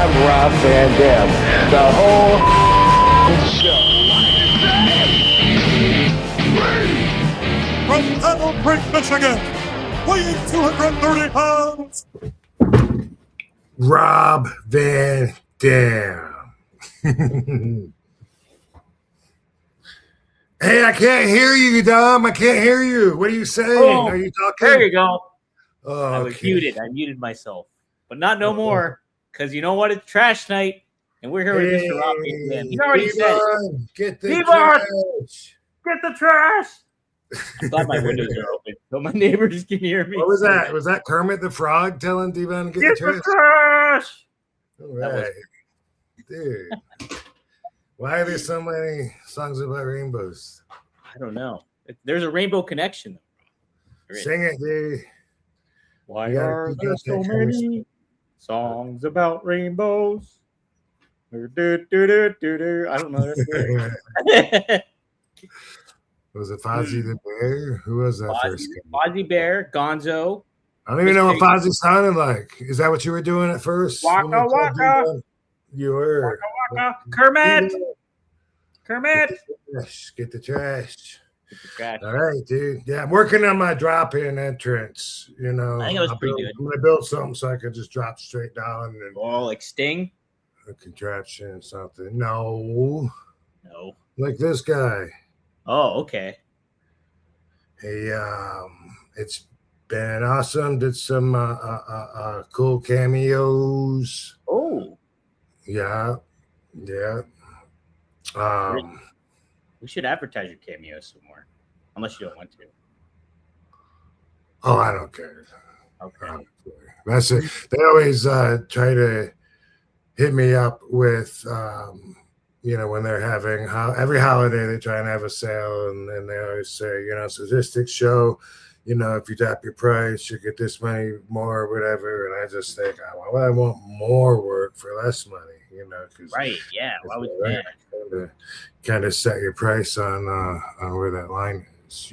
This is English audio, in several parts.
I'm Rob Van Dam. The whole show. From Battle Creek, Michigan, weighing 230 pounds, Rob Van Dam. Hey, I can't hear you, Dom. I can't hear you. What are you saying? Oh, are you talking? There you go. Oh, I was okay. muted. I muted myself, but not no more. Because you know what? It's trash night, and we're here with Mr. Rob again. He already said it. Devon, get the Devon! trash. Get the trash. I'm glad my windows are open, so my neighbors can hear me. What was that? Was that Kermit the Frog telling Devon to get Get the the trash? trash. All That was- right. Dude. Why are there so many songs about rainbows? I don't know. There's a rainbow connection. There is. Sing it, dude. Why You gotta are keep there that so kind of many songs about rainbows? Do, do, do, do, do. I don't know. That's lyrics. Was it Fozzie the Bear? Who was that first? Fozzie Bear, Gonzo. I don't even know what Fozzie sounded like. Is that what you were doing at first? Waka when you tried to waka. do that? You were. Waka. Kermit. Kermit. Get the trash. Trash. All right, dude. Yeah, I'm working on my drop-in entrance. You know, I think it was pretty good. I'm gonna build something so I can just drop straight down and Oh, like Sting? a contraption or something. No, No. like this guy. Oh, okay. Hey, it's been awesome. Did some cool cameos. Oh, Yeah. we should advertise your cameos some more, unless you don't want to. Oh, I don't care. Okay. I don't care. That's it. They always try to hit me up with, when they're having every holiday, they try and have a sale, and they always say, statistics show, if you tap your price, you get this many more, or whatever. And I just think, why would I want more work for less money? Cause Right. Yeah. Why would you? right? Kind of set your price on where that line is,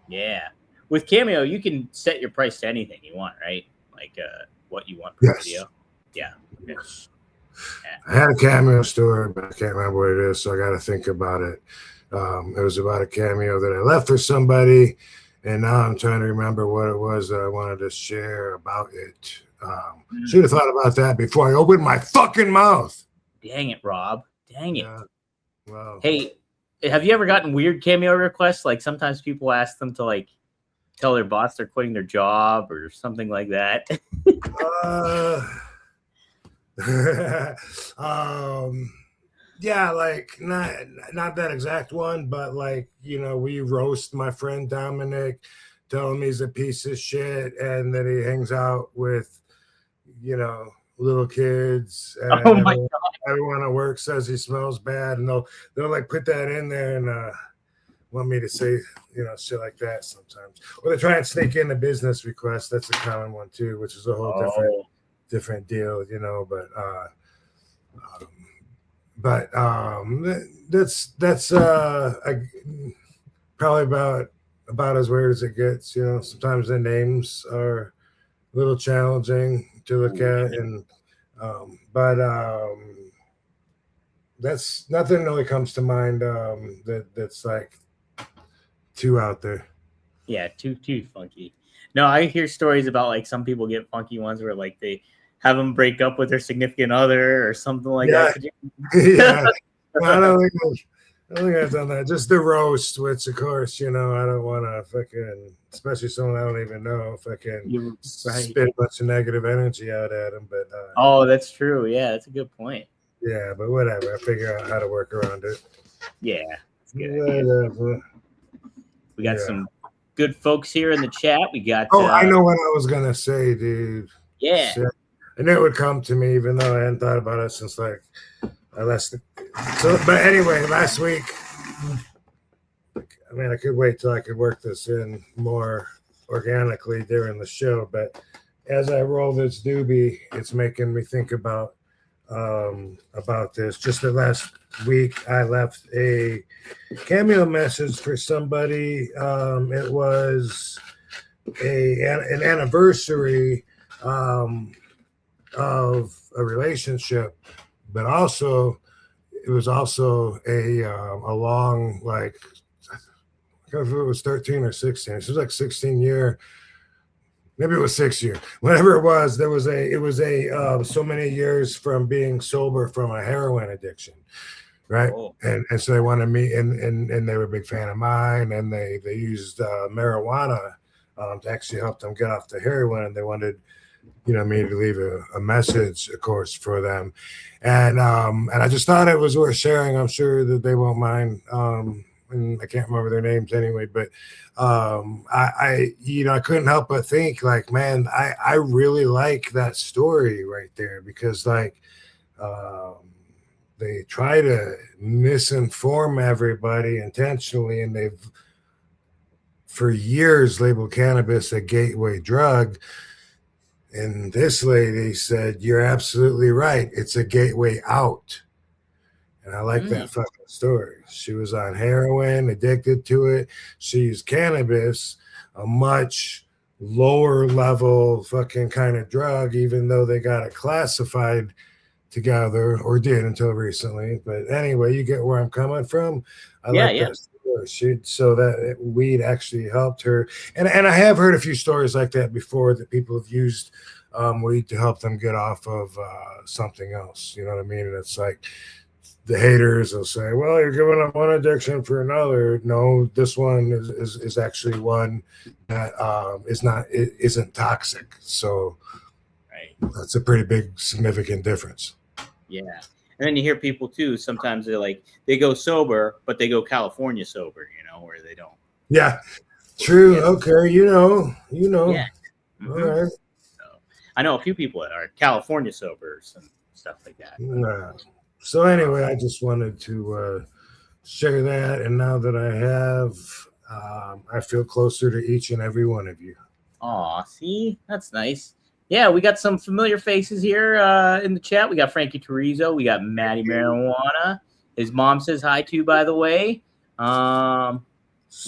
Yeah. With Cameo, you can set your price to anything you want, right? Like what you want for video. Yeah. Okay. I had a Cameo story, but I can't remember what it is, so I got to think about it. It was about a Cameo that I left for somebody, and now I'm trying to remember what it was that I wanted to share about it. Should have thought about that before I opened my fucking mouth. Dang it, Rob. Dang it. Yeah. Well, Hey, have you ever gotten weird Cameo requests? Like sometimes people ask them to like tell their boss they're quitting their job or something like that. Yeah, like not that exact one, but like, we roast my friend Dominic, tell him he's a piece of shit and that he hangs out with, little kids. And Oh my God. Everyone at work says he smells bad, and they'll like put that in there and want me to say, shit like that sometimes. Or they try and sneak in a business request. That's a common one too, which is a whole different deal, but that's probably about as weird as it gets. Sometimes the names are a little challenging to look at, and but that's nothing really comes to mind that's like too out there. Yeah, too funky. No, I hear stories about like some people get funky ones where like they have them break up with their significant other or something like that. Yeah. I don't think I've done that. Just the roast, which of course, I don't want to fucking, especially someone I don't even know, fucking spit a bunch of negative energy out at them. But oh, that's true. Yeah, that's a good point. Yeah, but whatever. I figure out how to work around it. Yeah, that's good. Whatever. We got some good folks here in the chat. We got. I know what I was gonna say, dude. Yeah. Shit. I knew it would come to me, even though I hadn't thought about it since like I left. But anyway, last week, I could wait till I could work this in more organically during the show. But as I roll this doobie, it's making me think about this. Just the last week, I left a Cameo message for somebody. It was an anniversary. of a relationship, but also it was also a long, like, I don't know if it was 13 or 16. It was like 16-year. Maybe it was 6 years. Whatever it was, it was so many years from being sober from a heroin addiction, right? Oh. And so they wanted me, and they were a big fan of mine, and they used marijuana to actually help them get off the heroin, and they wanted me to leave a message, of course, for them, and I just thought it was worth sharing. I'm sure that they won't mind. And I can't remember their names anyway, but I couldn't help but think, like, man, I really like that story right there, because like they try to misinform everybody intentionally, and they've for years labeled cannabis a gateway drug. And this lady said, "You're absolutely right. It's a gateway out." And I like that fucking story. She was on heroin, addicted to it. She used cannabis, a much lower level fucking kind of drug, even though they got it classified together, or did until recently. But anyway, you get where I'm coming from. I like that story. So that weed actually helped her. And I have heard a few stories like that before, that people have used weed to help them get off of something else. You know what I mean? And it's like, the haters will say, well, you're giving up one addiction for another. No, this one is actually one that isn't toxic. So that's a pretty big, significant difference. Yeah. And then you hear people too, sometimes they go sober, but they go California sober, where they don't. Yeah. True. Yeah. Okay. You know. Yeah. All right. So, I know a few people that are California sobers and stuff like that. Yeah. So anyway, I just wanted to share that. And now that I have, I feel closer to each and every one of you. Aw, see? That's nice. Yeah, we got some familiar faces here in the chat. We got Frankie Torizo. We got Maddie Marijuana. His mom says hi too, by the way.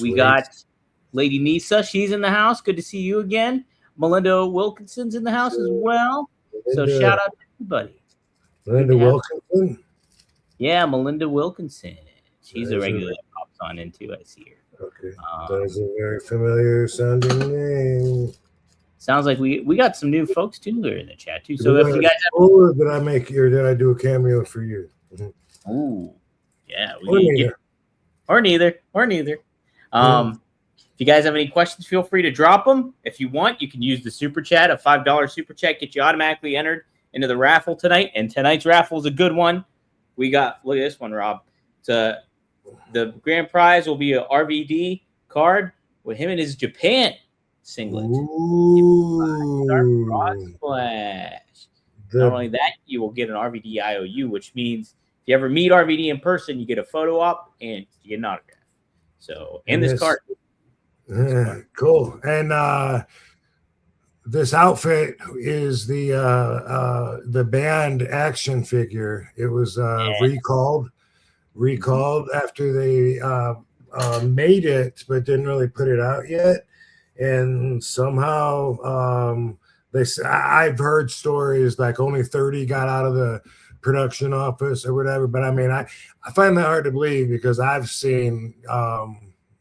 We got Lady Nisa. She's in the house. Good to see you again. Melinda Wilkinson's in the house as well. So shout out to everybody. Melinda Wilkinson? Yeah, Melinda Wilkinson. She's a regular that pops on into. I see her. Okay. That's a very familiar sounding name. Sounds like we got some new folks too there in the chat too. So if you guys have, or did I do a cameo for you? Mm-hmm. Ooh, yeah, or neither. If you guys have any questions, feel free to drop them. If you want, you can use the super chat. A $5 super chat get you automatically entered into the raffle tonight, and tonight's raffle is a good one. We got, look at this one, Rob. The grand prize will be a RVD card with him in his Japan singlet. Splash. Not only that, you will get an RVD IOU, which means if you ever meet RVD in person, you get a photo op and you get an autograph. So, and this card. Cool. And this outfit is the band action figure. It was recalled after they made it, but didn't really put it out yet. And somehow I've heard stories like only 30 got out of the production office or whatever. But I mean, I find that hard to believe, because I've seen, I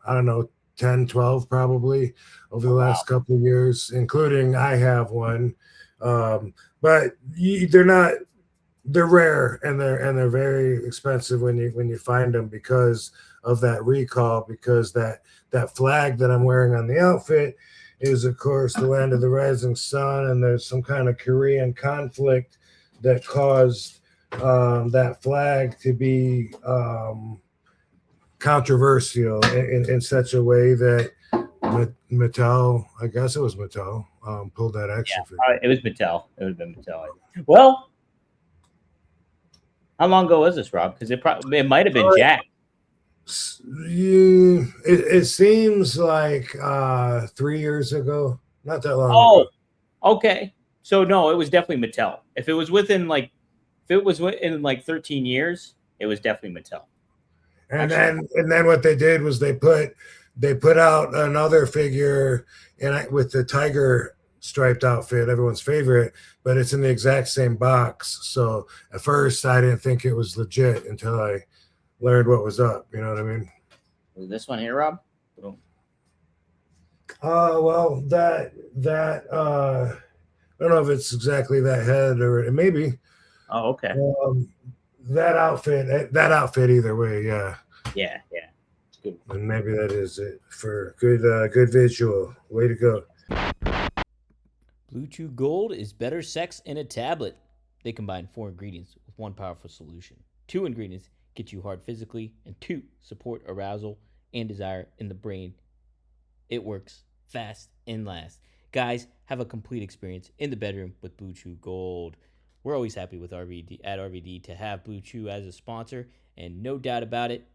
don't know, 10, 12 probably over the last couple of years, including I have one. But they're rare, and they're very expensive when you find them, because of that recall, because that flag that I'm wearing on the outfit is, of course, the land of the rising sun, and there's some kind of Korean conflict that caused that flag to be controversial in such a way that Mattel, I guess it was Mattel, pulled that action figure. It was Mattel. It would have been Mattel. Well, how long ago was this, Rob? Because it might have been Jack. It seems like 3 years ago. Not that long ago. Okay. So no, it was definitely Mattel. If it was within 13 years, it was definitely Mattel. And then what they did was they put out another figure with the tiger striped outfit, everyone's favorite, but it's in the exact same box. So at first I didn't think it was legit until I learned what was up. You know what I mean? This one here, Rob? Boom. Well, that I don't know if it's exactly that head or it may be. Oh, okay. That outfit either way, yeah. Yeah. It's good. And maybe that is it for good visual. Way to go. Blue Chew Gold is better sex in a tablet. They combine 4 ingredients with one powerful solution. 2 ingredients get you hard physically, and 2 support arousal and desire in the brain. It works fast and lasts. Guys, have a complete experience in the bedroom with Blue Chew Gold. We're always happy with RVD to have Blue Chew as a sponsor, and no doubt about it,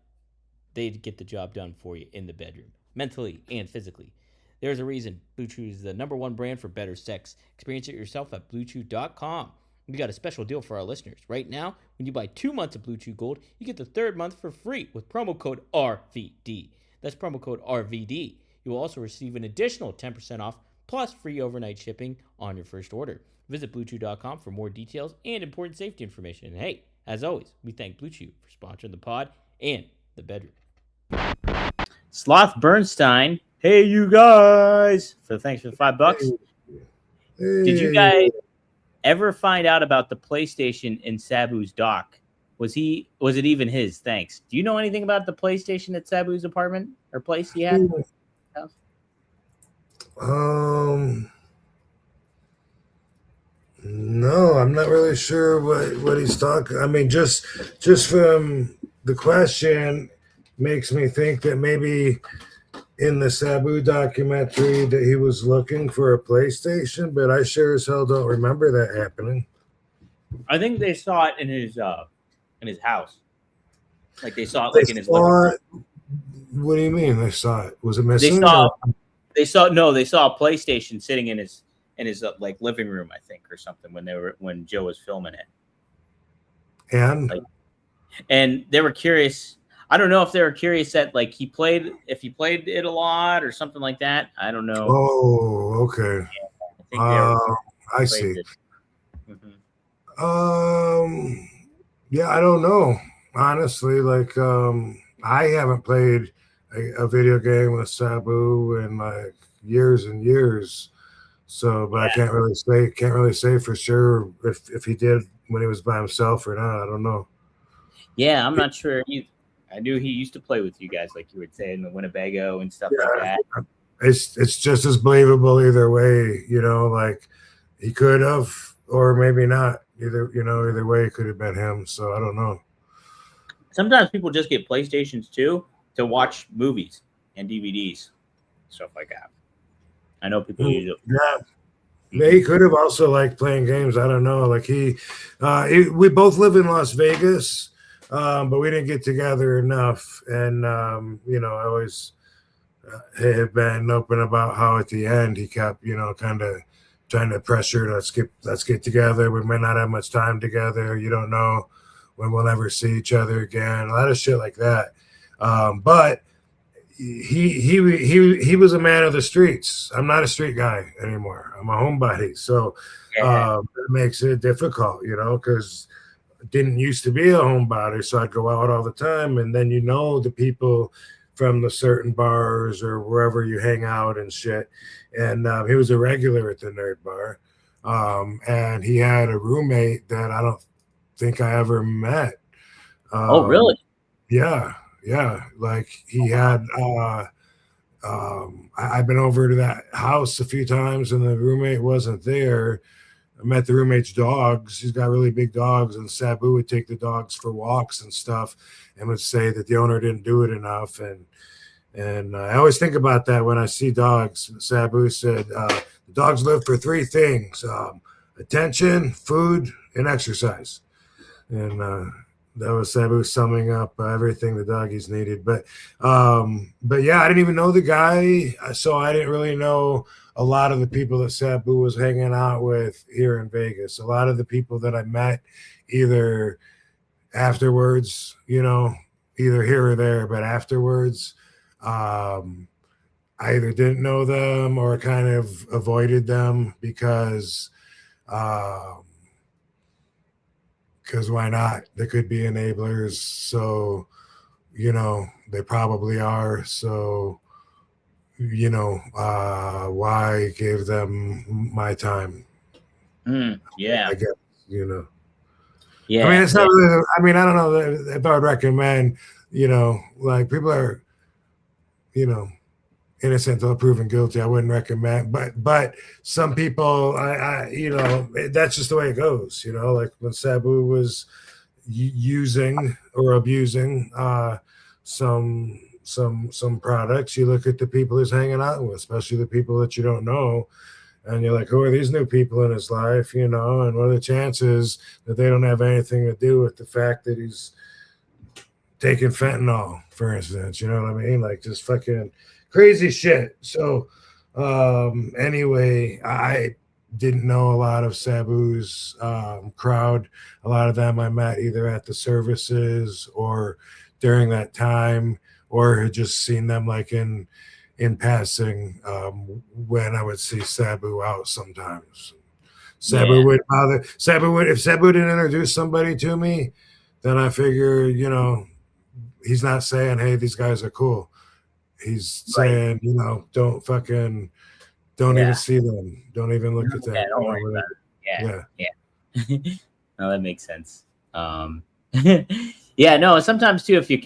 they get the job done for you in the bedroom, mentally and physically. There's a reason Blue Chew is the #1 brand for better sex. Experience it yourself at BlueChew.com. We got a special deal for our listeners. Right now, when you buy 2 months of Blue Chew Gold, you get the 3rd month for free with promo code RVD. That's promo code RVD. You will also receive an additional 10% off plus free overnight shipping on your first order. Visit BlueChew.com for more details and important safety information. And hey, as always, we thank Blue Chew for sponsoring the pod and the bedroom. Sloth Bernstein. Hey, you guys. Thanks for the $5. Did you guys ever find out about the PlayStation in Sabu's dock? Was it even his? Thanks. Do you know anything about the PlayStation at Sabu's apartment or place he had? No, I'm not really sure what he's talking. I mean, just from the question makes me think that maybe in the Sabu documentary that he was looking for a PlayStation, but I sure as hell don't remember that happening. I think they saw it in his house. Like they saw it in his living room. What do you mean they saw it? Was it missing? They saw a PlayStation sitting in his like living room, I think, or something when Joe was filming it. And they were curious. I don't know if they were curious that like he played it a lot or something like that. I don't know. Oh, okay. Yeah, I see. Yeah, I don't know. Honestly, like I haven't played a video game with Sabu in like years and years. So, but yeah. I can't really say for sure if he did when he was by himself or not. I don't know. Yeah, I'm not sure. I knew he used to play with you guys, like you would say, in the Winnebago and stuff like that. It's just as believable either way, you know. Like he could have, or maybe not. Either way, it could have been him. So I don't know. Sometimes people just get PlayStations too to watch movies and DVDs, stuff like that. I know people use it. Yeah, he could have also liked playing games. I don't know. Like we both live in Las Vegas, but we didn't get together enough. And I always have been open about how at the end he kept, kind of trying to pressure. Let's get together. We might not have much time together. You don't know when we'll ever see each other again. A lot of shit like that. But he was a man of the streets. I'm not a street guy anymore. I'm a homebody. So it makes it difficult, because I didn't used to be a homebody. So I'd go out all the time. And then the people from the certain bars or wherever you hang out and shit. And he was a regular at the Nerd Bar. And he had a roommate that I don't think I ever met. Oh, really? Yeah. Like he had, I've been over to that house a few times and the roommate wasn't there. I met the roommate's dogs. He's got really big dogs, and Sabu would take the dogs for walks and stuff and would say that the owner didn't do it enough. And I always think about that when I see dogs. Sabu said, the dogs live for 3 things, attention, food, and exercise. And that was Sabu summing up everything the doggies needed. But yeah, I didn't even know the guy, so I didn't really know a lot of the people that Sabu was hanging out with here in Vegas. A lot of the people that I met either afterwards, either here or there, but afterwards, I either didn't know them or kind of avoided them because why not? They could be enablers. So, they probably are. So, why give them my time? Yeah. I guess, Yeah. I mean, it's not really, I mean, I don't know if I would recommend, like people are, innocent until proven guilty. I wouldn't recommend, but some people, that's just the way it goes. Like when Sabu was using or abusing some products, you look at the people he's hanging out with, especially the people that you don't know, and you're like, who are these new people in his life? And what are the chances that they don't have anything to do with the fact that he's taking fentanyl, for instance? You know what I mean? Like just fucking crazy shit. So anyway, I didn't know a lot of Sabu's crowd. A lot of them I met either at the services or during that time, or had just seen them like in passing when I would see Sabu out sometimes. Sabu would bother. If Sabu didn't introduce somebody to me, then I figure, he's not saying, hey, these guys are cool. He's saying, don't even see them. Don't even look at them. Yeah, don't worry about it. Yeah. No, that makes sense. Yeah, no, sometimes too, if you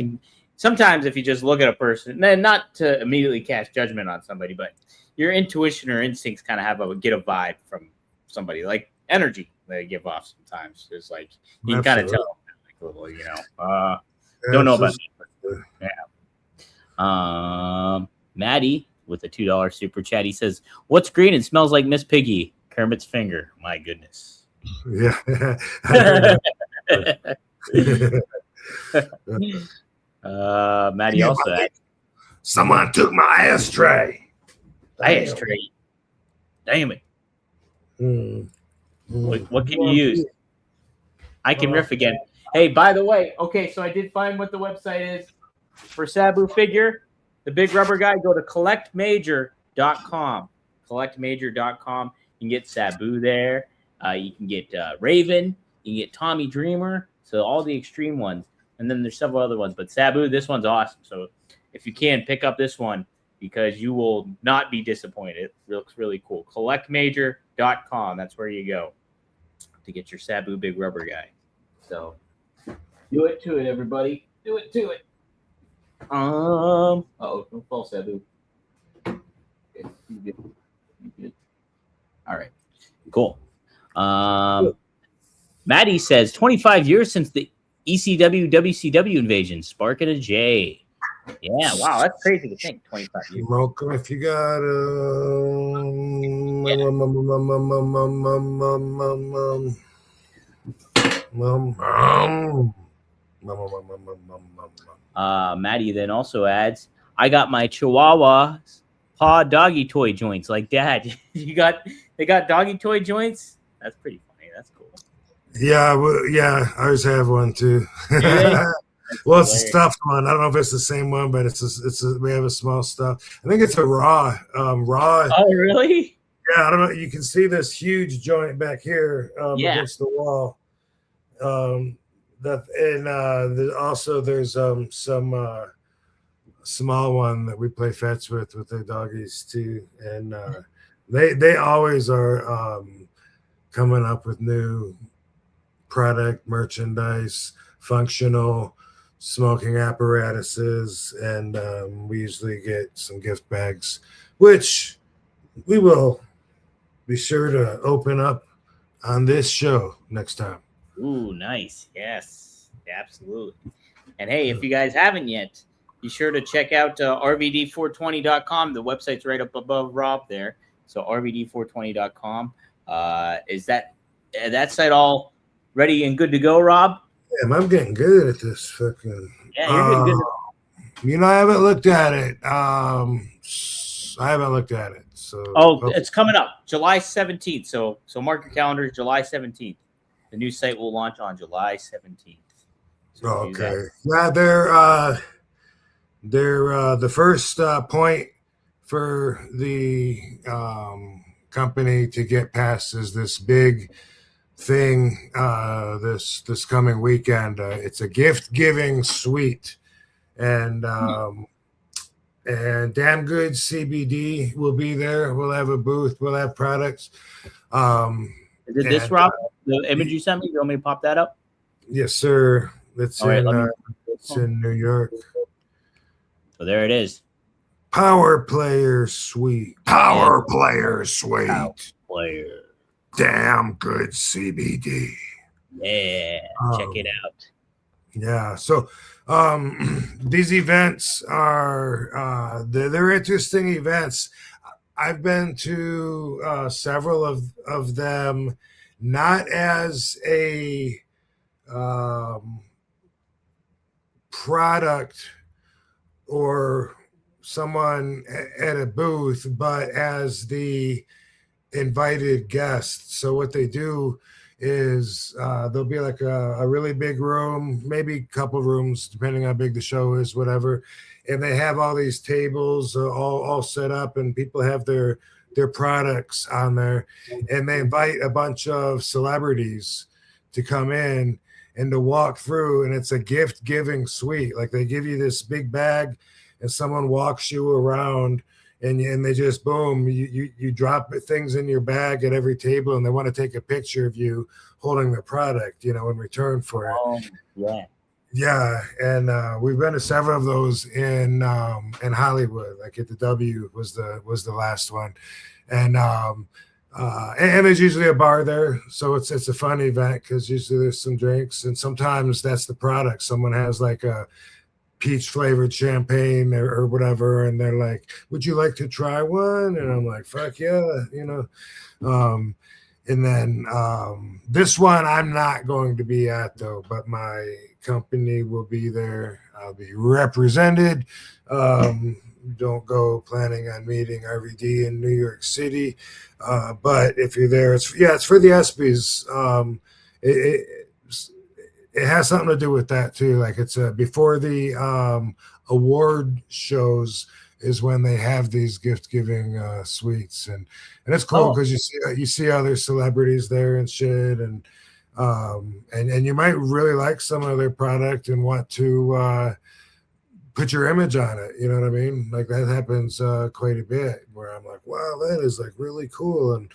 just look at a person, then not to immediately cast judgment on somebody, but your intuition or instincts kind of get a vibe from somebody, like energy they give off sometimes. It's like you can kind of tell, like a little, don't know about that. Yeah. Maddie with a $2 super chat. He says, "What's green and smells like Miss Piggy? Kermit's finger." My goodness. Yeah. Maddie also had, someone took my ashtray. Ashtray. Damn it. What can you use? I can riff again. Hey, by the way, okay, so I did find what the website is for Sabu figure. The big rubber guy, go to collectmajor.com. Collectmajor.com. You can get Sabu there. You can get Raven. You can get Tommy Dreamer. So all the extreme ones. And then there's several other ones. But Sabu, this one's awesome. So if you can, pick up this one because you will not be disappointed. It looks really cool. Collectmajor.com. That's where you go to get your Sabu big rubber guy. So do it to it, everybody. Do it to it. Don't fall, Sabu. Okay, you good. All right, cool. Maddie says 25 years since the ECW WCW invasion, sparking a J. Yeah, wow, that's crazy to think. 25 years. Welcome if you got Maddie then also adds, "I got my Chihuahua paw doggy toy joints like Dad." They got doggy toy joints. That's pretty funny. That's cool. Yeah, I always have one too. Well, it's a stuffed one. I don't know if it's the same one, but we have a small stuff. I think it's a raw. Oh, really? Yeah, I don't know. You can see this huge joint back here against the wall. There's some small one that we play fetch with the doggies too, and they always are coming up with new product, merchandise, functional smoking apparatuses, and we usually get some gift bags, which we will be sure to open up on this show next time. Ooh, nice. Yes, absolutely. And hey, if you guys haven't yet, be sure to check out rvd420.com. The website's right up above Rob there. So rvd420.com. Is that site all ready and good to go, Rob? Damn, I'm getting good at this fucking. Yeah, you're getting good. I haven't looked at it. So it's coming up July 17th. So mark your calendars, July 17th. The new site will launch on July 17th. So okay. Yeah, they're the first point for the company to get past is this big thing this coming weekend. It's a gift giving suite, and Damn Good CBD will be there. We'll have a booth. We'll have products. Is it this, Rob? The image you sent me? You want me to pop that up? Yes, sir. It's All right, it's in New York. So there it is. Power Player Suite. Power Player Suite. Power Player. Damn Good CBD. Yeah, check it out. Yeah. So these events are they're interesting events. I've been to several of them, not as a product or someone at a booth, but as the invited guests. So what they do is there'll be like a really big room, maybe a couple rooms, depending how big the show is, whatever. And they have all these tables all set up, and people have their products on there, and they invite a bunch of celebrities to come in and to walk through, and it's a gift giving suite. Like they give you this big bag, and someone walks you around, and they just boom, you drop things in your bag at every table, and they want to take a picture of you holding the product, in return for it. Yeah, and we've been to several of those in Hollywood, like at the W was the last one, and there's usually a bar there, so it's a fun event because usually there's some drinks, and sometimes that's the product. Someone has like a peach flavored champagne or whatever, and they're like, "Would you like to try one?" And I'm like, "Fuck yeah," And then this one I'm not going to be at though, but my company will be there. I'll be represented. Don't go planning on meeting RVD in New York City, but if you're there, it's for the ESPYs. It has something to do with that too. Like it's before the award shows is when they have these gift giving suites, and it's cool because you see other celebrities there and shit, and you might really like some of their product and want to put your image on it. You know what I mean? Like that happens quite a bit where I'm like, wow, that is like really cool. And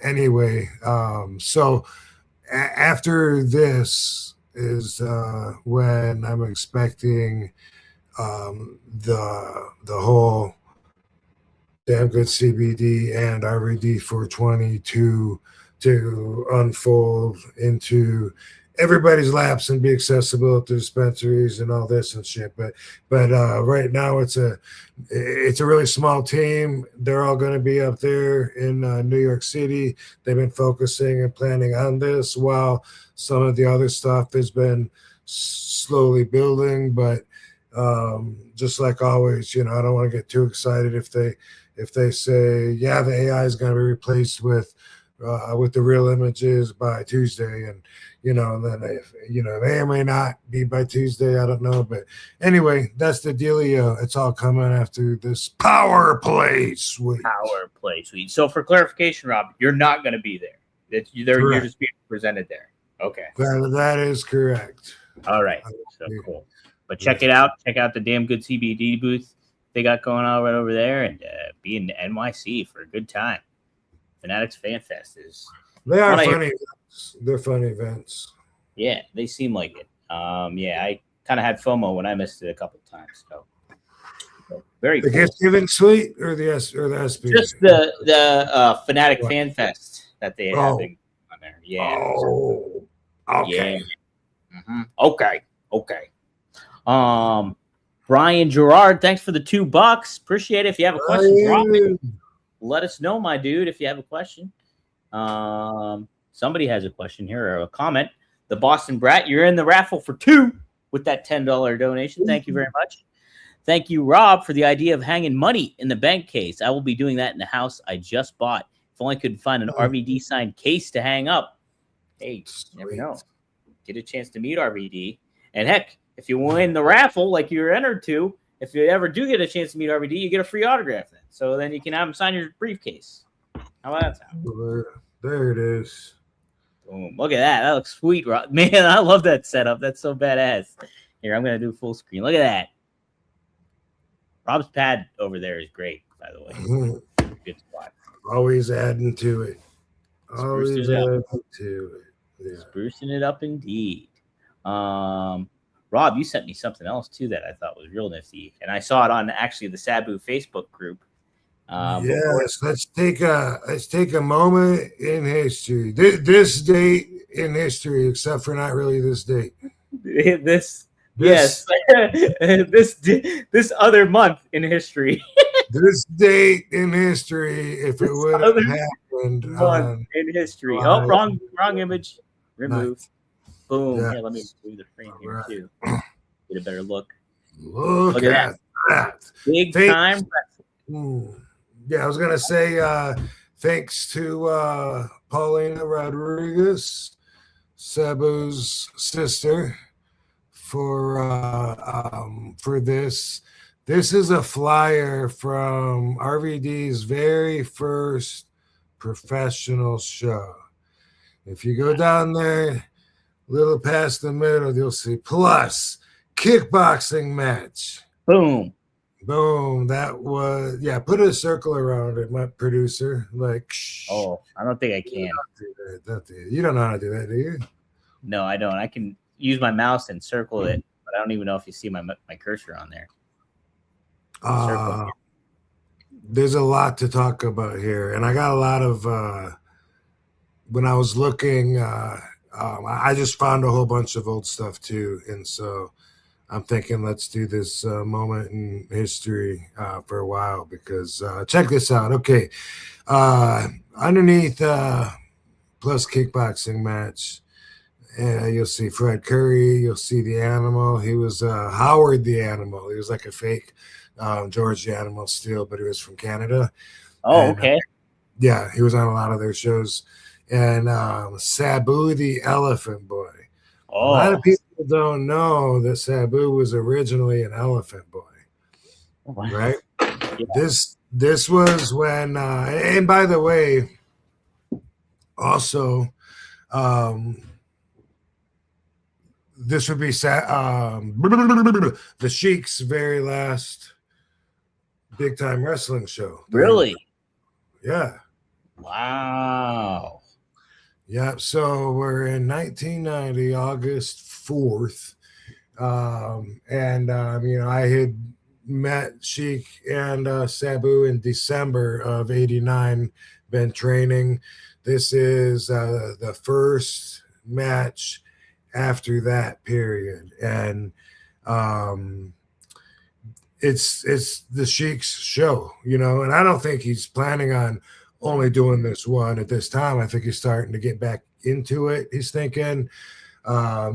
anyway, so after this is when I'm expecting the whole Damn Good CBD and RVD 420 to unfold into everybody's laps and be accessible at the dispensaries and all this and shit. But right now it's a really small team. They're all going to be up there in New York City. They've been focusing and planning on this while some of the other stuff has been slowly building. But just like always, I don't want to get too excited if they say, yeah, the AI is going to be replaced with the real images by Tuesday, and and then may or may not be by Tuesday. I don't know, but anyway, that's the dealio. It's all coming after this Power Play Suite. Power Play Suite. So for clarification, Rob, you're not going to be there. You're just being presented there. Okay. That is correct. All right. So cool. But check it out. Check out the Damn Good CBD booth they got going on right over there, and be in NYC for a good time. Fanatics Fan Fest is. They are funny events. They're fun events. Yeah, they seem like it. I kind of had FOMO when I missed it a couple of times. So very the cool. gift giving suite or the SP. Just the Fanatic Fan Fest that they have on there. Yeah. Oh. Okay. Yeah. Mm-hmm. Okay. Brian Gerard, thanks for the $2. Appreciate it. If you have a question, drop it. Let us know, my dude, if you have a question. Somebody has a question here or a comment. The Boston Brat, you're in the raffle for 2 with that $10 donation. Thank you very much. Thank you, Rob, for the idea of hanging money in the bank case. I will be doing that in the house I just bought. If only I could find an RVD signed case to hang up. Hey, you never know. Get a chance to meet RVD. And heck, if you win the raffle like you're entered to, if you ever do get a chance to meet RVD, you get a free autograph then. So then you can have him sign your briefcase. How about that sound? There it is. Boom. Look at that. That looks sweet, Rob. Man, I love that setup. That's so badass. Here, I'm going to do full screen. Look at that. Rob's pad over there is great, by the way. Good spot. Always adding to it. Always adding to it. Yeah. Sprucing it up indeed. Rob, you sent me something else too that I thought was real nifty, and I saw it on actually the Sabu Facebook group. Yes, let's take a moment in history. This date in history, except for not really this date. Yes, this other month in history. This date in history, if it would have happened in history. Oh, wrong image. Remove. Boom. Yes. Here, let me move the frame here too. Get a better look. Look at that. Big time. Yeah, I was gonna say thanks to Paulina Rodriguez, Sabu's sister, for this. This is a flyer from RVD's very first professional show. If you go down there, a little past the middle, you'll see plus kickboxing match. Boom. Boom. That was, put a circle around it, my producer. Like, oh, I don't think I can. You don't know how to do that, do you? No, I don't. I can use my mouse and circle it, but I don't even know if you see my cursor on there. There's a lot to talk about here, and I got a lot of when I was looking, I just found a whole bunch of old stuff too, and so I'm thinking let's do this moment in history for a while because check this out. Okay, underneath plus kickboxing match. You'll see Fred Curry. You'll see the Animal. He was Howard the Animal. He was like a fake George the Animal still, but he was from Canada. Oh, okay. Yeah, he was on a lot of their shows. And Sabu the Elephant Boy. A lot of people don't know that Sabu was originally an elephant boy. Wow. Right? Yeah. This was when and by the way, also this would be the Sheik's very last big time wrestling show. Really? Yeah. Wow. Yeah. So we're in 1990, August 4th. I had met Sheik and Sabu in December of 89, been training. This is the first match after that period, and it's the Sheik's show, and I don't think he's planning on only doing this one at this time. I think he's starting to get back into it. He's thinking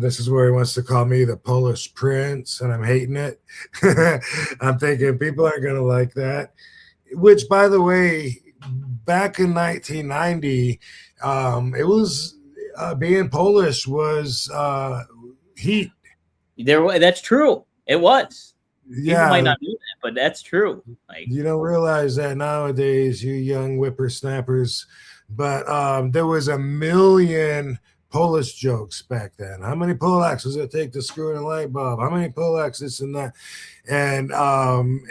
this is where he wants to call me the Polish Prince, and I'm hating it. I'm thinking people aren't going to like that, which, by the way, back in 1990, it was being Polish was heat. That's true. It was. Yeah, people might not do that, but that's true. Like, you don't realize that nowadays, you young whippersnappers. But there was a million Polish jokes back then. How many Polacks does it take to screw in a light bulb? How many Polacks this and that? And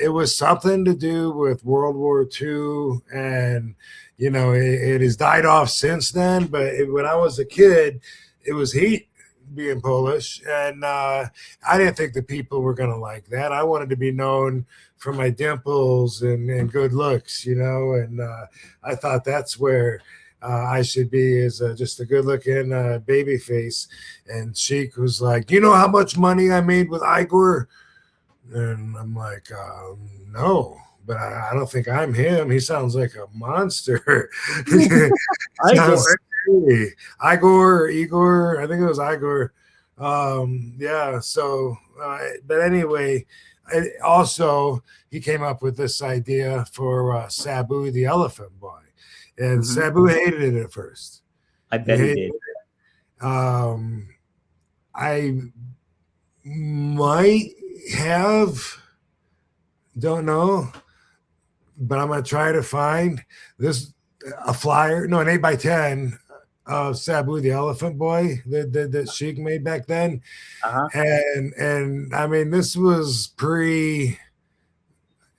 it was something to do with World War II, and it has died off since then. But when I was a kid, it was heat being Polish, and I didn't think the people were going to like that. I wanted to be known for my dimples and good looks, and I thought that's where I should be, is just a good-looking baby face. And Sheik was like, "You know how much money I made with Igor?" And I'm like, "No, but I don't think I'm him. He sounds like a monster." Igor, I think it was Igor. Yeah. So, but anyway, also he came up with this idea for Sabu the Elephant Boy, and Sabu hated it at first. I bet he did. I might have Don't know, but I'm gonna try to find this a flyer. No, an 8x10 of Sabu the Elephant Boy that Sheik made back then. Uh-huh. And I mean, this was pre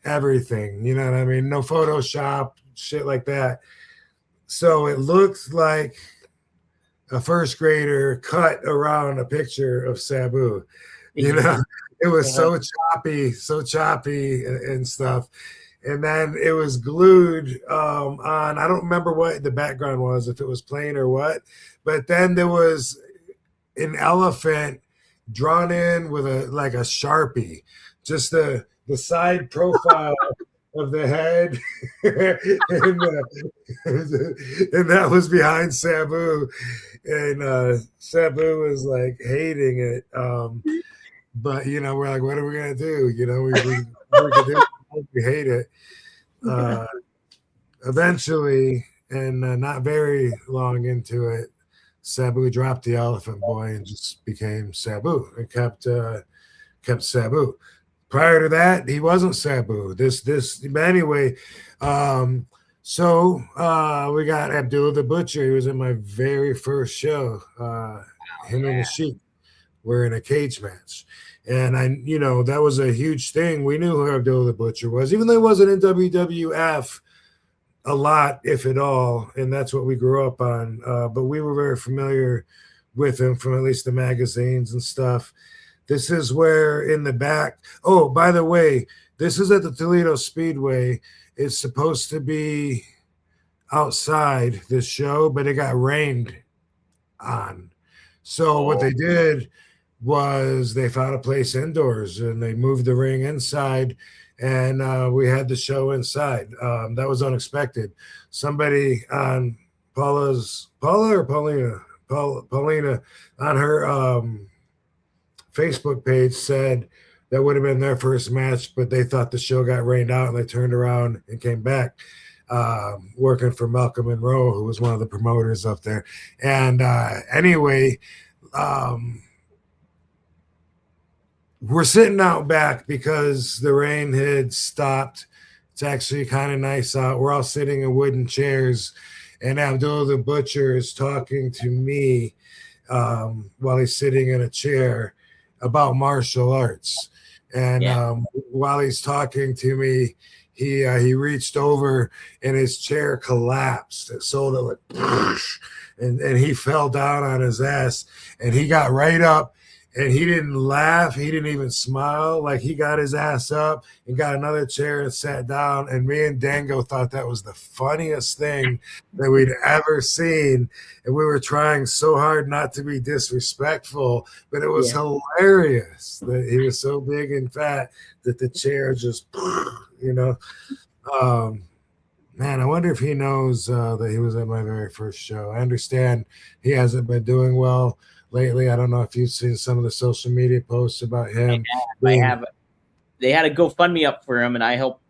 everything, you know what I mean? No Photoshop, shit like that. So it looks like a first grader cut around a picture of Sabu. You know, it was so choppy and stuff. And then it was glued on, I don't remember what the background was, if it was plain or what, but then there was an elephant drawn in with a like a Sharpie, just the side profile of the head, and that was behind Sabu, and Sabu was like hating it. But you know, we're like, what are we gonna do? You know, we hate it. Eventually, and not very long into it, Sabu dropped the Elephant Boy and just became Sabu and kept Sabu. Prior to that, he wasn't Sabu. Anyway. So we got Abdullah the Butcher. He was in my very first show. Him and the Sheik were in a cage match. And that was a huge thing. We knew who Abdullah the Butcher was, even though he wasn't in WWF a lot, if at all. And that's what we grew up on. But we were very familiar with him from at least the magazines and stuff. This is where in the back. Oh, by the way, this is at the Toledo Speedway. It's supposed to be outside this show, but it got rained on. So what they did was they found a place indoors and they moved the ring inside, and we had the show inside. That was unexpected. Somebody on Paulina on her Facebook page said that would have been their first match, but they thought the show got rained out and they turned around and came back working for Malcolm Monroe, who was one of the promoters up there. And anyway, we're sitting out back because the rain had stopped. It's actually kind of nice out. We're all sitting in wooden chairs, and Abdullah the Butcher is talking to me while he's sitting in a chair about martial arts. And while he's talking to me, he reached over and his chair collapsed. It sort of like, and he fell down on his ass, and he got right up, and he didn't laugh. He didn't even smile. Like, he got his ass up and got another chair and sat down. And me and Dango thought that was the funniest thing that we'd ever seen. And we were trying so hard not to be disrespectful, but it was hilarious that he was so big and fat that the chair just, man, I wonder if he knows that he was at my very first show. I understand he hasn't been doing well lately. I don't know if you've seen some of the social media posts about him. I have. They had a GoFundMe up for him, and I helped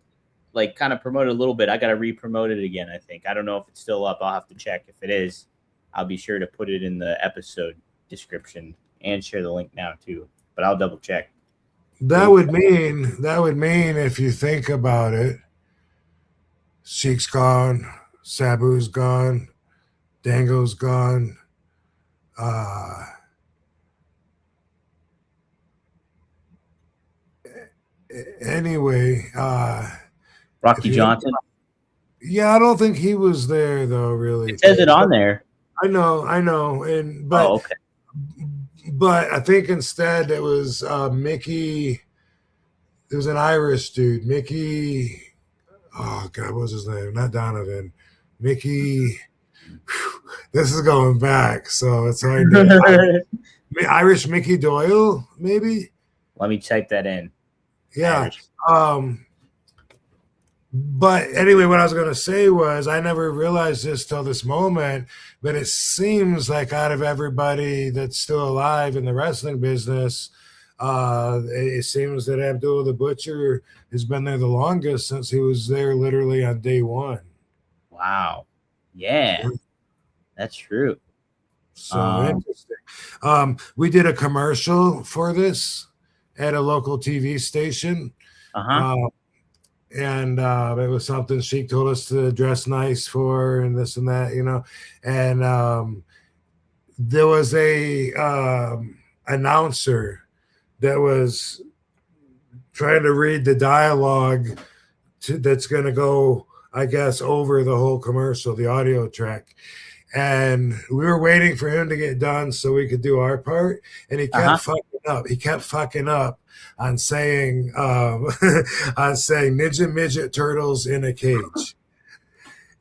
kind of promote it a little bit. I got to re-promote it again, I think. I don't know if it's still up. I'll have to check. If it is, I'll be sure to put it in the episode description and share the link now too. But I'll double check. That would mean if you think about it, Sheik's gone, Sabu's gone, Dango's gone. Anyway, Rocky Johnson. Yeah, I don't think he was there though. Really, it says it on there. I know, but I think instead it was Mickey. There was an Irish dude, Mickey. Oh God, what was his name? Not Donovan. Mickey. This is going back, so it's hard to Irish Mickey Doyle, maybe. Let me type that in. Yeah. But anyway, what I was going to say was I never realized this till this moment, but it seems like out of everybody that's still alive in the wrestling business, it seems that Abdullah the Butcher has been there the longest, since he was there literally on day one. Wow. Yeah. That's true. So interesting. We did a commercial for this at a local TV station. and it was something Sheik told us to dress nice for, and this and that, and there was a announcer that was trying to read the dialogue that's going to go, I guess, over the whole commercial, the audio track. And we were waiting for him to get done so we could do our part. And he kept fucking up. He kept fucking up on saying Ninja Midget Turtles in a Cage.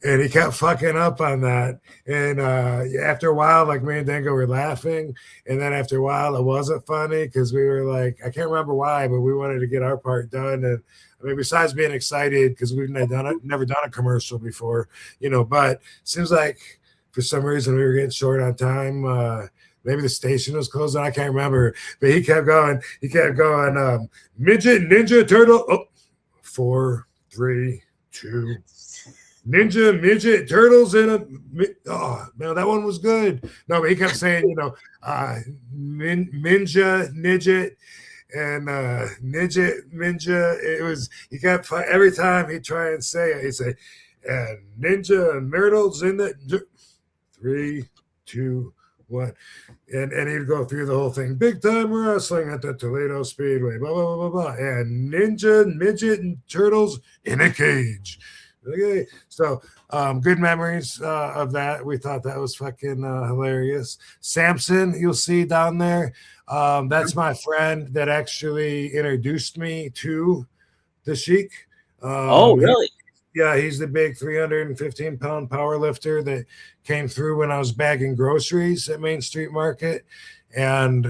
And he kept fucking up on that. And after a while, like, me and Dango were laughing. And then after a while, it wasn't funny because we were like, I can't remember why, but we wanted to get our part done. And I mean, besides being excited because we've never done a commercial before, but it seems like for some reason we were getting short on time. Maybe the station was closing. I can't remember. But he kept going. Midget Ninja Turtle. Oh, 4, 3, 2. Ninja Midget Turtles in a. Oh, man, that one was good. No, but he kept saying, Ninja, Nidget, and Nidget, Minja. It was, he kept, every time he'd try and say it, he'd say, Ninja and Turtles in the. 3, 2, 1. And he'd go through the whole thing. Big time wrestling at the Toledo Speedway. Blah, blah, blah, blah, blah. And Ninja, Midget, and Turtles in a Cage. Okay, so good memories of that. We thought that was fucking hilarious. Samson, you'll see down there. That's my friend that actually introduced me to the Sheik. Oh, really? He's the big 315-pound power lifter that came through when I was bagging groceries at Main Street Market, and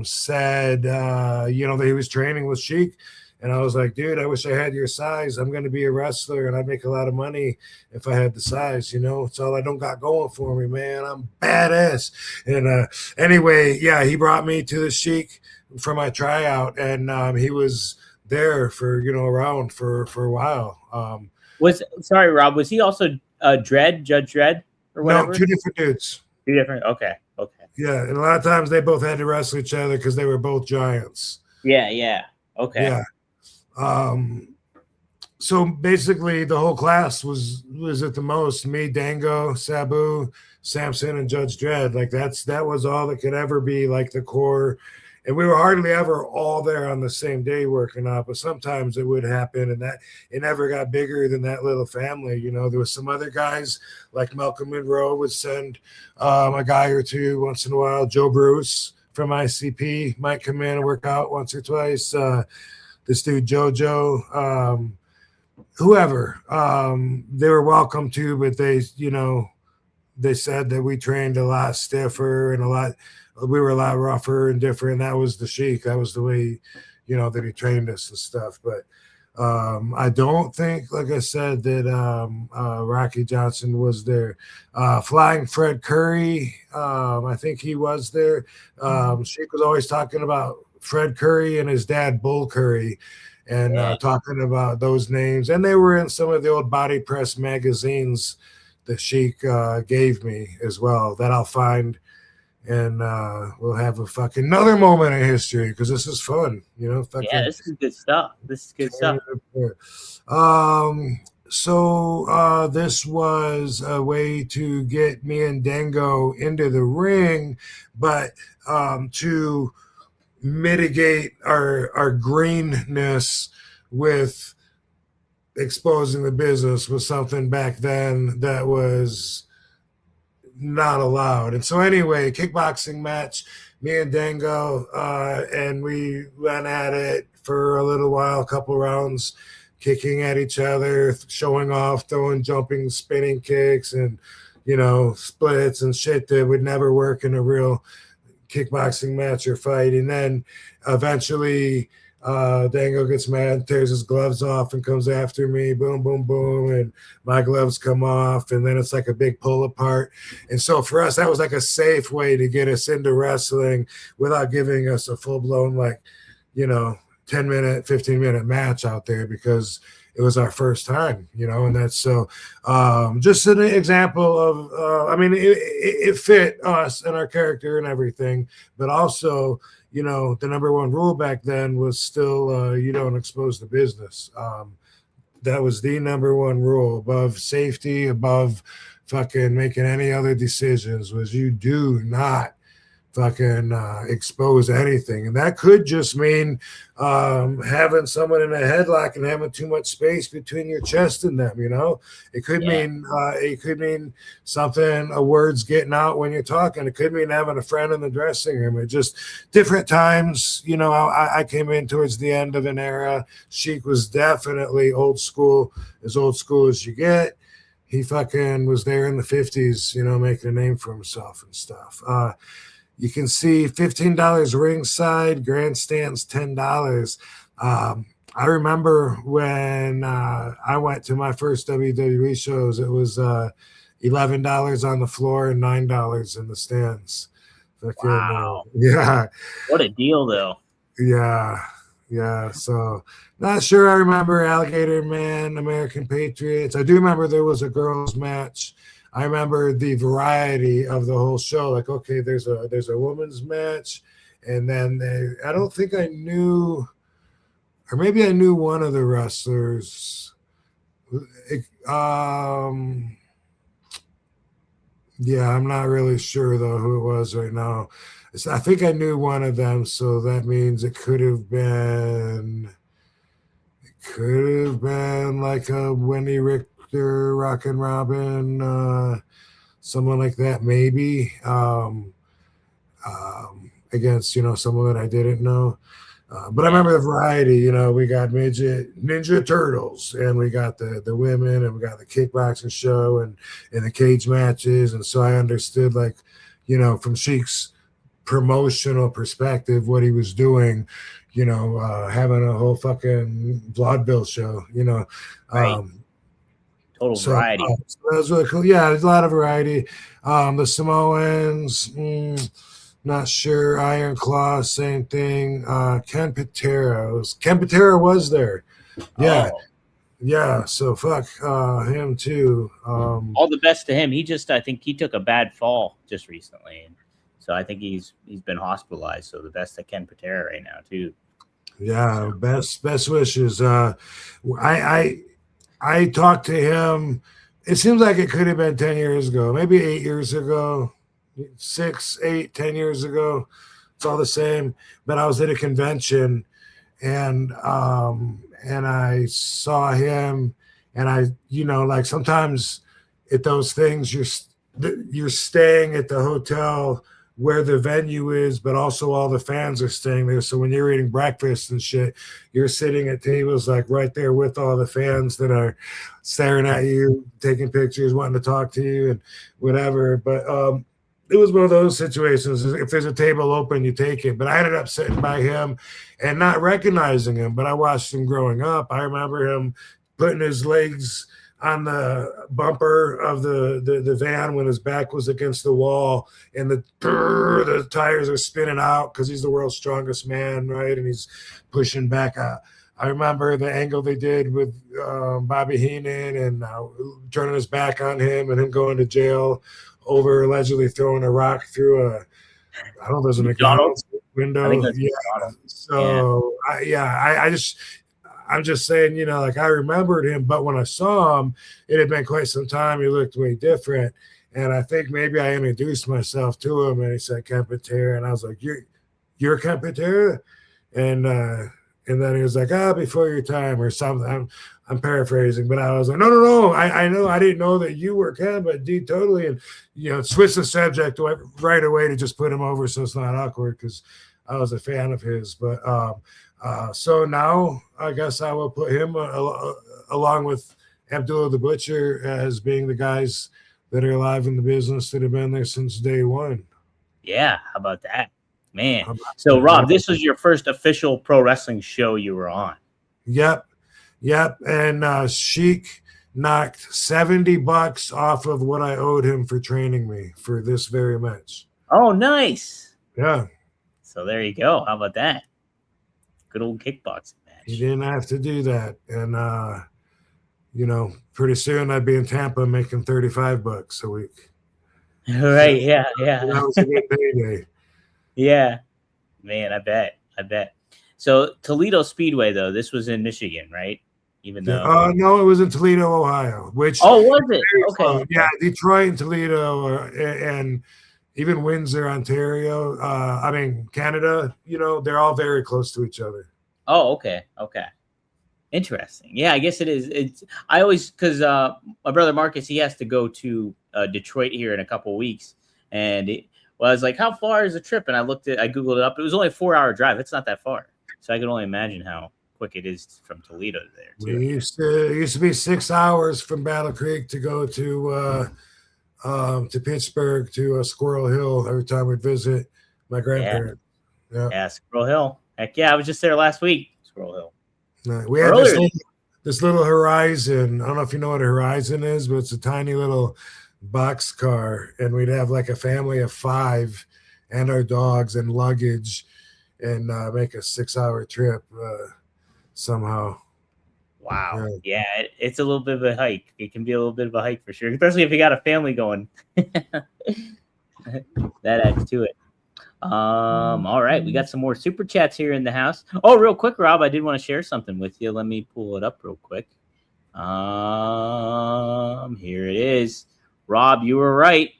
said, that he was training with Sheik. And I was like, dude, I wish I had your size. I'm going to be a wrestler, and I'd make a lot of money if I had the size, It's all I don't got going for me, man. I'm badass. And anyway, he brought me to the Sheik for my tryout, and he was there for, around for a while. Sorry, Rob, was he also Judge Dredd, or whatever? No, two different dudes. Two different, okay. Yeah, and a lot of times they both had to wrestle each other because they were both giants. Yeah, okay. Yeah. So basically the whole class was at the most me, Dango, Sabu, Samson, and Judge Dredd. Like that was all that could ever be like the core. And we were hardly ever all there on the same day working out, but sometimes it would happen, and that it never got bigger than that little family. There was some other guys like Malcolm Monroe would send a guy or two once in a while. Joe Bruce from ICP might come in and work out once or twice. This dude JoJo, whoever, they were welcome to, but they said that we trained a lot stiffer and we were a lot rougher and different. That was the Sheik. That was the way, that he trained us and stuff. But I don't think, like I said, that Rocky Johnson was there. Flying Fred Curry, I think he was there. Sheik was always talking about Fred Curry and his dad, Bull Curry, and talking about those names. And they were in some of the old body press magazines that Sheik gave me as well, that I'll find. And we'll have a fucking another moment in history because this is fun, This is good stuff. So this was a way to get me and Dango into the ring, but to mitigate our greenness with exposing the business was something back then that was not allowed. And so anyway, kickboxing match, me and Dango, and we went at it for a little while, a couple rounds, kicking at each other, showing off, throwing jumping, spinning kicks and, splits and shit that would never work in a real kickboxing match or fight. And then eventually Dango gets mad, tears his gloves off and comes after me. Boom, boom, boom. And my gloves come off. And then it's like a big pull apart. And so for us, that was like a safe way to get us into wrestling without giving us a full blown, 10-minute, 15-minute match out there, because it was our first time, and that's so just an example of, it fit us and our character and everything, but also, the number one rule back then was still, you don't expose the business. That was the number one rule above safety, above fucking making any other decisions, was you do not fucking expose anything. And that could just mean having someone in a headlock and having too much space between your chest and them, you know. It could mean something, a word's getting out when you're talking. It could mean having a friend in the dressing room. It just different times, you know. I came in towards the end of an era. Shiek was definitely old school as you get. He fucking was there in the 50s, you know, making a name for himself and stuff. You can see $15 ringside, grandstands $10. I remember when I went to my first WWE shows, it was $11 on the floor and $9 in the stands. Wow. Yeah. What a deal, though. Yeah. So not sure I remember Alligator Man, American Patriots. I do remember there was a girls' match. I remember the variety of the whole show. Like, okay, there's a women's match, and then I don't think I knew, or maybe I knew one of the wrestlers. Yeah, I'm not really sure though who it was right now. I think I knew one of them, so that means it could have been like a Wendy Richter, Rockin' Robin, someone like that, maybe. Against, you know, someone that I didn't know. But I remember the variety, you know, we got Ninja Turtles, and we got the women, and we got the kickboxing show and the cage matches. And so I understood, like, you know, from Sheik's promotional perspective, what he was doing, you know, having a whole fucking vaudeville show, you know. Right. Total variety. So that was really cool. Yeah, there's a lot of variety. The Samoans, not sure. Iron Claw, same thing. Ken Patera was there. Yeah. Oh. Yeah, so fuck him too. All the best to him. I think he took a bad fall just recently, and so I think he's been hospitalized. So the best to Ken Patera right now too. Yeah, best wishes. I talked to him. It seems like it could have been 10 years ago, maybe 8 years ago, 6, 8, 10 years ago. It's all the same. But I was at a convention, and I saw him, and I, you know, like sometimes at those things you're staying at the hotel where the venue is, but also all the fans are staying there. So when you're eating breakfast and shit, you're sitting at tables like right there with all the fans that are staring at you, taking pictures, wanting to talk to you and whatever. But it was one of those situations. If there's a table open, you take it. But I ended up sitting by him and not recognizing him, but I watched him growing up. I remember him putting his legs on the bumper of the van when his back was against the wall, and the tires are spinning out because he's the world's strongest man, right? And he's pushing back. I remember the angle they did with Bobby Heenan and turning his back on him and him going to jail over allegedly throwing a rock through I don't know if there's a McDonald's window. Yeah. So I'm just saying, you know, like I remembered him, but when I saw him, it had been quite some time. He looked way different. And I think maybe I introduced myself to him, and he said Ken Patera, and I was like, you're Ken Patera? And then he was like, before your time or something. I'm paraphrasing, but I was like, no. I know, I didn't know that you were Ken, but totally. And, you know, switch the subject right away to just put him over so it's not awkward because I was a fan of his. But so now I guess I will put him along with Abdullah the Butcher as being the guys that are alive in the business that have been there since day one. Yeah, how about that, man? So Rob, this was your first official pro wrestling show you were on. Yep. And Shiek knocked $70 off of what I owed him for training me for this very match. Oh, nice. Yeah. So there you go. How about that? Good old kickboxing match. He didn't have to do that. And, you know, pretty soon I'd be in Tampa making $35 a week. Right. So, yeah. That was a good payday. Yeah. Man, I bet. So Toledo Speedway, though, this was in Michigan, right? even Yeah. though. No, it was in Toledo, Ohio. Which Oh, was it? Okay. yeah, Detroit and Toledo, and even Windsor, Ontario. I mean Canada. They're all very close to each other. Oh, okay. Okay. Interesting. Yeah, I guess it is. I always, because my brother Marcus, he has to go to Detroit here in a couple of weeks, and I was like, "How far is the trip?" And I Googled it up. It was only a 4-hour drive. It's not that far, so I can only imagine how quick it is from Toledo to there too. It used to be 6 hours from Battle Creek to go to Pittsburgh to Squirrel Hill every time we'd visit my grandparents. Yeah, Squirrel Hill. Heck yeah, I was just there last week. Squirrel Hill. We had this little Horizon. I don't know if you know what a Horizon is, but it's a tiny little box car, and we'd have like a family of 5 and our dogs and luggage, and make a 6-hour trip somehow. Wow. Yeah, it's a little bit of a hike. It can be a little bit of a hike for sure, especially if you got a family going. That adds to it. All right, we got some more super chats here in the house. Oh, real quick, Rob, I did want to share something with you. Let me pull it up real quick. Here it is. Rob, you were right.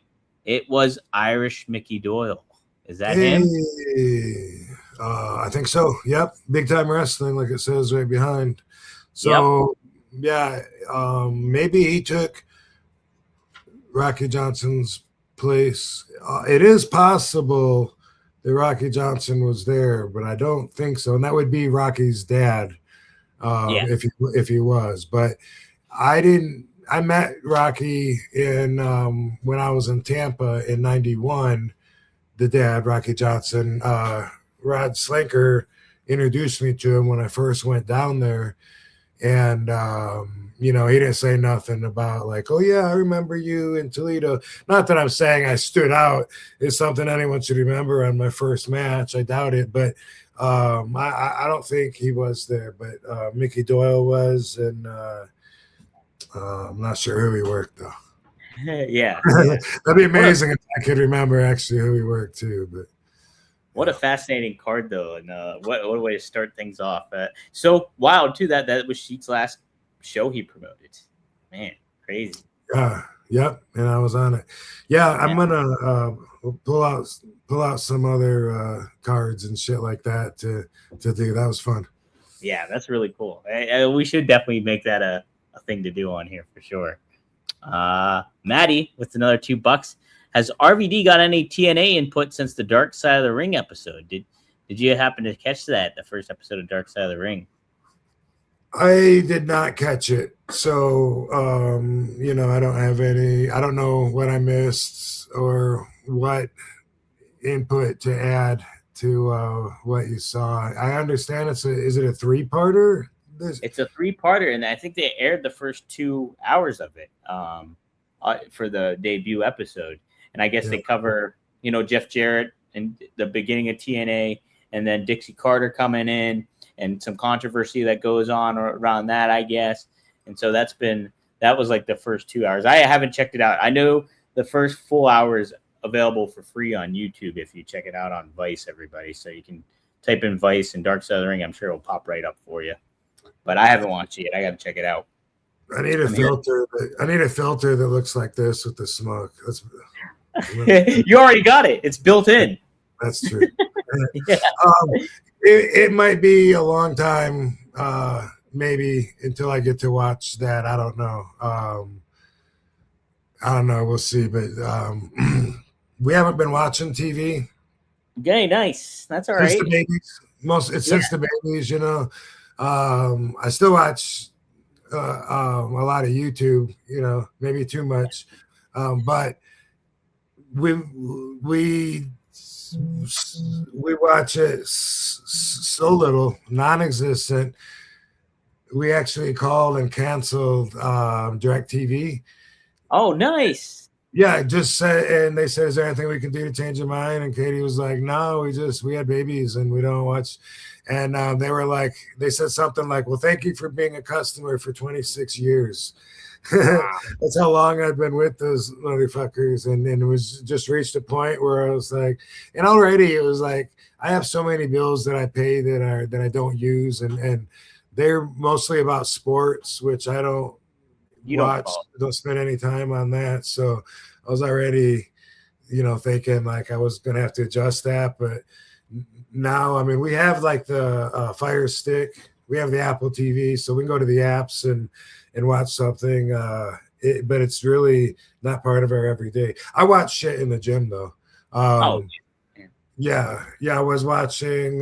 It was Irish Mickey Doyle. Is that him? I think so. Yep. Big time wrestling, like it says right behind. So, yeah, maybe he took Rocky Johnson's place. It is possible that Rocky Johnson was there, but I don't think so. And that would be Rocky's dad, if he was. But I met Rocky in when I was in Tampa in '91. The dad, Rocky Johnson, Rod Slinker, introduced me to him when I first went down there. And, he didn't say nothing about like, oh, yeah, I remember you in Toledo. Not that I'm saying I stood out. It's something anyone should remember on my first match. I doubt it. But I don't think he was there. But Mickey Doyle was. And I'm not sure who he worked, though. Yeah. That'd be amazing if I could remember actually who he worked too. But what a fascinating card, though, and what a way to start things off. So wild too that was Sheik's last show he promoted. Man, crazy. Yep, and I was on it. Yeah, I'm gonna pull out some other cards and shit like that to do. That was fun. Yeah, that's really cool. We should definitely make that a thing to do on here for sure. Maddie with another $2. Has RVD got any TNA input since the Dark Side of the Ring episode? Did you happen to catch that, the first episode of Dark Side of the Ring? I did not catch it. So, I don't have any. I don't know what I missed or what input to add to what you saw. I understand is it a 3-parter? It's a 3-parter, and I think they aired the first 2 hours of it for the debut episode. And I guess they cover, Jeff Jarrett and the beginning of TNA, and then Dixie Carter coming in, and some controversy that goes on around that, I guess. And so that was like the first 2 hours. I haven't checked it out. I know the first full hour is available for free on YouTube if you check it out on Vice, everybody. So you can type in Vice and Dark Side of the Ring. I'm sure it'll pop right up for you. But I haven't watched it yet. I got to check it out. I need a filter that looks like this with the smoke. You already got it. It's built in. That's true. Yeah. It might be a long time, maybe until I get to watch that. I don't know. We'll see. But we haven't been watching TV. Okay, nice. That's all right. Since the babies. Since the babies, I still watch a lot of YouTube, maybe too much. But we watch it so little, non-existent. We actually called and canceled DirecTV. Oh, nice. Yeah, just said, and they said, "Is there anything we can do to change your mind?" And Katie was like, "No, we had babies and we don't watch." And they said something like, "Well, thank you for being a customer for 26 years." Wow. That's how long I've been with those motherfuckers. And it was just reached a point where I was like, and already it was like, I have so many bills that I pay that I don't use. And they're mostly about sports, which I don't You don't watch, follow. don't spend any time on that. So I was already, thinking like I was going to have to adjust that. But now, I mean, we have like the Fire Stick, we have the Apple TV, so we can go to the apps and watch something. But it's really not part of our everyday. I watch shit in the gym though. Oh, Yeah. I was watching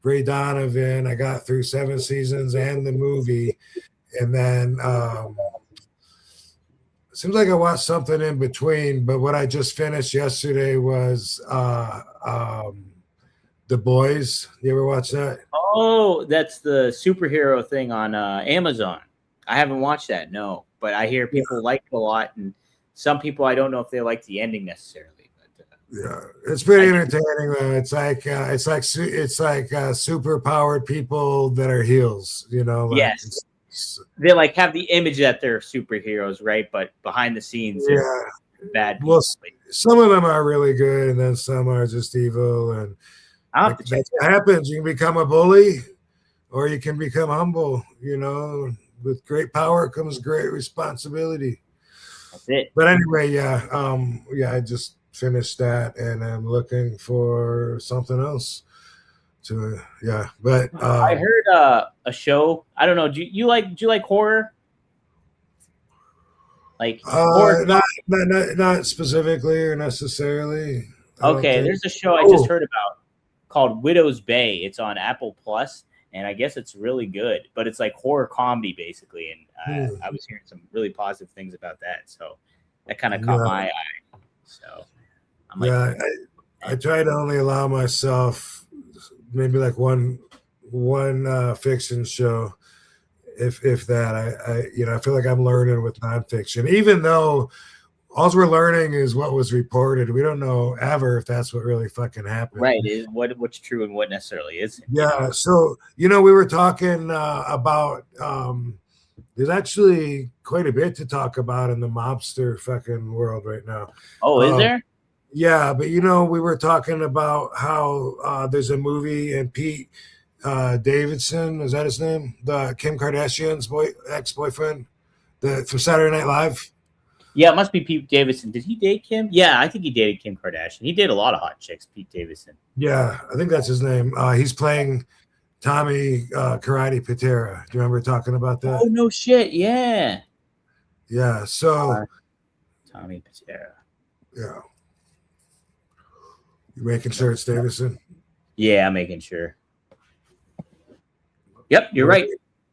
Ray Donovan. I got through 7 seasons and the movie, and then seems like I watched something in between. But what I just finished yesterday was The Boys. You ever watch that? oh, that's the superhero thing on Amazon. I haven't watched that, no, but I hear people like it a lot, and some people I don't know if they like the ending necessarily. But Yeah, it's pretty entertaining though. It's like super powered people that are heels. Yes. They like have the image that they're superheroes, right? But behind the scenes, they're bad people. Well, some of them are really good, and then some are just evil. And I'll have to check that's what happens. You can become a bully, or you can become humble. With great power comes great responsibility. That's it. But anyway, I just finished that, and I'm looking for something else. But I heard a show. I don't know. Do you like horror? Like horror? Not specifically or necessarily. Okay, there's a show I just heard about called Widow's Bay. It's on Apple Plus, and I guess it's really good. But it's like horror comedy basically, and I was hearing some really positive things about that. So that kind of caught my eye. So I'm like, I try to only allow myself maybe like one fiction show, if that. I feel like I'm learning with nonfiction, even though all we're learning is what was reported. We don't know ever if that's what really fucking happened. Right. What's true and what necessarily isn't. Yeah. So, we were talking about there's actually quite a bit to talk about in the mobster fucking world right now. Oh, is there? Yeah, but we were talking about how there's a movie, and Pete Davidson, is that his name? The Kim Kardashian's ex-boyfriend, from Saturday Night Live. Yeah, it must be Pete Davidson. Did he date Kim? Yeah, I think he dated Kim Kardashian. He did a lot of hot chicks, Pete Davidson. Yeah, I think that's his name. He's playing Tommy Karate Patera. Do you remember talking about that? Oh, no shit. Yeah. Yeah, so. Tommy Patera. Yeah. You making sure it's Davidson? Yeah, I'm making sure. Yep, you're right.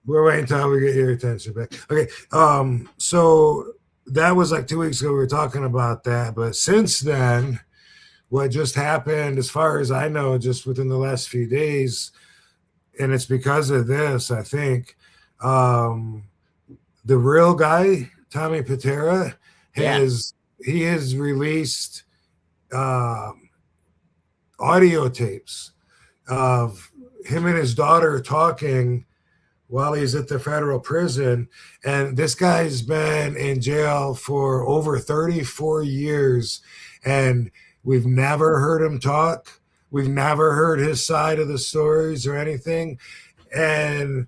We're waiting until we get your attention back. Okay. So that was like 2 weeks ago. We were talking about that. But since then, what just happened, as far as I know, just within the last few days, and it's because of this, I think, the real guy, Tommy Patera, has released audio tapes of him and his daughter talking while he's at the federal prison. And this guy's been in jail for over 34 years, and we've never heard him talk. We've never heard his side of the stories or anything. And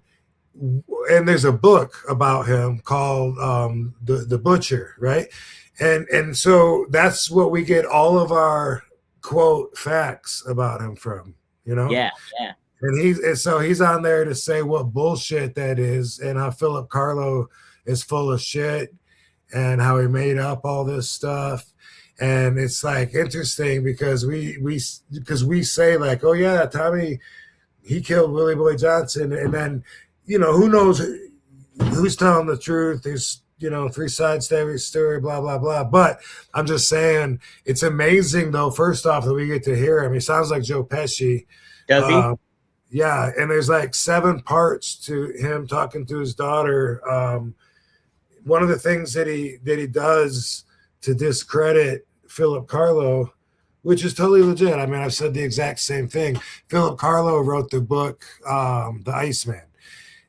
there's a book about him called The Butcher, right? And so that's what we get all of our quote facts about him from, Yeah. And he's on there to say what bullshit that is, and how Philip Carlo is full of shit, and how he made up all this stuff. And it's like interesting because we say like, oh yeah, Tommy, he killed Willie Boy Johnson, and then who knows who's telling the truth. There's 3 sides to every story, blah blah blah. But I'm just saying, it's amazing though. First off, that we get to hear him. He sounds like Joe Pesci. Does he? Yeah, and there's like 7 parts to him talking to his daughter. One of the things that he does to discredit Philip Carlo, which is totally legit. I mean, I've said the exact same thing. Philip Carlo wrote the book, The Iceman,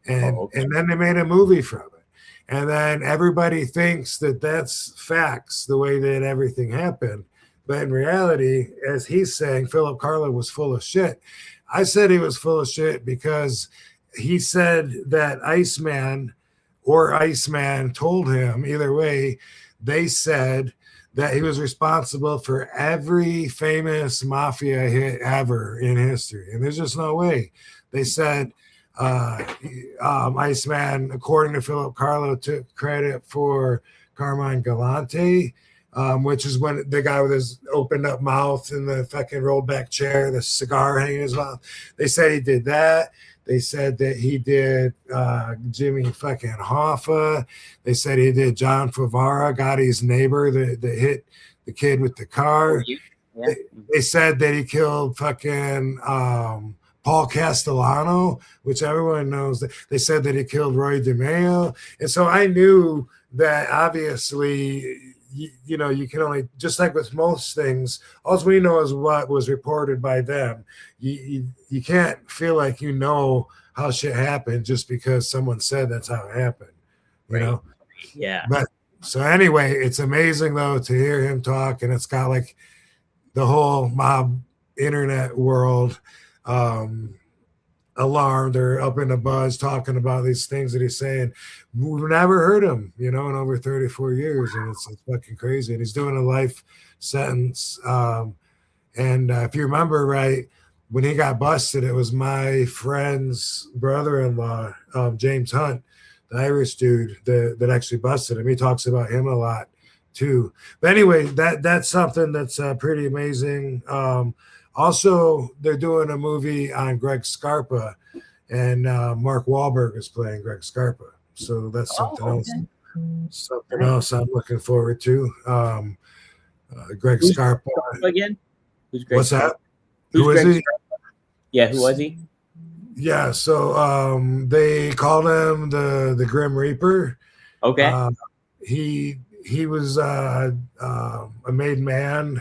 and then they made a movie from it. And then everybody thinks that that's facts, the way that everything happened. But in reality, as he's saying, Philip Carlo was full of shit. I said he was full of shit because he said that Iceman told him, either way, they said that he was responsible for every famous mafia hit ever in history. And there's just no way. They said Iceman, according to Philip Carlo, took credit for Carmine Galante, which is when the guy with his opened up mouth and the fucking rolled back chair, the cigar hanging in his mouth. They said he did that. They said that he did Jimmy fucking Hoffa. They said he did John Favara, Gotti's neighbor that hit the kid with the car. Yeah. They said that he killed fucking Paul Castellano, which everyone knows. They said that he killed Roy DeMeo. And so I knew that obviously, you know, you can only, just like with most things, all we know is what was reported by them. You can't feel like you know how shit happened just because someone said that's how it happened, you know? Yeah. But so anyway, it's amazing though to hear him talk, and it's got like the whole mob internet world alarmed or up in a buzz talking about these things that he's saying. We've never heard him, you know, in over 34 years, and it's fucking crazy. And he's doing a life sentence. And if you remember right, when he got busted, it was my friend's brother-in-law, James Hunt, the Irish dude that actually busted him. He talks about him a lot too. But anyway, that's something that's pretty amazing. Also, they're doing a movie on Greg Scarpa, and Mark Wahlberg is playing Greg Scarpa. So that's something else. Something else I'm looking forward to. Greg Scarpa again. Who's Greg? What's that? Who's Who is Greg he? Scarpa? Yeah, who was he? Yeah, so they called him the Grim Reaper. Okay. He was a made man,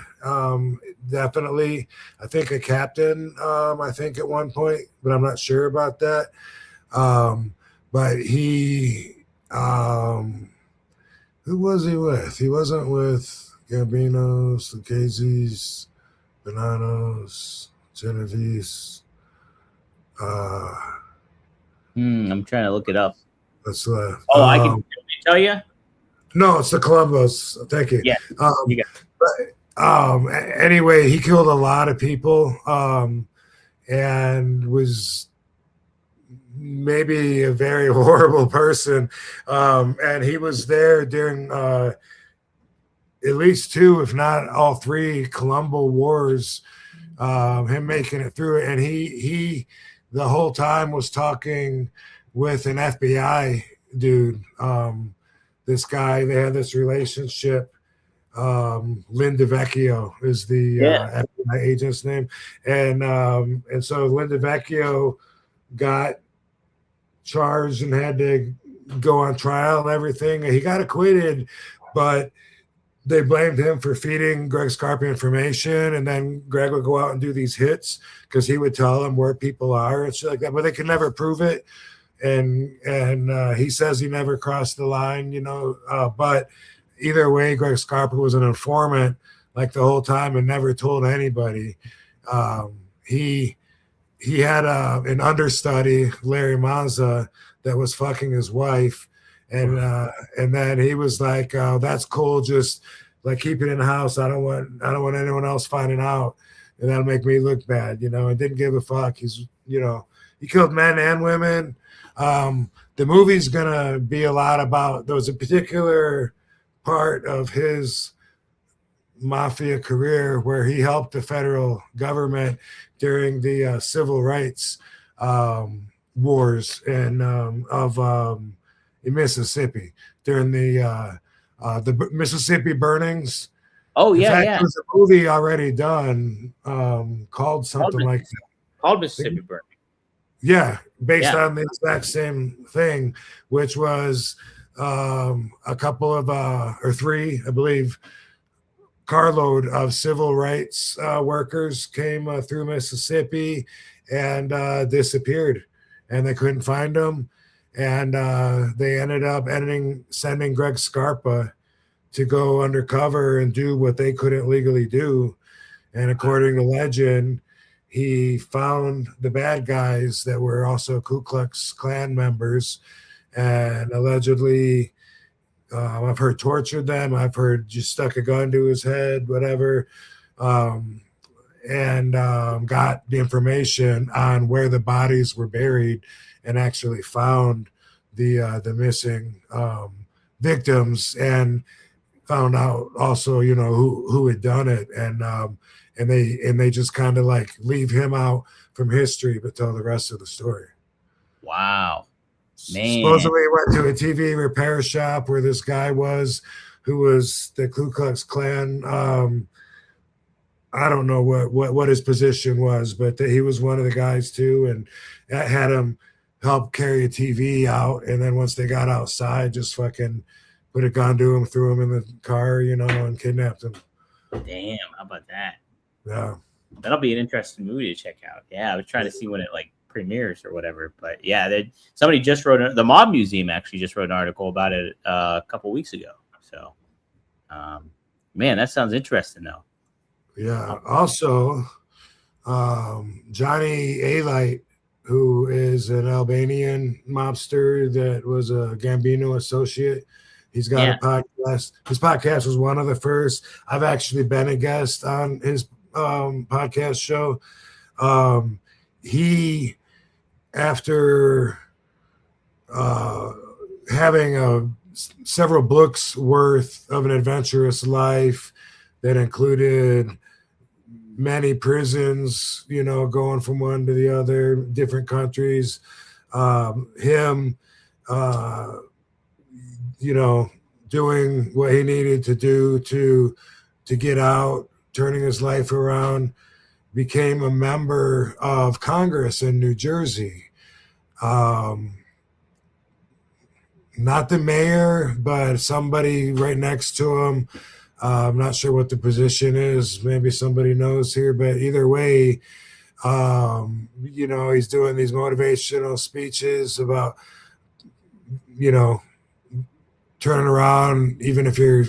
definitely. I think a captain, I think at one point, but I'm not sure about that. But he, who was he with? He wasn't with Gambinos, Lucchese's, Bonanos, Genovese. I'm trying to look it up. That's I can tell you. No, it's the Columbus. Thank you. Yeah. You but, anyway, he killed a lot of people, and was maybe a very horrible person. And he was there during at least two, if not all three, Colombo Wars. Him making it through it, and he the whole time was talking with an FBI dude. This guy, they had this relationship. Lynn DeVecchio is the FBI agent's name, and so Lynn DeVecchio got charged and had to go on trial and everything. He got acquitted, but they blamed him for feeding Greg Scarpa information, and then Greg would go out and do these hits because he would tell them where people are and shit like that, but they could never prove it. And he says he never crossed the line, you know. But either way, Greg Scarpa was an informant like the whole time and never told anybody. He had an understudy, Larry Mazza, that was fucking his wife, and then he was like, "That's cool, just like keep it in the house. I don't want anyone else finding out, and that'll make me look bad, you know." And didn't give a fuck. He's, you know, he killed men and women. The movie's gonna be a lot about, there was a particular part of his mafia career where he helped the federal government during the civil rights wars in Mississippi during the Mississippi burnings. Oh In yeah, fact, yeah. There was a movie already done called something like that. Called Mississippi Burning. Yeah, based on the exact same thing, which was a couple of or three, I believe, carload of civil rights workers came through Mississippi and disappeared, and they couldn't find them, and they ended up sending Greg Scarpa to go undercover and do what they couldn't legally do. And according to legend, he found the bad guys that were also Ku Klux Klan members, and allegedly, I've heard tortured them. I've heard just stuck a gun to his head, whatever, um, and got the information on where the bodies were buried, and actually found the missing victims, and found out also, who had done it, and they just kind of like leave him out from history, but tell the rest of the story. Wow. Man. Supposedly he went to a TV repair shop where this guy was, who was the Ku Klux Klan. I don't know what his position was, but he was one of the guys too, and that had him help carry a TV out. And then once they got outside, just fucking put a gun to him, threw him in the car, and kidnapped him. Damn, how about that? Yeah. That'll be an interesting movie to check out. Yeah, I was trying to see when it like premieres or whatever. But yeah, somebody just wrote the Mob Museum actually just wrote an article about it a couple weeks ago. So, man, that sounds interesting though. Yeah. Also, Johnny A-Light, who is an Albanian mobster that was a Gambino associate. He's got a podcast. His podcast was one of the first. I've actually been a guest on his podcast show. He, after having several books worth of an adventurous life that included many prisons, going from one to the other, different countries, him, doing what he needed to do to get out, turning his life around, became a member of Congress in New Jersey. Not the mayor, but somebody right next to him. I'm not sure what the position is. Maybe somebody knows here, but either way, he's doing these motivational speeches about, turning around, even if you're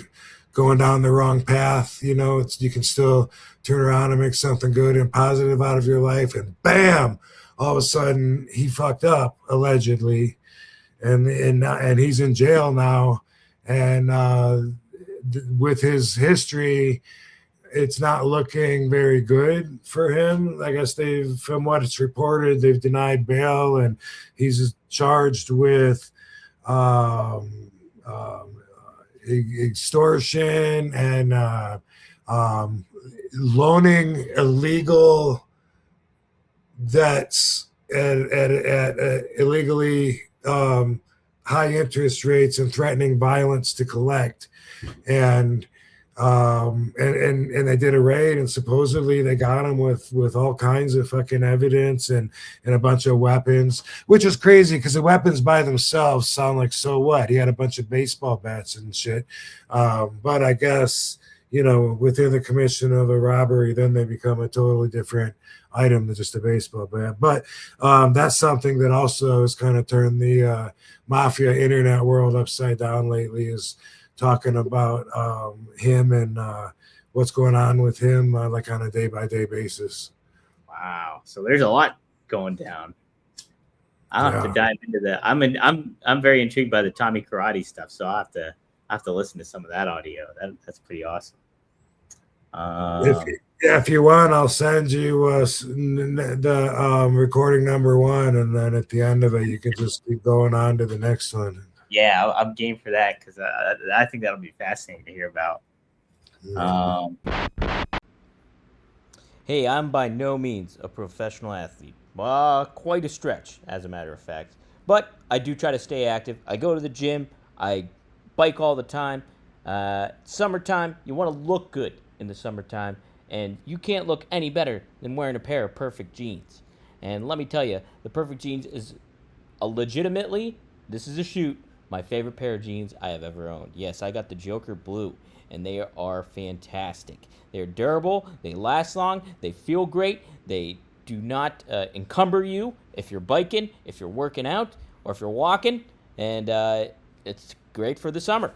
going down the wrong path, you can still turn around and make something good and positive out of your life. And bam, all of a sudden he fucked up, allegedly. And he's in jail now. And with his history, it's not looking very good for him. I guess from what it's reported, they've denied bail, and he's charged with extortion and loaning illegal debts at illegally high interest rates and threatening violence to collect. And they did a raid, and supposedly they got him with all kinds of fucking evidence and a bunch of weapons, which is crazy because the weapons by themselves sound like, so what? He had a bunch of baseball bats and shit. But I guess, within the commission of a robbery, then they become a totally different item than just a baseball bat. But that's something that also has kind of turned the mafia internet world upside down lately, is talking about him and what's going on with him like on a day-by-day basis. Wow. So there's a lot going down. I'll have to dive into that. I'm very intrigued by the Tommy Karate stuff, so I have to listen to some of that audio. That's pretty awesome. If you want, I'll send you the recording number 1, and then at the end of it, you can just keep going on to the next one. Yeah, I'm game for that because I think that'll be fascinating to hear about. Hey, I'm by no means a professional athlete. Quite a stretch, as a matter of fact. But I do try to stay active. I go to the gym. I bike all the time. Summertime, you want to look good in the summertime. And you can't look any better than wearing a pair of Perfect jeans. And let me tell you, the Perfect jeans is legitimately, this is a shoot, my favorite pair of jeans I have ever owned. Yes, I got the Joker Blue, and they are fantastic. They're durable, they last long, they feel great, they do not encumber you if you're biking, if you're working out, or if you're walking, and it's great for the summer.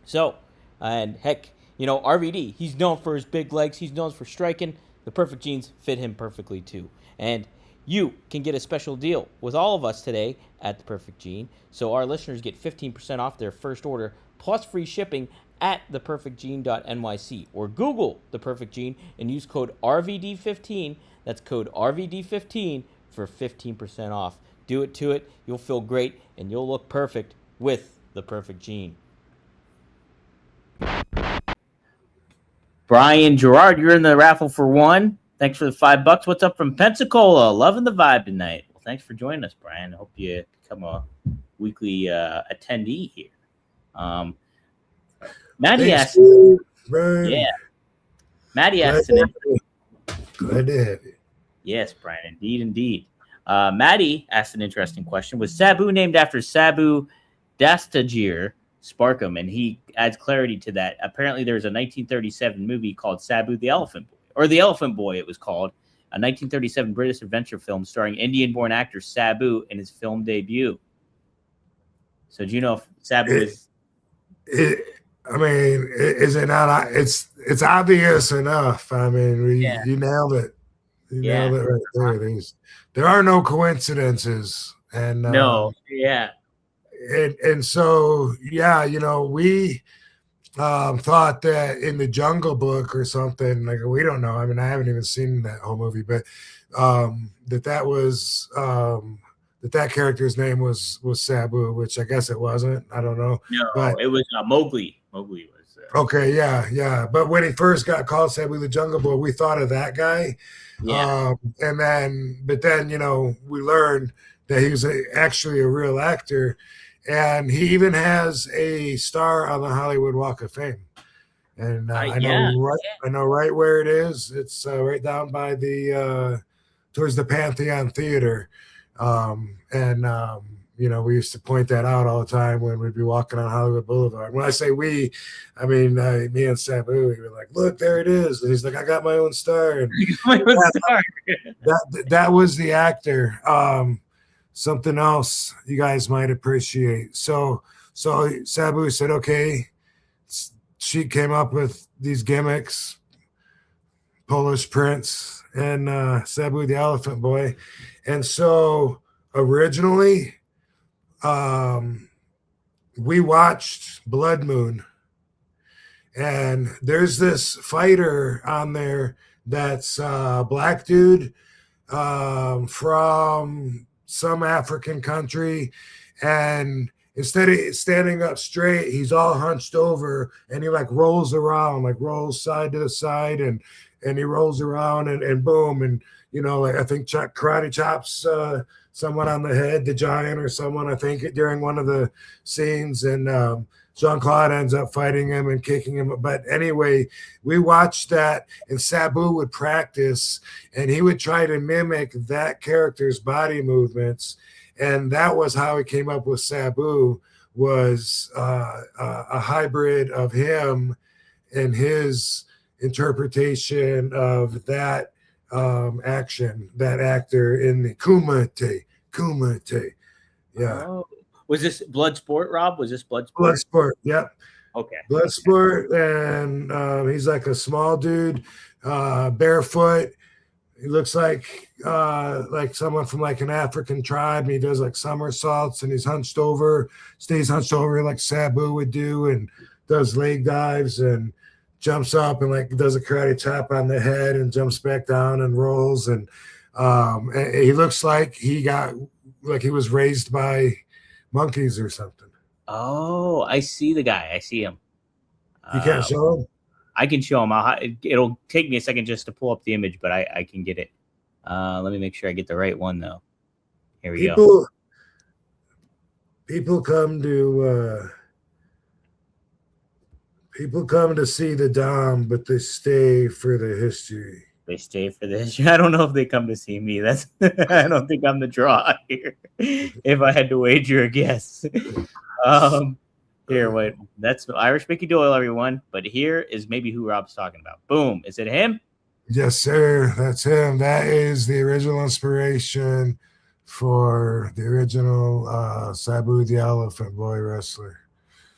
So, and heck, RVD, he's known for his big legs, he's known for striking. the perfect jeans fit him perfectly too. And you can get a special deal with all of us today at The Perfect Jean. So our listeners get 15% off their first order plus free shipping at theperfectjean.nyc or Google The Perfect Jean and use code RVD15. That's code RVD15 for 15% off. Do it to it. You'll feel great and you'll look perfect with The Perfect Jean. Brian Gerard, you're in the raffle for one. Thanks for the $5. What's up from Pensacola? Loving the vibe tonight. Well, thanks for joining us, Brian. I hope you become a weekly attendee here. Maddie asked, Brian. Maddie asked Glad to have you. Yes, Brian, indeed. Maddie asked an interesting question. Was Sabu named after Sabu Dastagir Sparkham? And he adds clarity to that. Apparently, there's a 1937 movie called Sabu the Elephant Boy, or The Elephant Boy, it was called, a 1937 British adventure film starring Indian-born actor Sabu in his film debut. So do you know if Sabu is... I mean, is it not? It's obvious enough. I mean, you nailed it. You nailed it right there. There are no coincidences, and no, and so we thought that in the Jungle Book or something, like, we don't know. I mean, I haven't even seen that whole movie, but that was that character's name was Sabu, which I guess it wasn't. I don't know. No, but it was Mowgli. Mowgli was okay. Yeah. But when he first got called Sabu the Jungle Boy, we thought of that guy. Yeah. But then we learned that he was actually a real actor, and he even has a star on the Hollywood Walk of Fame. And I know right where it is. It's right down by the towards the Pantheon Theater. We used to point that out all the time when we'd be walking on Hollywood Boulevard. When I say we, I mean me and Sabu. We were like, "Look, there it is." And he's like, "I got my own star." And that was the actor. Something else you guys might appreciate. So Sabu said, "Okay." She came up with these gimmicks, Polish Prince and Sabu the Elephant Boy. And so originally, we watched Blood Moon, and there's this fighter on there that's a black dude from some African country, and instead of standing up straight, he's all hunched over, and he like rolls around, like rolls side to side, and he rolls around and boom, and like I think karate chops someone on the head, the giant or someone, I think, during one of the scenes, and Jean-Claude ends up fighting him and kicking him. But anyway, we watched that, and Sabu would practice, and he would try to mimic that character's body movements. And that was how he came up with Sabu, was a hybrid of him and his interpretation of that action, that actor in the Kumite. Yeah. Oh. Was this Bloodsport, Rob? Was this Bloodsport? Bloodsport, yep. Okay. Bloodsport, and he's like a small dude, barefoot. He looks like someone from like an African tribe. And he does like somersaults, and he's stays hunched over like Sabu would do, and does leg dives and jumps up and like does a karate chop on the head and jumps back down and rolls. And he looks like he was raised by monkeys or something. Oh, I see the guy. I see him. You can't show him? I can show him. It'll take me a second just to pull up the image, but I can get it. Let me make sure I get the right one, though. Here we go. People come to see the Dom, but they stay for the history. They stay for the history. I don't know if they come to see me. I don't think I'm the draw here. If I had to wager a guess. Here, wait. That's Irish Mickey Doyle, everyone. But here is maybe who Rob's talking about. Boom. Is it him? Yes, sir. That's him. That is the original inspiration for the original Sabu the Elephant Boy wrestler.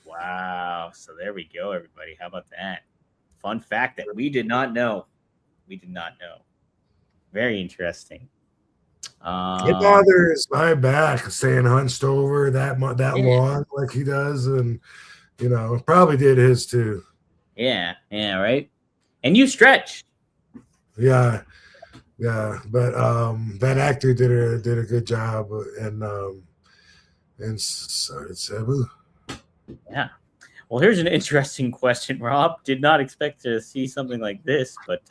Wow. So there we go, everybody. How about that? Fun fact that we did not know. We did not know. Very interesting. It bothers my back staying hunched over that long like he does, and probably did his too. Yeah, right. And you stretch. Yeah, but that actor did a good job, and so did Sabu. Yeah. Well, here's an interesting question, Rob. Did not expect to see something like this, but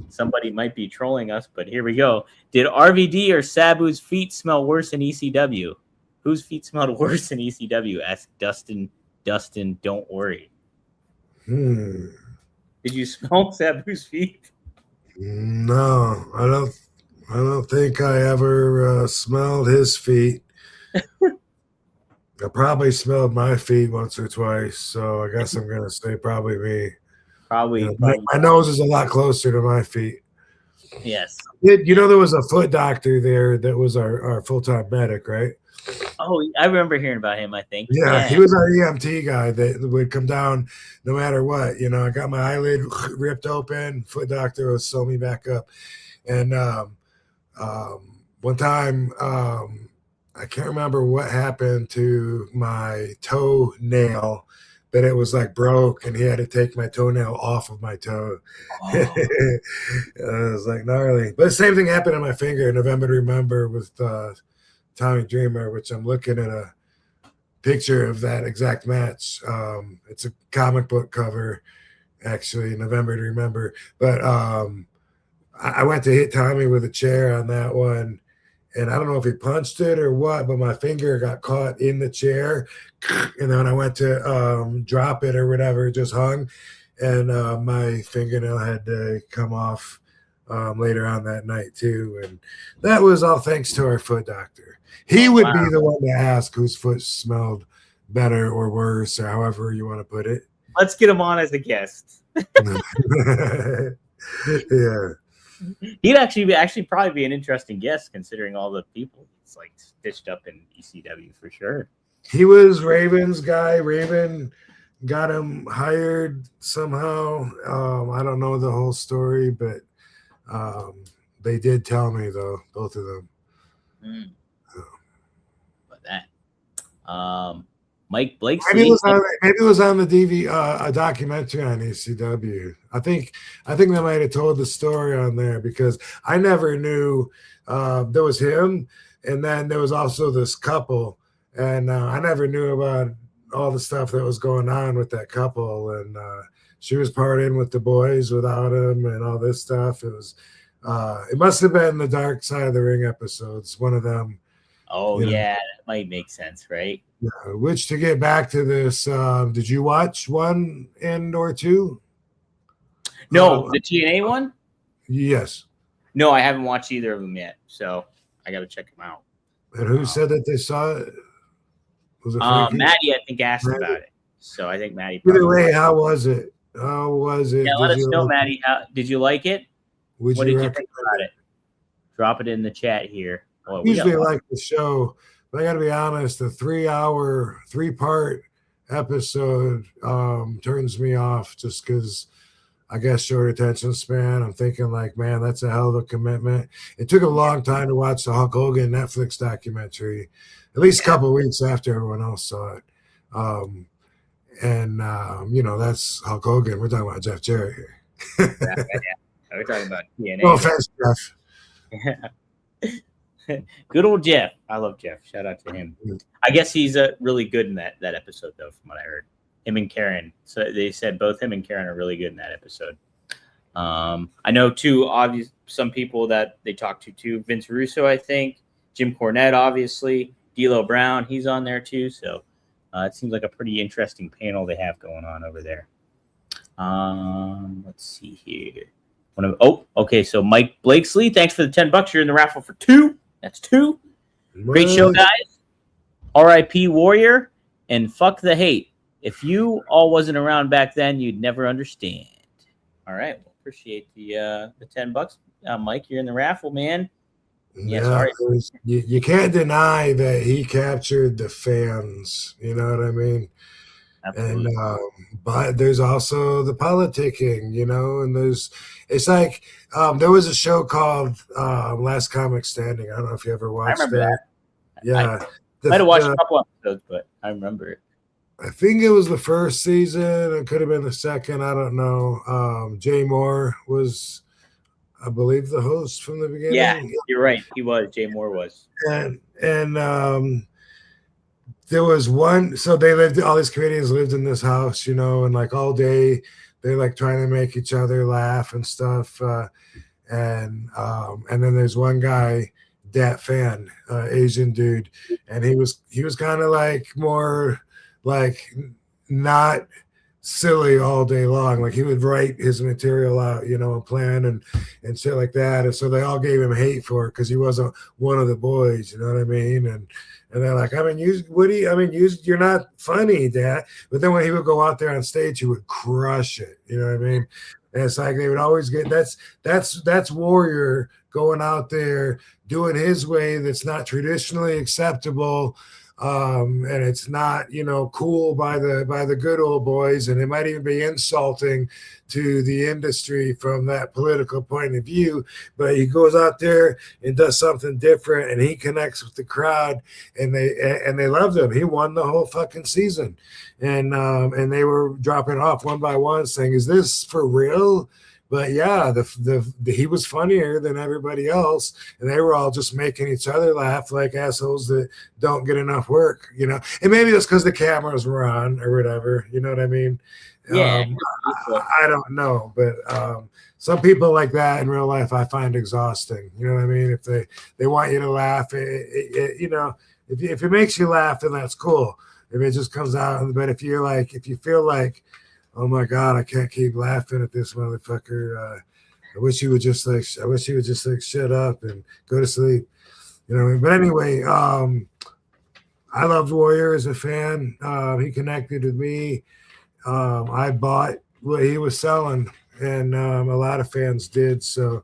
somebody might be trolling us. But here we go. Did RVD or Sabu's feet smell worse in ECW? Whose feet smelled worse in ECW? Asked Dustin. Dustin, don't worry. Did you smell Sabu's feet? No, I don't think I ever smelled his feet. I probably smelled my feet once or twice, so I guess I'm gonna say probably me. Probably. My nose is a lot closer to my feet. Yes. There was a foot doctor there that was our full-time medic, right? Oh, I remember hearing about him, I think. Yeah, he was our EMT guy that would come down no matter what. I got my eyelid ripped open. Foot doctor would sew me back up. And one time, I can't remember what happened to my toenail, but it was like broke, and he had to take my toenail off of my toe. Oh. It was like gnarly. But the same thing happened on my finger, November to Remember, with Tommy Dreamer, which I'm looking at a picture of that exact match. It's a comic book cover, actually, November to Remember. But I went to hit Tommy with a chair on that one, and I don't know if he punched it or what, but my finger got caught in the chair, and then when I went to drop it or whatever, it just hung, and my fingernail had to come off later on that night too, and that was all thanks to our foot doctor. He would be the one to ask whose foot smelled better or worse, or however you want to put it. Let's get him on as a guest. Yeah. He'd actually probably be an interesting guest considering all the people he's like stitched up in ECW for sure. He was Raven's guy. Raven got him hired somehow. I don't know the whole story, but they did tell me though, both of them. But that. Mike Blake. Maybe it was on the a documentary on ECW. I think they might have told the story on there, because I never knew there was him, and then there was also this couple, and I never knew about all the stuff that was going on with that couple, and she was partying with the boys without him and all this stuff. It was it must have been the Dark Side of the Ring episodes, one of them. Oh yeah, that might make sense, right? Yeah, which, to get back to this, did you watch 1 and or 2? No, the TNA one? Yes. No, I haven't watched either of them yet, so I got to check them out. And who said that they saw it? Was it Maddie? I think asked about it, so I think Maddie. Either way, how was it? How was it? Yeah, let us know, Maddie. Did you like it? What did you think about it? Drop it in the chat here. I usually like the show, but I got to be honest, the 3-hour, 3-part episode turns me off, just because I guess short attention span. I'm thinking like, man, that's a hell of a commitment. It took a long time to watch the Hulk Hogan Netflix documentary, at least a couple of weeks after everyone else saw it. That's Hulk Hogan. We're talking about Jeff Jarrett here. Yeah. We're talking about TNA. No offense, Jeff. Yeah. Good old Jeff. I love Jeff. Shout out to him. I guess he's really good in that episode, though, from what I heard. Him and Karen. So they said both him and Karen are really good in that episode. I know, too, some people that they talked to, too. Vince Russo, I think. Jim Cornette, obviously. D'Lo Brown, he's on there, too. So it seems like a pretty interesting panel they have going on over there. Let's see here. Okay. So Mike Blakesley, thanks for the $10. You're in the raffle for 2. That's 2. Great show, guys. R.I.P. Warrior and fuck the hate. If you all wasn't around back then, you'd never understand. All right. Well, appreciate the $10. Mike, you're in the raffle, man. Yeah, sorry. You can't deny that he captured the fans. You know what I mean? And Absolutely. but there's also the politicking, and it's like there was a show called Last Comic Standing. I don't know if you ever I watched remember that. that. I Yeah, might have watched the a couple episodes, but I remember it. I think it was the first season. It could have been the second. I don't know. Jay Moore was, I believe, the host from the Yeah, beginning. you're right. He was. Jay Moore was. And there was one. So they lived. All these comedians lived in this house, and like all day they're like trying to make each other laugh and stuff. And then there's one guy, Dat Fan, Asian dude, and he was kind of like more like not silly all day long. Like he would write his material out, and plan and shit like that. And so they all gave him hate for it because he wasn't one of the boys. You know what I mean? And they're like, you're not funny, Dad. But then when he would go out there on stage, he would crush it. You know what I mean? And it's like they would always get that's Warrior going out there doing his way that's not traditionally acceptable. And it's not cool by the good old boys, and it might even be insulting to the industry from that political point of view, but he goes out there and does something different, and he connects with the crowd, and they loved him. He won the whole fucking season, and they were dropping off one by one saying, is this for real? But yeah, he was funnier than everybody else, and they were all just making each other laugh like assholes that don't get enough work, And maybe it's because the cameras were on or whatever, you know what I mean? Yeah. I don't know, but some people like that in real life I find exhausting. You know what I mean? If they want you to laugh, if it makes you laugh, then that's cool. If it just comes out, but if you feel like, oh my God, I can't keep laughing at this motherfucker. I wish he would just like shut up and go to sleep. But anyway, I loved Warrior as a fan. He connected with me. I bought what he was selling, and a lot of fans did. So,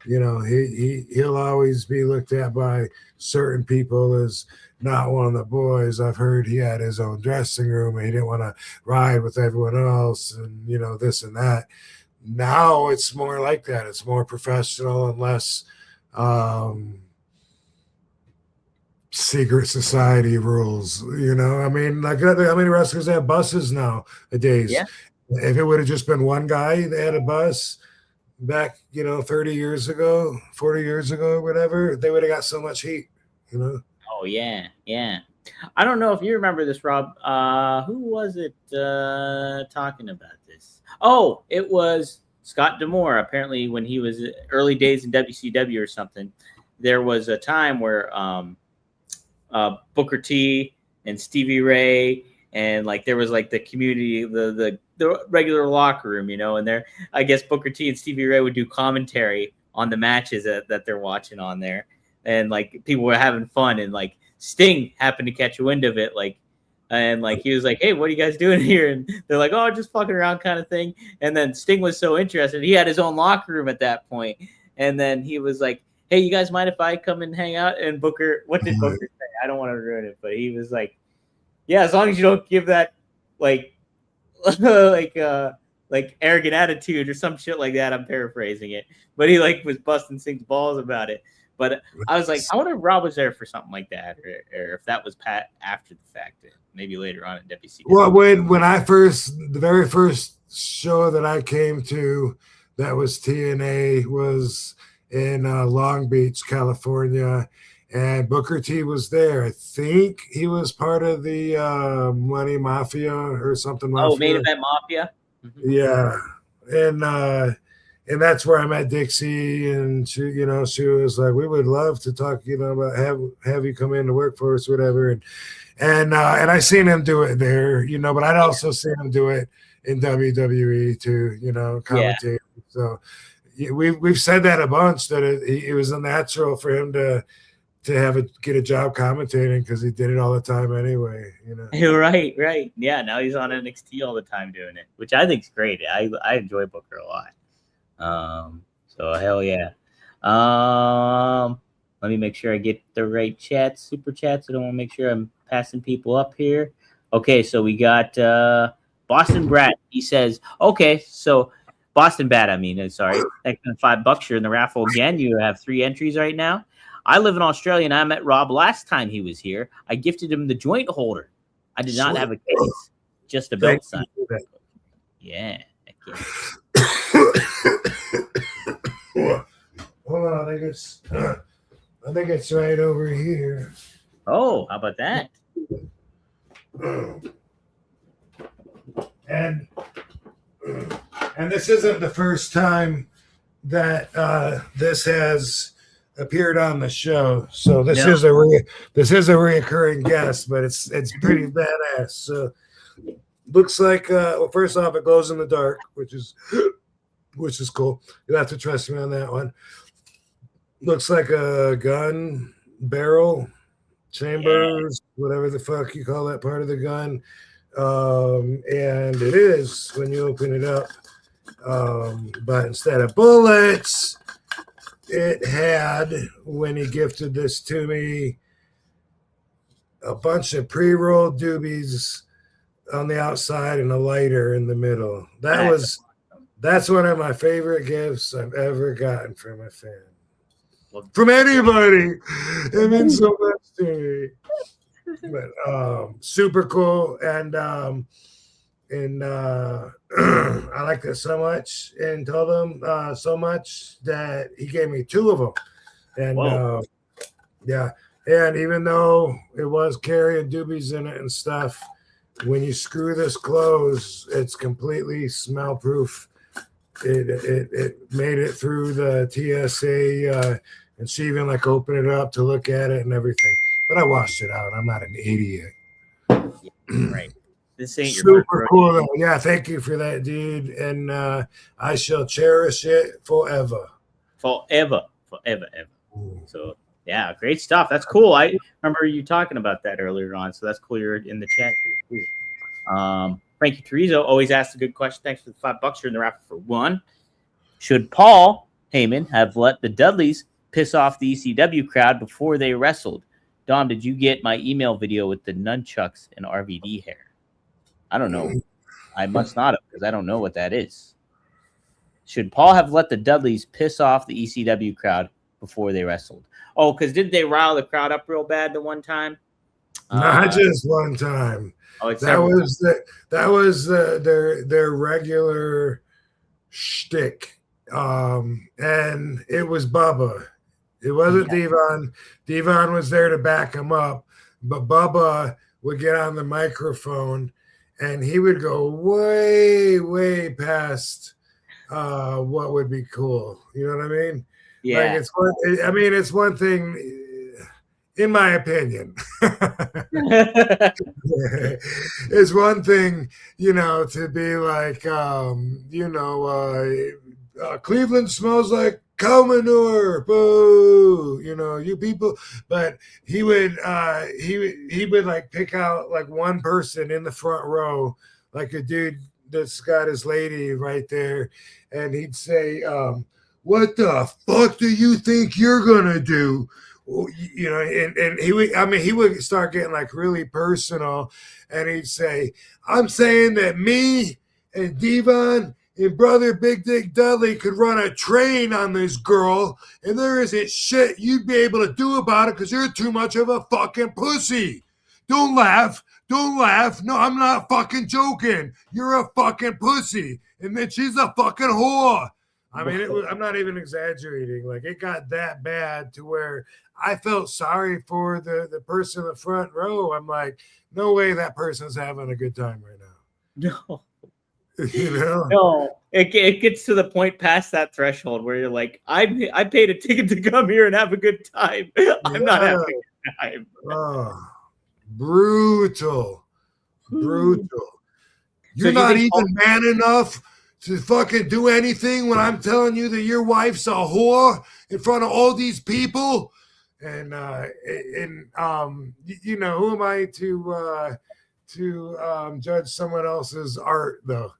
he'll always be looked at by certain people as not one of the boys. I've heard he had his own dressing room and he didn't want to ride with everyone else and, this and that. Now it's more like that. It's more professional and less secret society rules. I mean, like how many wrestlers have buses nowadays? Yeah. If it would have just been one guy that had a bus back, 30 years ago, 40 years ago, whatever, they would have got so much heat, Oh yeah, yeah. I don't know if you remember this, Rob. Who was it talking about this? Oh, it was Scott D'Amore. Apparently, when he was early days in WCW or something, there was a time where Booker T and Stevie Ray and like there was like the community, the regular locker room, and there, I guess Booker T and Stevie Ray would do commentary on the matches that they're watching on there. And like people were having fun, and like Sting happened to catch a wind of it, and he was like, "Hey, what are you guys doing here?" And they're like, "Oh, just fucking around," kind of thing. And then Sting was so interested, he had his own locker room at that point. And then he was like, "Hey, you guys mind if I come and hang out?" And Booker, what did Booker say? I don't want to ruin it, but he was like, "Yeah, as long as you don't give that like arrogant attitude or some shit like that." I'm paraphrasing it, but he was busting Sting's balls about it. But I was like, I wonder if Rob was there for something like that, or if that was Pat after the fact, maybe later on in WCW. Well, when the very first show that I came to that was TNA was in Long Beach, California, and Booker T was there. I think he was part of the Money Mafia or something. Oh, Main Event Mafia. Mm-hmm. Yeah, and that's where I met Dixie, and she was like, "We would love to talk, about have you come in to work for us, whatever." And I seen him do it there, but I'd also seen him do it in WWE too, commentating. Yeah. So we've said that a bunch that it was a natural for him to get a job commentating because he did it all the time anyway. Right. Yeah, now he's on NXT all the time doing it, which I think is great. I enjoy Booker a lot. So hell yeah. Let me make sure I get the right chats, super chats. I don't want to make sure I'm passing people up here. Okay, so we got Boston Brat. He says, okay, so Boston Bat, sorry. Thanks for the $5. You're in the raffle again. You have 3 entries right now. I live in Australia, and I met Rob last time he was here. I gifted him the joint holder. I did not have a case, just a belt sign. Yeah. Hold on, I think it's right over here. Oh, how about that? And this isn't the first time that this has appeared on the show. So this is a reoccurring guest, but it's pretty badass. So looks like well, first off, it glows in the dark, which is cool. You'll have to trust me on that one. Looks like a gun barrel, chambers, whatever the fuck you call that part of the gun. And it is when you open it up. But instead of bullets, it had, when he gifted this to me, a bunch of pre-rolled doobies on the outside and a lighter in the middle. That's one of my favorite gifts I've ever gotten from a fan. From anybody. It means so much to me. But super cool, and I liked it so much and told him so much that he gave me 2 of them. And yeah, and even though it was carrying doobies in it and stuff, when you screw this closed, it's completely smell proof. It made it through the TSA, and she even like opened it up to look at it and everything. But I washed it out. I'm not an idiot. Right. This ain't super cool though. Yeah, thank you for that, dude. And I shall cherish it forever. Forever. Ooh. So yeah, great stuff. That's cool. I remember you talking about that earlier on. So that's cool. You're in the chat here. Cool. Frankie Terizo always asks a good question. Thanks for the $5. You're in the raffle for 1. Should Paul Heyman have let the Dudleys piss off the ECW crowd before they wrestled? Dom, did you get my email video with the nunchucks and RVD hair? I don't know. I must not have, because I don't know what that is. Should Paul have let the Dudleys piss off the ECW crowd before they wrestled? Oh, because didn't they rile the crowd up real bad the one time? Not just one time. Oh, that was their regular shtick, and it was Bubba. It wasn't Devon. Devon was there to back him up, but Bubba would get on the microphone and he would go way, way past what would be cool. You know what I mean? Yeah. Like it's one thing, in my opinion. It's one thing, to be like, Cleveland smells like cow manure, boo, you people. But he would like pick out like one person in the front row, like a dude that's got his lady right there, and he'd say, what the fuck do you think you're gonna do? And he would start getting like really personal, and he'd say, I'm saying that me and Devon and brother Big Dick Dudley could run a train on this girl, and there isn't shit you'd be able to do about it because you're too much of a fucking pussy. Don't laugh. No, I'm not fucking joking. You're a fucking pussy. And then she's a fucking whore. I mean, I'm not even exaggerating. Like, it got that bad to where I felt sorry for the person in the front row. I'm like, no way that person's having a good time right now. No. No, it gets to the point past that threshold where you're like, I paid a ticket to come here and have a good time. I'm not having a good time. Oh, brutal. You're not even man enough to fucking do anything when I'm telling you that your wife's a whore in front of all these people. And who am I to judge someone else's art, though?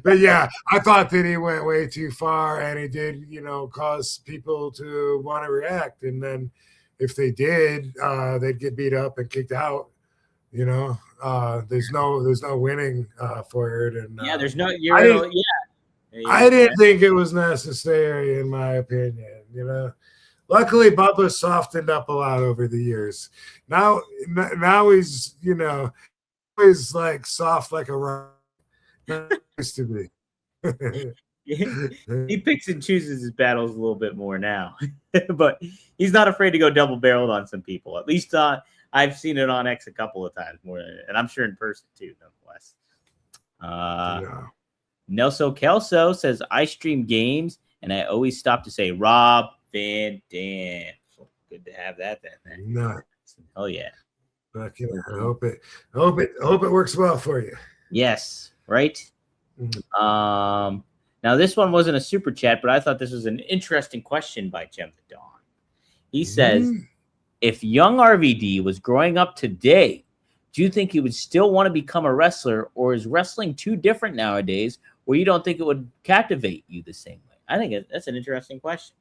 But yeah, I thought that he went way too far, and he did, cause people to want to react. And then if they did, they'd get beat up and kicked out. You know, there's no winning for it. And Yeah, there's no. I didn't think it was necessary, in my opinion. You know, luckily Bubba softened up a lot over the years. Now he's he's like soft like a rock. Not used to be. He picks and chooses his battles a little bit more now, but he's not afraid to go double barreled on some people. At least I've seen it on X a couple of times more, and I'm sure in person too, nonetheless. Nelson Kelso says, I stream games and I always stop to say Rob Van Dam. So good to have that then. No. Hell yeah. I hope it works well for you. Yes, right. Now this one wasn't a super chat, but I thought this was an interesting question by Gem the Dawn. He says, if young RVD was growing up today, do you think he would still want to become a wrestler, or is wrestling too different nowadays where you don't think it would captivate you the same way? I think that's an interesting question.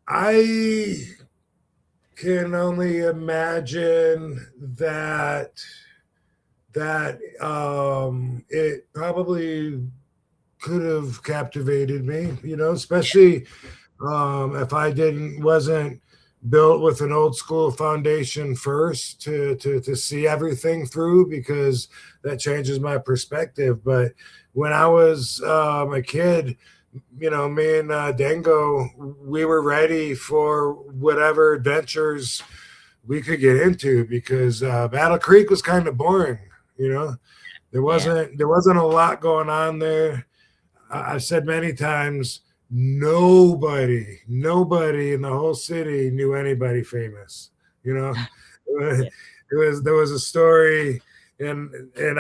I can only imagine that it probably could have captivated me, especially if I wasn't built with an old school foundation first to see everything through, because that changes my perspective. But when I was a kid, me and Dango, we were ready for whatever adventures we could get into, because Battle Creek was kind of boring. There wasn't a lot going on there. I've said many times, nobody in the whole city knew anybody famous. There was a story, and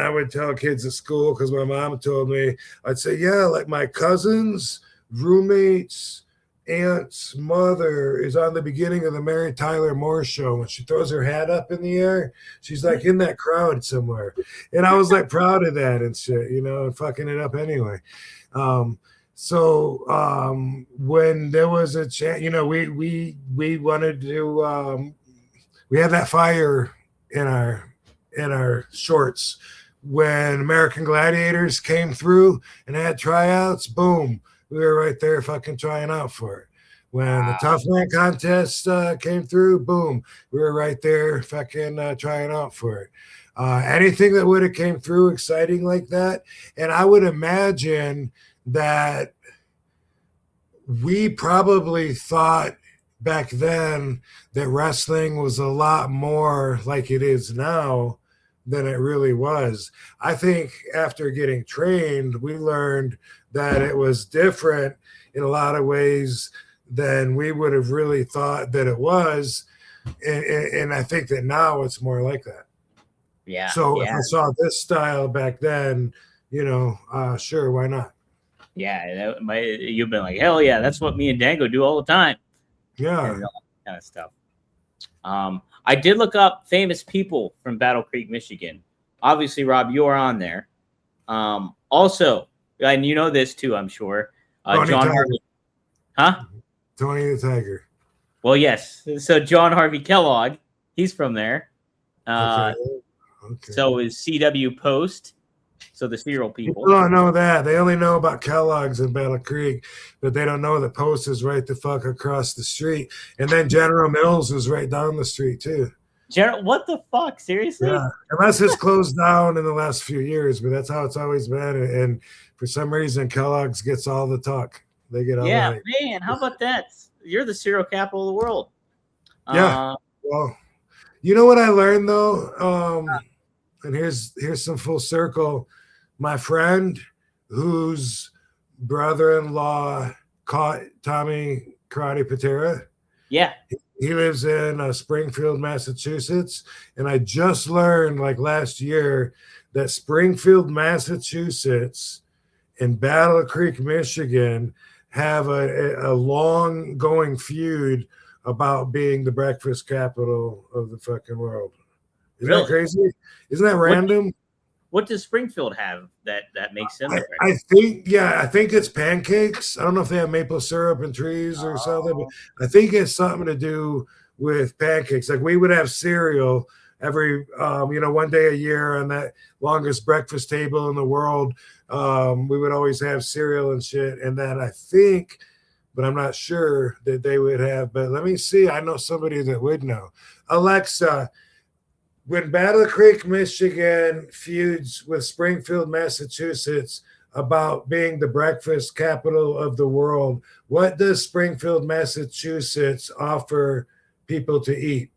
I would tell kids at school, because my mom told me, I'd say, yeah, like my cousin's roommate's aunt's mother is on the beginning of the Mary Tyler Moore show. When she throws her hat up in the air, she's like in that crowd somewhere. And I was like proud of that and shit, and fucking it up anyway. So when there was a chance, we wanted to, we had that fire in our shorts when American Gladiators came through and had tryouts. Boom, we were right there fucking trying out for it. When the Tough Man contest came through, boom, we were right there fucking trying out for it. Anything that would have came through exciting like that. And I would imagine that we probably thought back then that wrestling was a lot more like it is now than it really was. I think after getting trained, we learned that it was different in a lot of ways than we would have really thought that it was. And I think that now it's more like that. Yeah. So if I saw this style back then, sure, why not? Yeah, you've been like, hell yeah, that's what me and Dango do all the time. Yeah. And all that kind of stuff. I did look up famous people from Battle Creek, Michigan. Obviously, Rob, you are on there. Also, and you know this too, I'm sure. John Harvey. Huh? Tony the Tiger. Well, yes. So John Harvey Kellogg, he's from there. Okay. So is CW Post. So the cereal people. People don't know that. They only know about Kellogg's in Battle Creek, but they don't know that Post is right the fuck across the street. And then General Mills is right down the street too. What the fuck? Seriously? Yeah. Unless it's closed down in the last few years, but that's how it's always been. And for some reason, Kellogg's gets all the talk. They get all the hype. Man, how about that? You're the cereal capital of the world. Yeah. Well, you know what I learned though? And here's some full circle. My friend whose brother-in-law caught Tommy Karate Patera. Yeah. He lives in Springfield, Massachusetts. And I just learned like last year that Springfield, Massachusetts and Battle Creek, Michigan have a long going feud about being the breakfast capital of the fucking world. Isn't that crazy? Isn't that random? what does Springfield have that makes them? I think it's pancakes. I don't know if they have maple syrup and trees or something, but I think it's something to do with pancakes. Like we would have cereal every, one day a year on that longest breakfast table in the world. We would always have cereal and shit. And then I think, but I'm not sure that they would have, but let me see. I know somebody that would know. Alexa, when Battle Creek, Michigan feuds with Springfield, Massachusetts about being the breakfast capital of the world, what does Springfield, Massachusetts offer people to eat?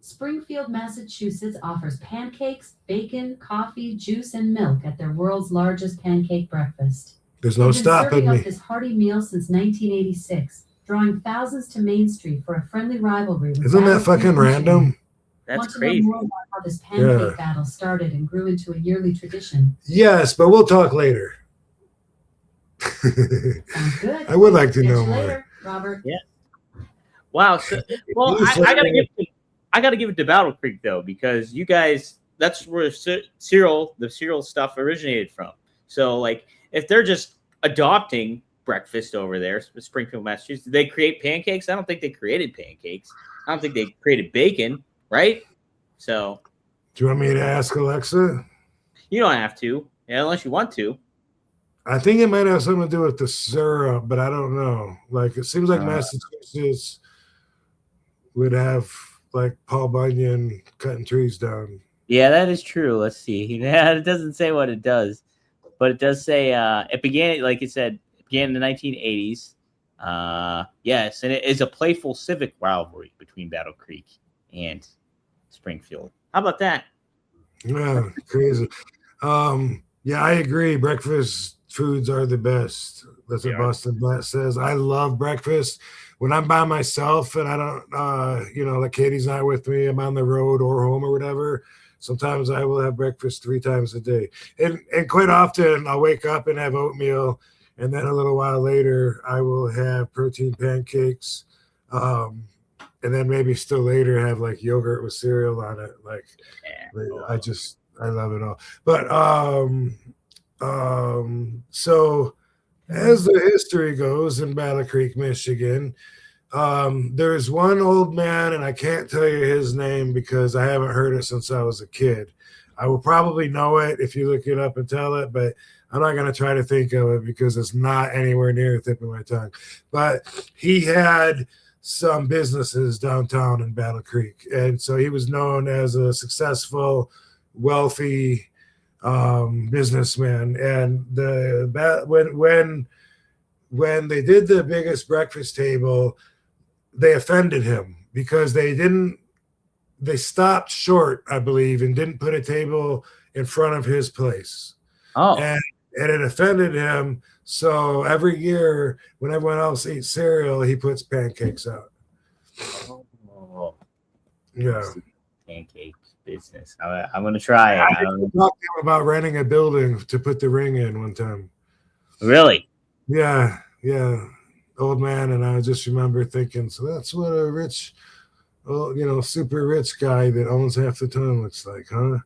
Springfield, Massachusetts offers pancakes, bacon, coffee, juice, and milk at their world's largest pancake breakfast. There's no They've been stopping serving me. up this hearty meal since 1986, drawing thousands to Main Street for a friendly rivalry. Isn't that fucking random? That's Want to crazy. know more about how this pancake battle started and grew into a yearly tradition? Yes, but we'll talk later. Sounds good. I would like to Catch know you more. later, Robert. Yeah. Wow. So, well, I gotta give it to Battle Creek though, because you guys, that's where the cereal stuff originated from. So like, if they're just adopting breakfast over there, Springfield, Massachusetts, did they create pancakes? I don't think they created pancakes. I don't think they created bacon, right? So, Do you want me to ask Alexa? you don't have to, unless you want to. I think it might have something to do with the syrup, but I don't know. Like it seems like Massachusetts would have like Paul Bunyan cutting trees down. Yeah, that is true. Let's see. Yeah, it doesn't say what it does, but it does say it began, like it said, it began in the 1980s. Yes, and it is a playful civic rivalry between Battle Creek and Springfield. How about that? Yeah, crazy. Yeah, I agree. Breakfast foods are the best. That's what Boston Blatt says. I love breakfast. When I'm by myself and I don't, like Katie's not with me, I'm on the road or home or whatever. Sometimes I will have breakfast 3 times a day. And quite often I'll wake up and have oatmeal. And then a little while later, I will have protein pancakes. And then maybe still later have like yogurt with cereal on it. Like, I love it all. But so as the history goes in Battle Creek, Michigan, there's one old man, and I can't tell you his name because I haven't heard it since I was a kid. I will probably know it if you look it up and tell it, but I'm not going to try to think of it because it's not anywhere near the tip of my tongue. But he had some businesses downtown in Battle Creek, and so he was known as a successful, wealthy businessman. And when they did the biggest breakfast table, they offended him because they stopped short, I believe, and didn't put a table in front of his place. Oh, and it offended him. So every year when everyone else eats cereal, he puts pancakes out. Oh. Yeah. Pancake business. I'm going to try it. I talked to him about renting a building to put the ring in one time. Really? Yeah. Old man. And I just remember thinking, so that's what a rich, super rich guy that owns half the town looks like, huh?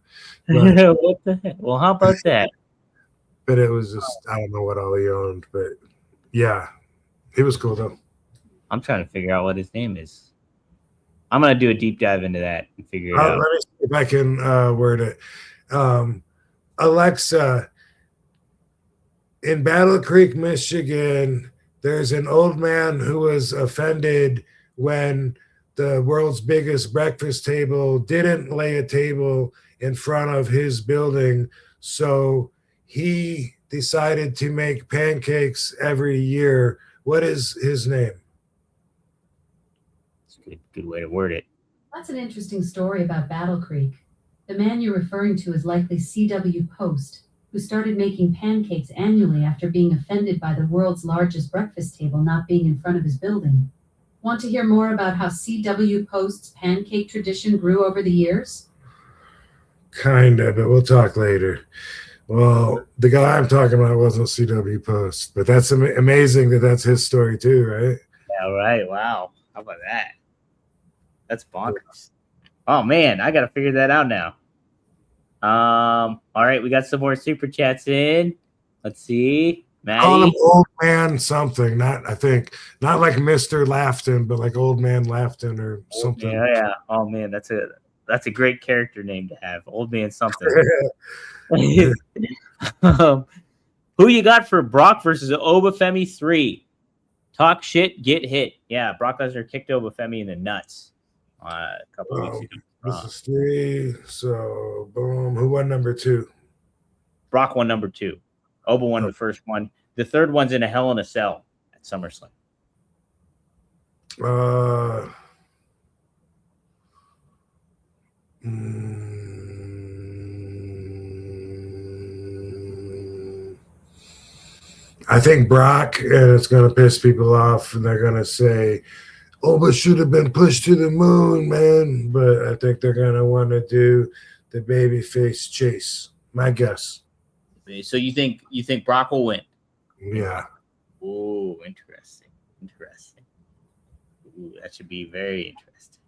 But, what the heck? Well, how about that? But it was just, I don't know what all he owned, but yeah, he was cool though. I'm trying to figure out what his name is. I'm going to do a deep dive into that and figure it out. Let me see if I can word it. Alexa, in Battle Creek, Michigan, there's an old man who was offended when the world's biggest breakfast table didn't lay a table in front of his building. So he decided to make pancakes every year. What is his name? That's a good way to word it. That's an interesting story about Battle Creek. The man you're referring to is likely C.W. Post, who started making pancakes annually after being offended by the world's largest breakfast table not being in front of his building. Want to hear more about how C.W. Post's pancake tradition grew over the years? Kind of, but we'll talk later. Well, the guy I'm talking about wasn't C.W. Post, but that's amazing that that's his story too, right? Yeah, right. Wow. How about that? That's bonkers. Oh man, I gotta figure that out now. All right, we got some more super chats in. Let's see. Call him Maddie. old man something. Not like Mr. Laughton, but like old man Laughton or something. Yeah. Oh man, that's a great character name to have. Old man something. Who you got for Brock versus Obafemi 3? Talk shit, get hit. Yeah, Brock Lesnar kicked Obafemi in the nuts a couple weeks ago. This is 3. So boom. Who won number 2? Brock won number 2. Oba won the first one. The third one's in a Hell in a Cell at SummerSlam. I think Brock, and it's going to piss people off, and they're going to say, Oba should have been pushed to the moon, man. But I think they're going to want to do the babyface chase. My guess. So you think Brock will win? Yeah. Oh, interesting. Ooh, that should be very interesting.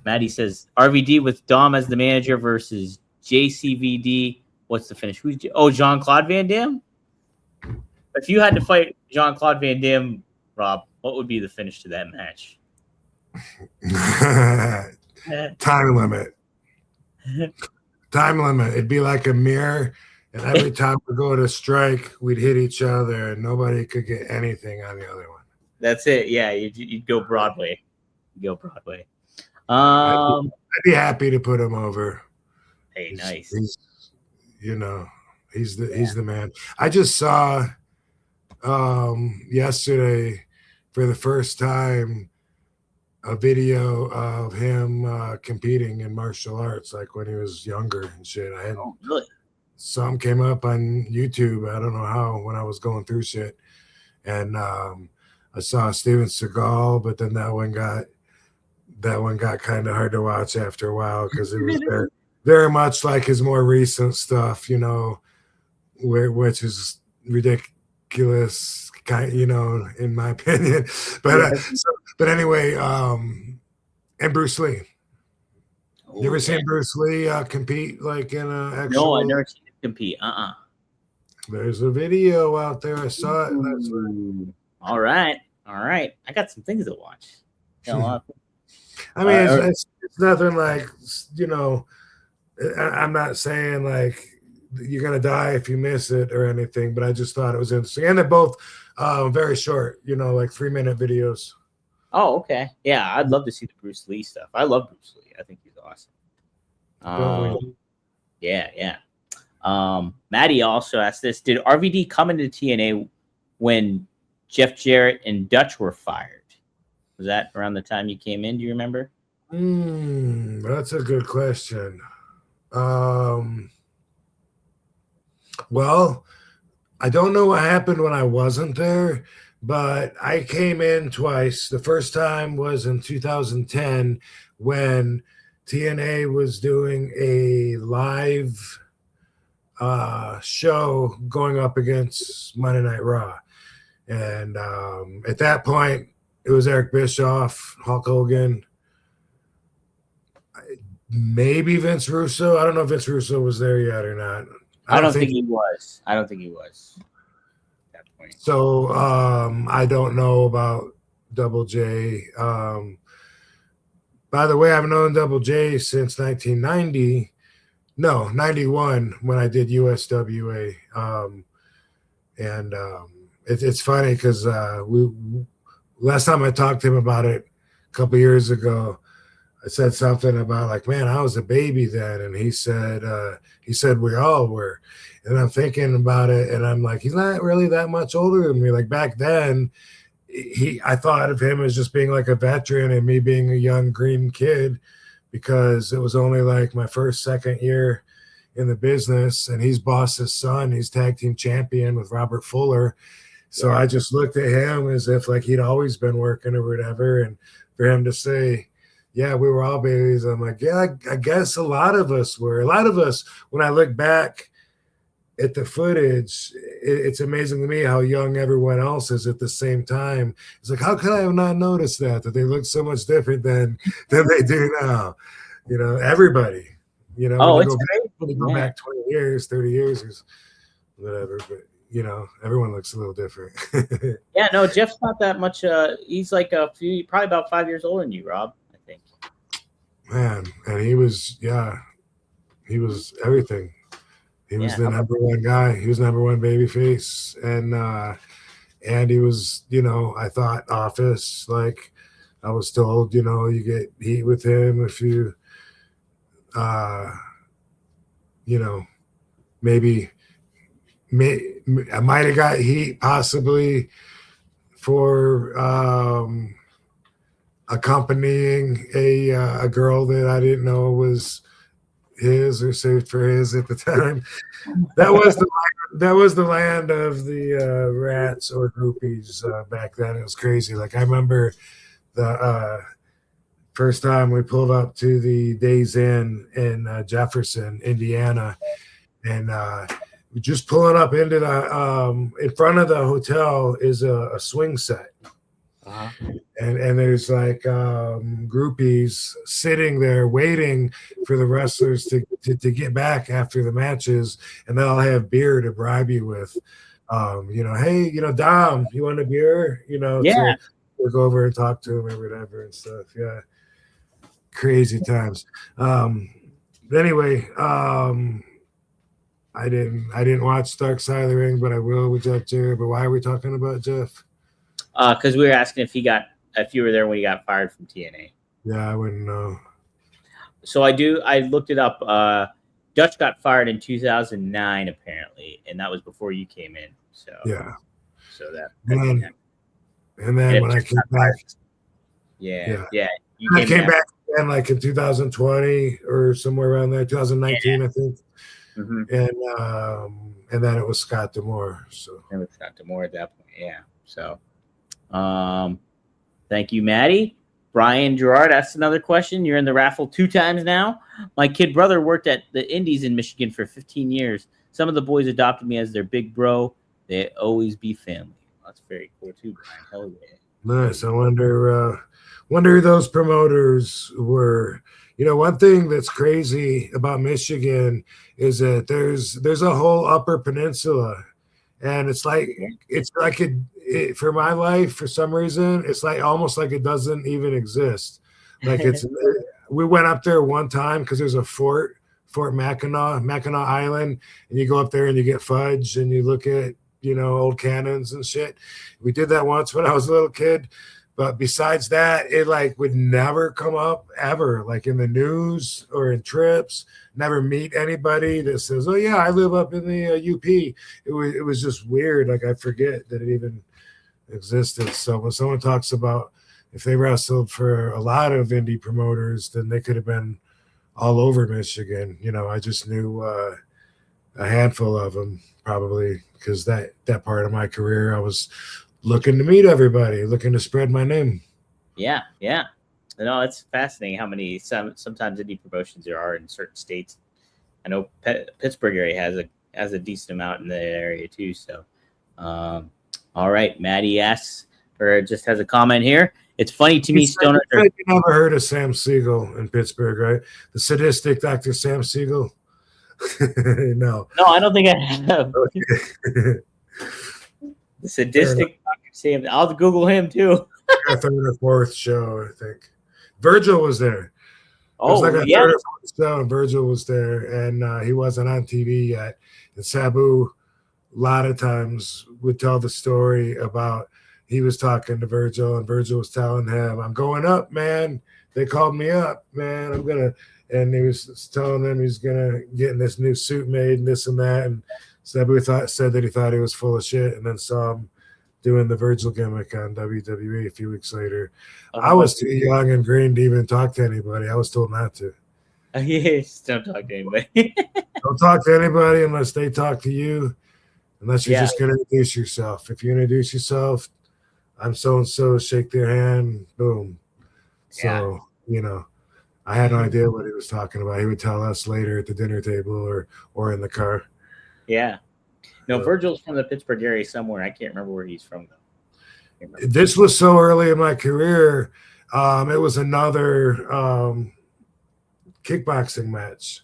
Maddie says RVD with Dom as the manager versus JCVD. What's the finish? Jean-Claude Van Damme? If you had to fight Jean-Claude Van Damme, Rob, what would be the finish to that match? Time limit. Time limit. It'd be like a mirror, and every time we go to strike, we'd hit each other, and nobody could get anything on the other one. That's it. Yeah, you'd go Broadway. I'd be happy to put him over. Hey, nice. He's the man. I just saw yesterday for the first time a video of him competing in martial arts, like when he was younger and shit. I hadn't. Really? Some came up on YouTube. I don't know how, when I was going through shit, and I saw Steven Seagal, but then that one got kind of hard to watch after a while because it was very, very much like his more recent stuff, which is ridiculous, in my opinion. But anyway, and Bruce Lee. You ever seen Bruce Lee compete like in a actual? No, I never seen him compete. There's a video out there. I saw it. All right. I got some things to watch. I mean, it's nothing like, I'm not saying like you're going to die if you miss it or anything, but I just thought it was interesting. And they're both very short, like 3-minute videos. Oh, okay. Yeah, I'd love to see the Bruce Lee stuff. I love Bruce Lee. I think he's awesome. Yeah. Maddie also asked this. Did RVD come into TNA when Jeff Jarrett and Dutch were fired? Was that around the time you came in? Do you remember? That's a good question. Well, I don't know what happened when I wasn't there, but I came in twice. The first time was in 2010 when TNA was doing a live show going up against Monday Night Raw. And at that point, it was Eric Bischoff, Hulk Hogan, maybe Vince Russo. I don't know if Vince Russo was there yet or not. I don't think he was. At that point. So I don't know about Double J. By the way, I've known Double J since 1990. No, 91 when I did USWA. It's funny because last time I talked to him about it a couple years ago, I said something about like, man, I was a baby then, and he said we all were. And I'm thinking about it, and I'm like, he's not really that much older than me. Like back then, I thought of him as just being like a veteran and me being a young green kid because it was only like my second year in the business, and he's Boss's son. He's tag team champion with Robert Fuller. So I just looked at him as if like he'd always been working or whatever. And for him to say, yeah, we were all babies, I'm like, yeah, I guess a lot of us were. A lot of us, when I look back at the footage, it's amazing to me how young everyone else is at the same time. It's like, how could I have not noticed that they look so much different than they do now? You know, everybody. You know, Oh, when it's you go back 20 years, 30 years, or whatever. But you know, everyone looks a little different. Yeah, no, Jeff's not that much. He's like probably about 5 years older than you, Rob. I think. Man, and he was everything. He was the number one guy. He was number one baby face, and he was, you know, I thought Office. Like I was told, you know, you get heat with him if you, you know, maybe. I might have got heat possibly for accompanying a girl that I didn't know was his or saved for his at the time. That was the land of the rats or groupies back then. It was crazy. Like I remember the first time we pulled up to the Days Inn in Jefferson, Indiana, and just pulling up into the in front of the hotel is a swing set. And there's like groupies sitting there waiting for the wrestlers to get back after the matches, and they'll have beer to bribe you with. You know, hey, you know, Dom, you want a beer? You know, Yeah. to go over and talk to him or whatever and stuff. Yeah, crazy times. Anyway, I didn't watch Dark Side of the Ring, but I will with Jeff Jarrett. But why are we talking about Jeff? Because we were asking if you were there when he got fired from TNA. Yeah, I wouldn't know. So I looked it up. Dutch got fired in 2009 apparently, and that was before you came in. So yeah. So that. And then when I came back, yeah. I came back again like in 2020 or somewhere around there, 2019, I think. Mm-hmm. And then it was Scott D'Amore. So it was Scott D'Amore at that point. Yeah. So, thank you, Maddie. Brian Gerard asked another question. You're in the raffle 2 times now. My kid brother worked at the Indies in Michigan for 15 years. Some of the boys adopted me as their big bro. They always be family. That's very cool too, Brian. Hell yeah. Nice. I wonder who those promoters were. You know, one thing that's crazy about Michigan is that there's a whole Upper Peninsula, and it's like for my life, for some reason, it's like almost like it doesn't even exist. Like we went up there one time because there's a Fort Mackinac Island, and you go up there and you get fudge and you look at, you know, old cannons and shit. We did that once when I was a little kid. But besides that, it like would never come up ever, like in the news or in trips. Never meet anybody that says, "Oh yeah, I live up in the UP." It was just weird. Like I forget that it even existed. So when someone talks about if they wrestled for a lot of indie promoters, then they could have been all over Michigan. You know, I just knew a handful of them probably because that part of my career I was looking to meet everybody, looking to spread my name. Yeah. No, it's fascinating how many sometimes indie promotions there are in certain states. I know Pittsburgh area has a decent amount in the area too. So, all right, Maddie asks or just has a comment here. It's funny to me, Stoner. You never heard of Sam Siegel in Pittsburgh, right? The sadistic Dr. Sam Siegel. No, I don't think I have. The sadistic Dr. Sam. I'll Google him too. A third or fourth show, I think. Virgil was there. Oh, it was like a yeah. third or fourth show, and Virgil was there, and he wasn't on TV yet. And Sabu, a lot of times, would tell the story about he was talking to Virgil, and Virgil was telling him, "I'm going up, man. They called me up, man. I'm gonna." And he was telling them he's gonna get in this new suit made and this and that. And Sabu said that he thought he was full of shit, and then saw him doing the Virgil gimmick on WWE a few weeks later. I was too young and green to even talk to anybody. I was told not to. Yes, don't talk to anybody. Don't talk to anybody unless they talk to you, unless you're just going to introduce yourself. If you introduce yourself, I'm so-and-so, shake their hand, boom. So, you know, I had no idea what he was talking about. He would tell us later at the dinner table or in the car. Yeah. No, Virgil's from the Pittsburgh area somewhere. I can't remember where he's from though. This was so early in my career. It was another kickboxing match.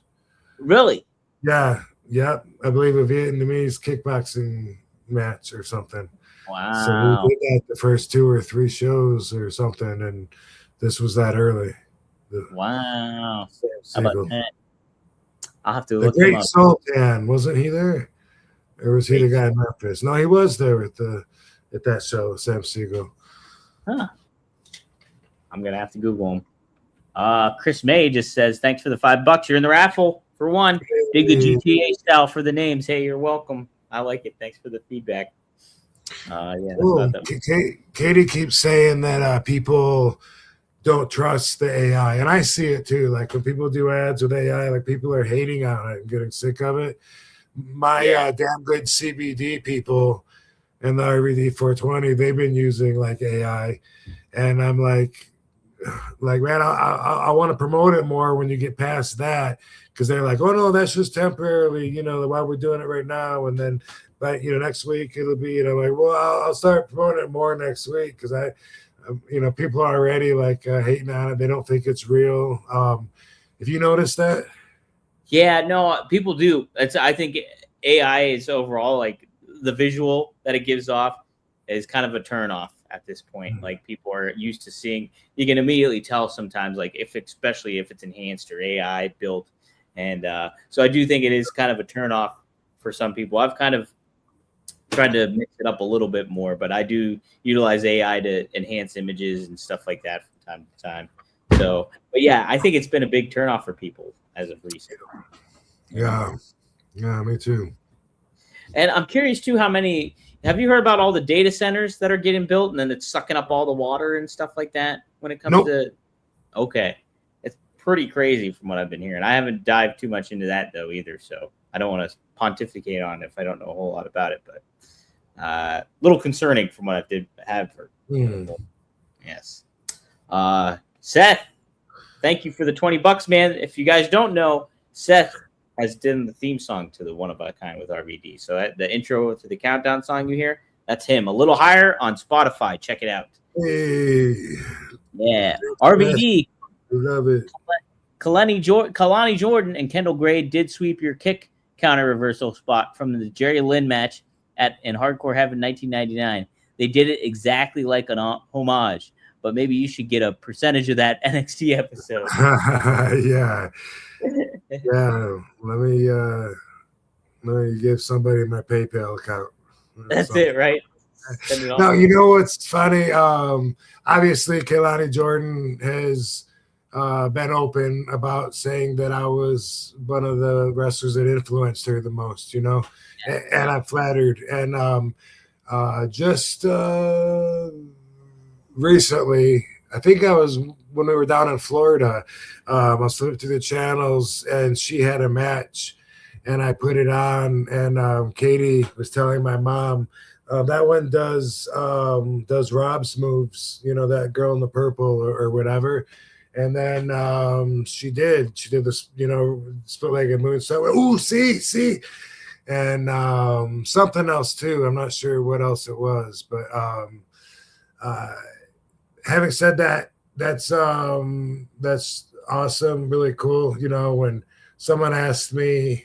Really? Yeah. I believe a Vietnamese kickboxing match or something. Wow. So we did that the first 2 or 3 shows or something, and this was that early. Wow. How about that? I'll have to the look Great him up. Sultan, wasn't he there? Or was he the guy in Memphis? No, he was there at that show, Sam Siegel. Huh. I'm gonna have to Google him. Chris May just says, thanks for the $5. You're in the raffle for one. Dig the GTA style for the names. Hey, you're welcome. I like it. Thanks for the feedback. Katie keeps saying that people don't trust the AI, and I see it too. Like when people do ads with AI, like people are hating on it and getting sick of it. My damn good CBD people and the RVD 420, they've been using like AI, and I'm like man, I want to promote it more when you get past that, because they're like, oh no, that's just temporarily, why we're doing it right now, and then next week it'll be, like, well, I'll start promoting it more next week, because people are already like hating on it. They don't think it's real. Have you noticed that? Yeah, no, people do. I think AI is overall, like, the visual that it gives off is kind of a turn off at this point. Like, people are used to seeing, you can immediately tell sometimes, like, especially if it's enhanced or AI built. And so I do think it is kind of a turn off for some people. I've kind of tried to mix it up a little bit more, but I do utilize AI to enhance images and stuff like that from time to time. So, but yeah, I think it's been a big turnoff for people as of recent. Yeah, me too. And I'm curious too, have you heard about all the data centers that are getting built and then it's sucking up all the water and stuff like that when it comes to? Okay, it's pretty crazy from what I've been hearing. I haven't dived too much into that though either, so I don't want to pontificate on it if I don't know a whole lot about it, but a little concerning from what I have heard. Yes. Seth, thank you for the $20, man. If you guys don't know, Seth has done the theme song to the One of a Kind with RVD. So the intro to the countdown song you hear, that's him. A little higher on Spotify. Check it out. Hey. Yeah. RVD. Love it. Kalani Jordan and Kendall Gray did sweep your kick counter reversal spot from the Jerry Lynn match in Hardcore Heaven 1999. They did it exactly like an homage, but maybe you should get a percentage of that NXT episode. Yeah. Let me give somebody my PayPal account. That's it, right? No, you know what's funny? Obviously, Kalani Jordan has been open about saying that I was one of the wrestlers that influenced her the most, and I'm flattered. And just recently, I think I was when we were down in Florida, I was flipping through the channels and she had a match and I put it on, and Katie was telling my mom, that one does Rob's moves, that girl in the purple or whatever. And then she did this, split-legged moonsault. Ooh, see. And something else too. I'm not sure what else it was, but having said that, that's awesome, really cool. When someone asked me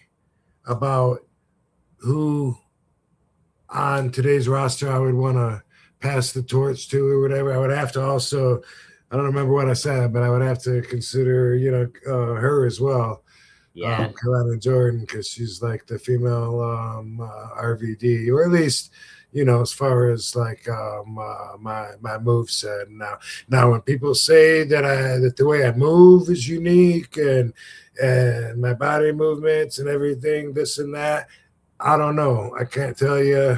about who on today's roster I would want to pass the torch to or whatever, I would have to also, I don't remember what I said, but I would have to consider, her as well. Yeah. Kalani Jordan, because she's like the female RVD, or at least, as far as like my moveset. Now when people say that the way I move is unique and my body movements and everything, this and that, I don't know. I can't tell you.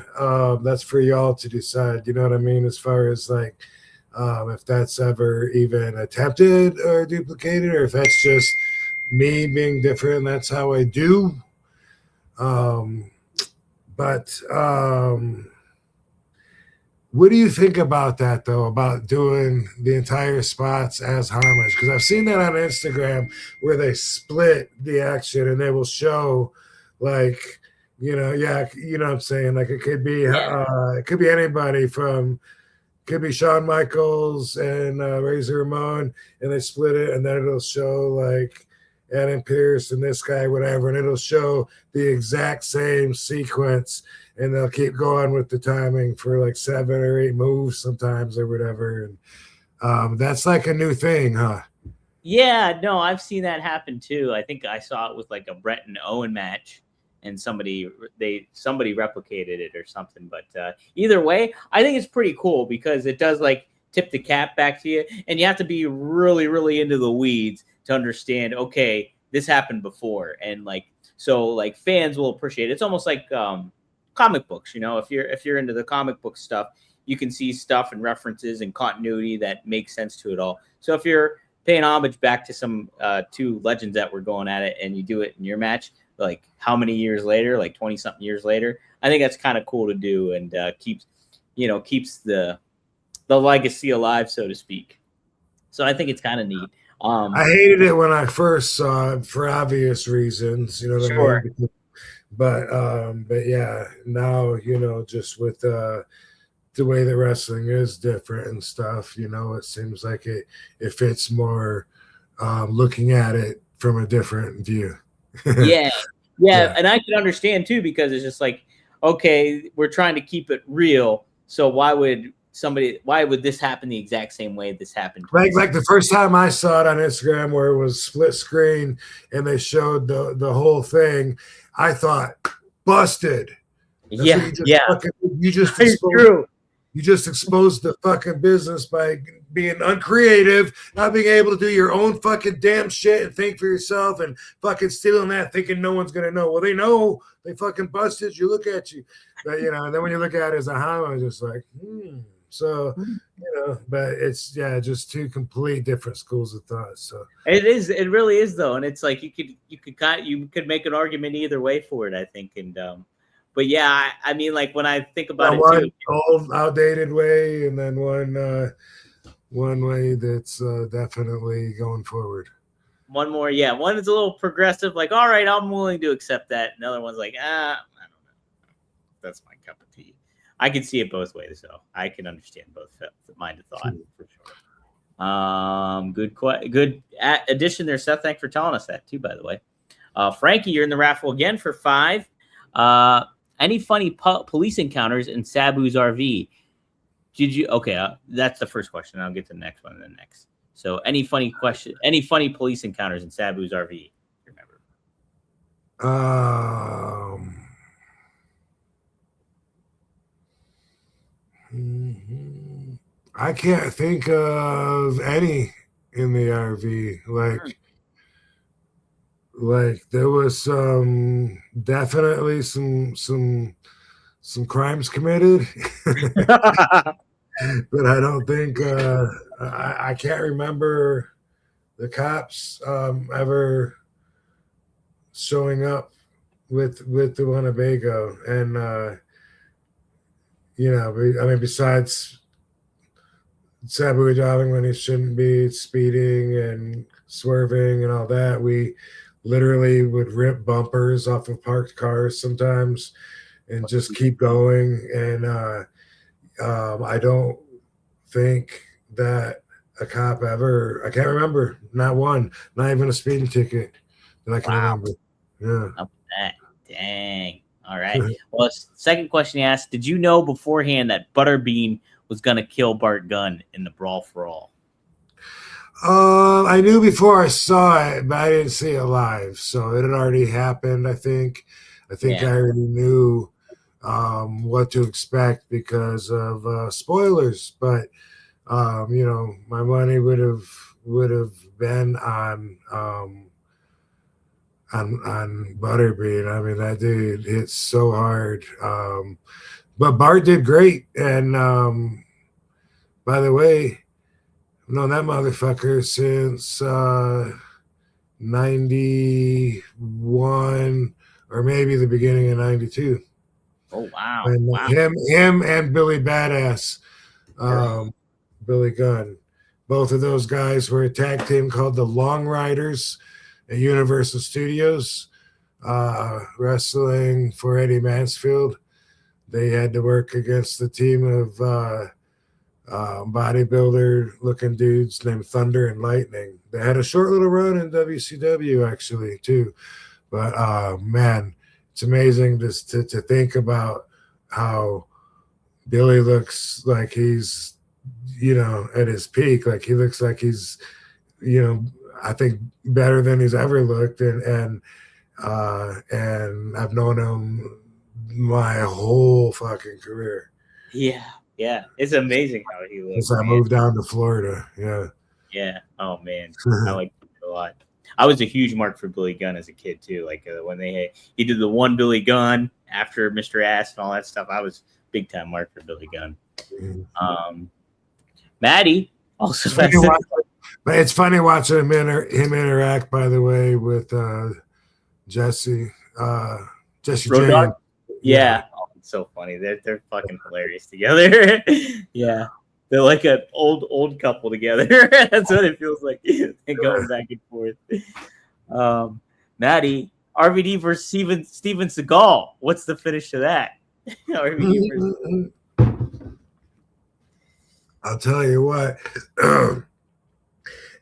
That's for y'all to decide. You know what I mean? As far as like if that's ever even attempted or duplicated, or if that's just me being different, that's how I do. But what do you think about that, though, about doing the entire spots as homage? Because I've seen that on Instagram where they split the action and they will show, like, Yeah, you know what I'm saying? Like it could be Yeah. anybody from could be Shawn Michaels and Razor Ramon, and they split it, and then it'll show like Adam Pearce and this guy, whatever, and it'll show the exact same sequence, and they'll keep going with the timing for like 7 or 8 moves sometimes or whatever. And that's like a new thing, huh? Yeah, no, I've seen that happen too. I think I saw it with like a Brett and Owen match, and somebody replicated it or something. But either way, I think it's pretty cool because it does like tip the cap back to you, and you have to be really, really into the weeds to understand. Okay, this happened before, and like so, like fans will appreciate it. It's almost like comic books. If you're into the comic book stuff, you can see stuff and references and continuity that makes sense to it all. So if you're paying homage back to some two legends that were going at it, and you do it in your match, like how many years later, like 20 something years later, I think that's kind of cool to do, and keeps the legacy alive, so to speak. So I think it's kind of neat. I hated it when I first saw it for obvious reasons, you know what I mean? But yeah, now, just with the way that wrestling is different and stuff, it seems like it fits more looking at it from a different view. Yeah. And I can understand too, because it's just like, okay, we're trying to keep it real, so why would this happen the exact same way this happened? Like the first time I saw it on Instagram where it was split screen and they showed the whole thing, I thought, busted. You just exposed the fucking business by being uncreative, not being able to do your own fucking damn shit and think for yourself, and fucking stealing that, thinking no one's gonna know. Well, they know. They fucking busted you. Look at you. But and then when you look at it as a how, I'm just like, So, but it's just two complete different schools of thought. So it really is though, and it's like you could make an argument either way for it, I think, and but yeah, I mean, like when I think about it, one old, outdated way, and then one way that's definitely going forward. One more, one is a little progressive, like, all right, I'm willing to accept that. Another one's like, I don't know, that's my cup of tea. I can see it both ways, though. I can understand both mind of thought for sure. Good addition there, Seth. Thanks for telling us that too, by the way. Frankie, you're in the raffle again for 5. Any funny police encounters in Sabu's RV? Did you? Okay, that's the first question. I'll get to the next one and then next. So, any funny police encounters in Sabu's RV? Remember? I can't think of any in the RV. Like there was definitely some crimes committed, but I don't think I can't remember the cops ever showing up with the Winnebago, and I mean, besides Sabu driving when he shouldn't be, speeding and swerving and all that, we literally would rip bumpers off of parked cars sometimes and just keep going. And I don't think that a cop ever, I can't remember, not one, not even a speeding ticket that I can remember. Yeah. Dang. All right. Well, second question he asked, did you know beforehand that Butterbean was going to kill Bart Gunn in the Brawl for All? I knew before I saw it, but I didn't see it live. So it had already happened, I think. I already knew what to expect because of spoilers. But, my money would have been on Butterbean. I mean, that dude hits so hard. But Bart did great. And by the way, I've known that motherfucker since 91 or maybe the beginning of 92. Oh, wow. And wow. Him and Billy Badass, Billy Gunn. Both of those guys were a tag team called the Long Riders at Universal Studios. wrestling for Eddie Mansfield. They had to work against a team of bodybuilder-looking dudes named Thunder and Lightning. They had a short little run in WCW actually too, but man, it's amazing just to think about how Billy looks like he's, at his peak. Like he looks like he's, I think better than he's ever looked, and I've known him my whole fucking career. Yeah. It's amazing how he looks. Since I moved down to Florida. Yeah. Yeah. Oh man, I like it a lot. I was a huge mark for Billy Gunn as a kid too. Like when he did the one Billy Gunn after Mr. Ass and all that stuff. I was big time mark for Billy Gunn. Maddie also. It's funny watching him interact. By the way, with Jesse James. Yeah. Oh, it's so funny. They're fucking hilarious together. Yeah. They're like an old couple together. That's what it feels like. And going back and forth. Maddie, RVD versus Steven Seagal. What's the finish to that? RVD versus... I'll tell you what.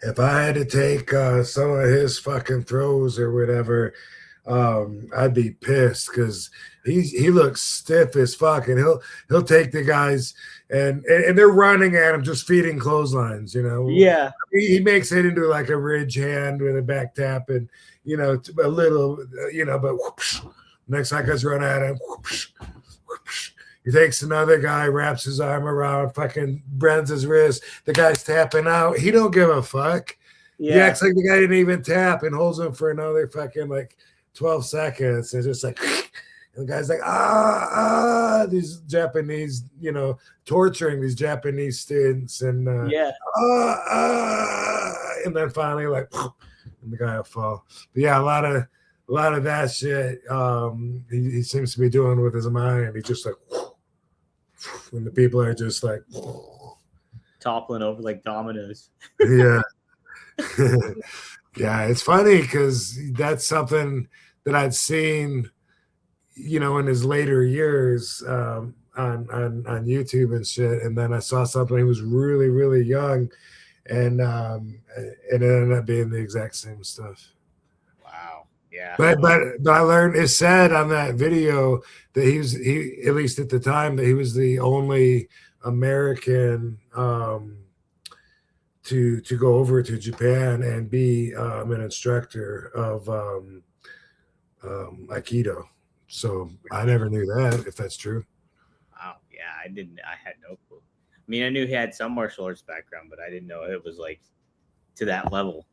If I had to take some of his fucking throws or whatever, I'd be pissed because he looks stiff as fuck, and he'll take the guys and they're running at him, just feeding clotheslines, Yeah. He makes it into like a ridge hand with a back tap, and a little, but whoosh, next time guys run at him, whoosh, whoosh. He takes another guy, wraps his arm around, fucking bends his wrist. The guy's tapping out. He don't give a fuck. Yeah. He acts like the guy didn't even tap and holds him for another fucking like 12 seconds. And just like, and the guy's like, these Japanese, torturing these Japanese students. And and then finally like, and the guy will fall. But yeah, a lot of that shit he seems to be doing with his mind. He just like, when the people are just like toppling over like dominoes. Yeah. Yeah, it's funny because that's something that I'd seen, in his later years on YouTube and shit. And then I saw something he was really, really young, and it ended up being the exact same stuff. Wow. Yeah. But I learned, it said on that video that he at least at the time, that he was the only American to go over to Japan and be an instructor of Aikido. So I never knew that, if that's true. Wow. Yeah, I had no clue. I mean, I knew he had some martial arts background, but I didn't know it was like to that level,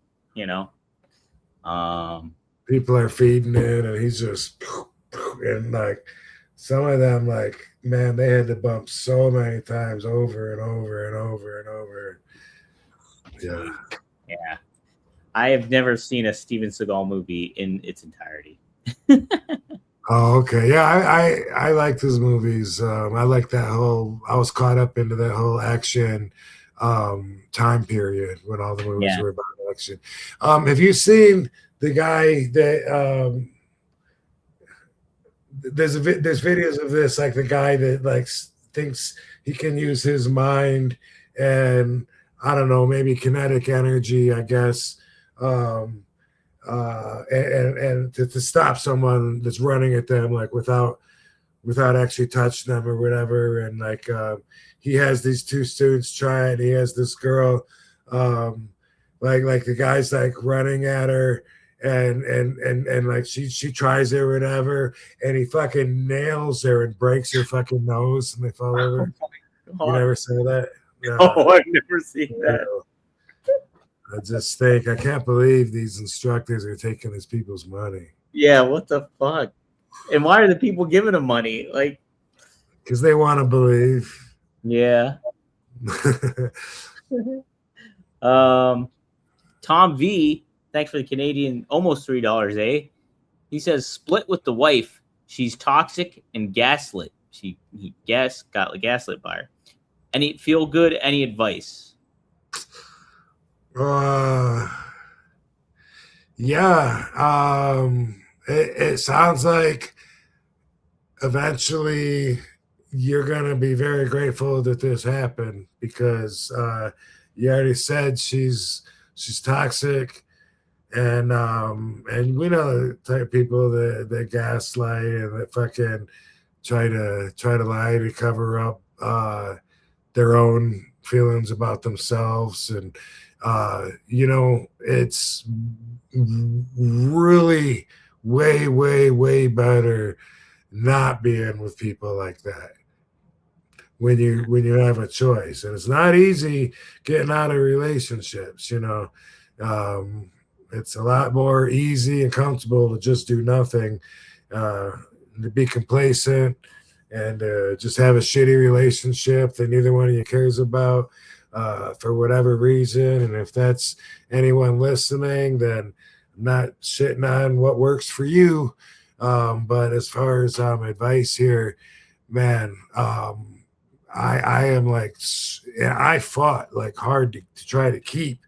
People are feeding it, and he's just, and like some of them, like, man, they had to bump so many times over and over and over and over. Yeah. Yeah. I have never seen a Steven Seagal movie in its entirety. Oh, okay. Yeah, I liked his movies. I like that I was caught up into that whole action time period when all the movies were about action. Have you seen the guy that there's videos of this, like the guy that like thinks he can use his mind and I don't know, maybe kinetic energy, I guess, and to stop someone that's running at them, like without actually touching them or whatever. And like he has these two students try it. He has this girl, like the guy's like running at her, and like she tries it or whatever, and he fucking nails her and breaks her fucking nose, and they fall over. You never saw that? No, I've never seen that. I just think I can't believe these instructors are taking these people's money. Yeah, what the fuck? And why are the people giving them money? Like, because they want to believe. Yeah. Tom V, thanks for the Canadian, almost $3, eh? He says, split with the wife. She's toxic and gaslit. Got gaslit by her. Any feel good? Any advice? Yeah. it sounds like eventually you're going to be very grateful that this happened because you already said she's toxic, and we know the type of people that gaslight and that fucking try to lie to cover up their own feelings about themselves. And it's really way better not being with people like that when you have a choice. And it's not easy getting out of relationships. It's a lot more easy and comfortable to just do nothing, to be complacent, and just have a shitty relationship that neither one of you cares about for whatever reason. And if that's anyone listening, then I'm not shitting on what works for you. But as far as advice here, man, I am like, I fought like hard to try to keep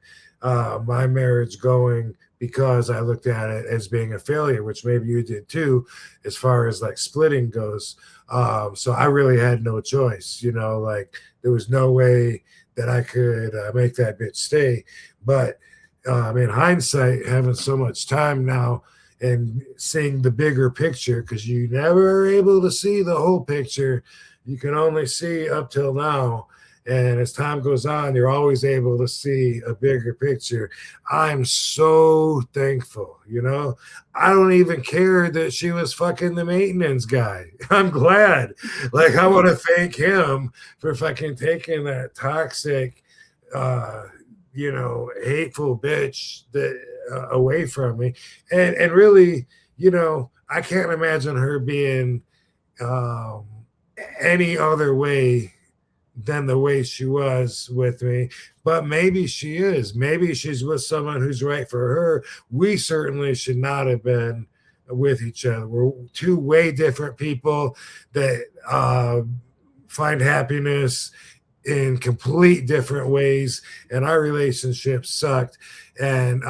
my marriage going because I looked at it as being a failure, which maybe you did too, as far as like splitting goes. So I really had no choice, like there was no way that I could make that bitch stay. But in hindsight, having so much time now and seeing the bigger picture, because you never are able to see the whole picture. You can only see up till now. And as time goes on, you're always able to see a bigger picture. I'm so thankful, I don't even care that she was fucking the maintenance guy. I'm glad. Like, I want to thank him for fucking taking that toxic, hateful bitch that away from me. And really, I can't imagine her being any other way than the way she was with me. But maybe she is. Maybe she's with someone who's right for her. We certainly should not have been with each other. We're two way different people that find happiness in complete different ways, and our relationship sucked. And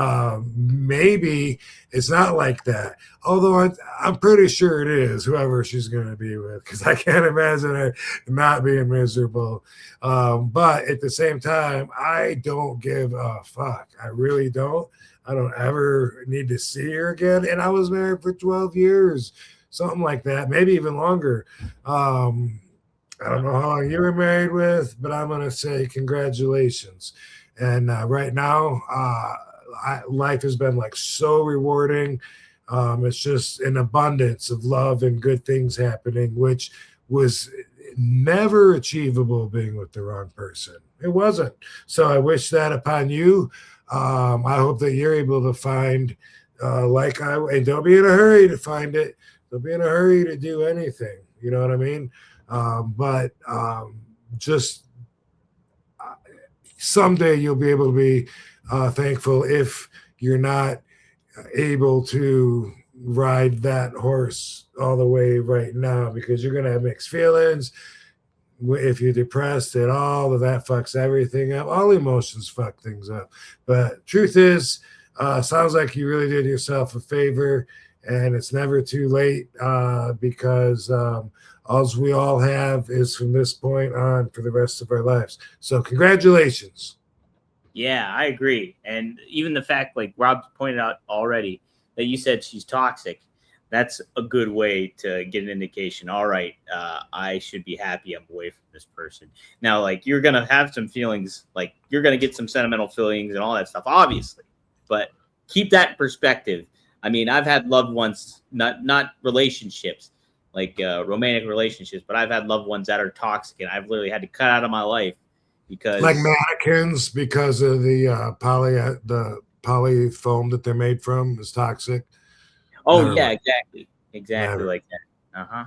maybe it's not like that, although I'm pretty sure it is, whoever she's going to be with, because I can't imagine her not being miserable. But at the same time, I don't give a fuck. I really don't. I don't ever need to see her again. And I was married for 12 years, something like that, maybe even longer. I don't know how long you were married with, but I'm going to say congratulations. And right now, life has been like so rewarding. It's just an abundance of love and good things happening, which was never achievable being with the wrong person. It wasn't. So I wish that upon you. I hope that you're able to find, and don't be in a hurry to find it. Don't be in a hurry to do anything. You know what I mean? But just someday you'll be able to be thankful if you're not able to ride that horse all the way right now, because you're going to have mixed feelings. If you're depressed at all, that fucks everything up. All emotions fuck things up. But truth is, sounds like you really did yourself a favor, and it's never too late because all we all have is from this point on for the rest of our lives. So congratulations. Yeah, I agree. And even the fact, like Rob pointed out already, that you said she's toxic, that's a good way to get an indication. All right, I should be happy I'm away from this person. Now, like, you're going to have some feelings, like you're going to get some sentimental feelings and all that stuff, obviously. But keep that in perspective. I mean, I've had loved ones, not relationships, like romantic relationships, but I've had loved ones that are toxic, and I've literally had to cut out of my life because, like mannequins, because of the poly foam that they're made from is toxic. Oh yeah, exactly like that.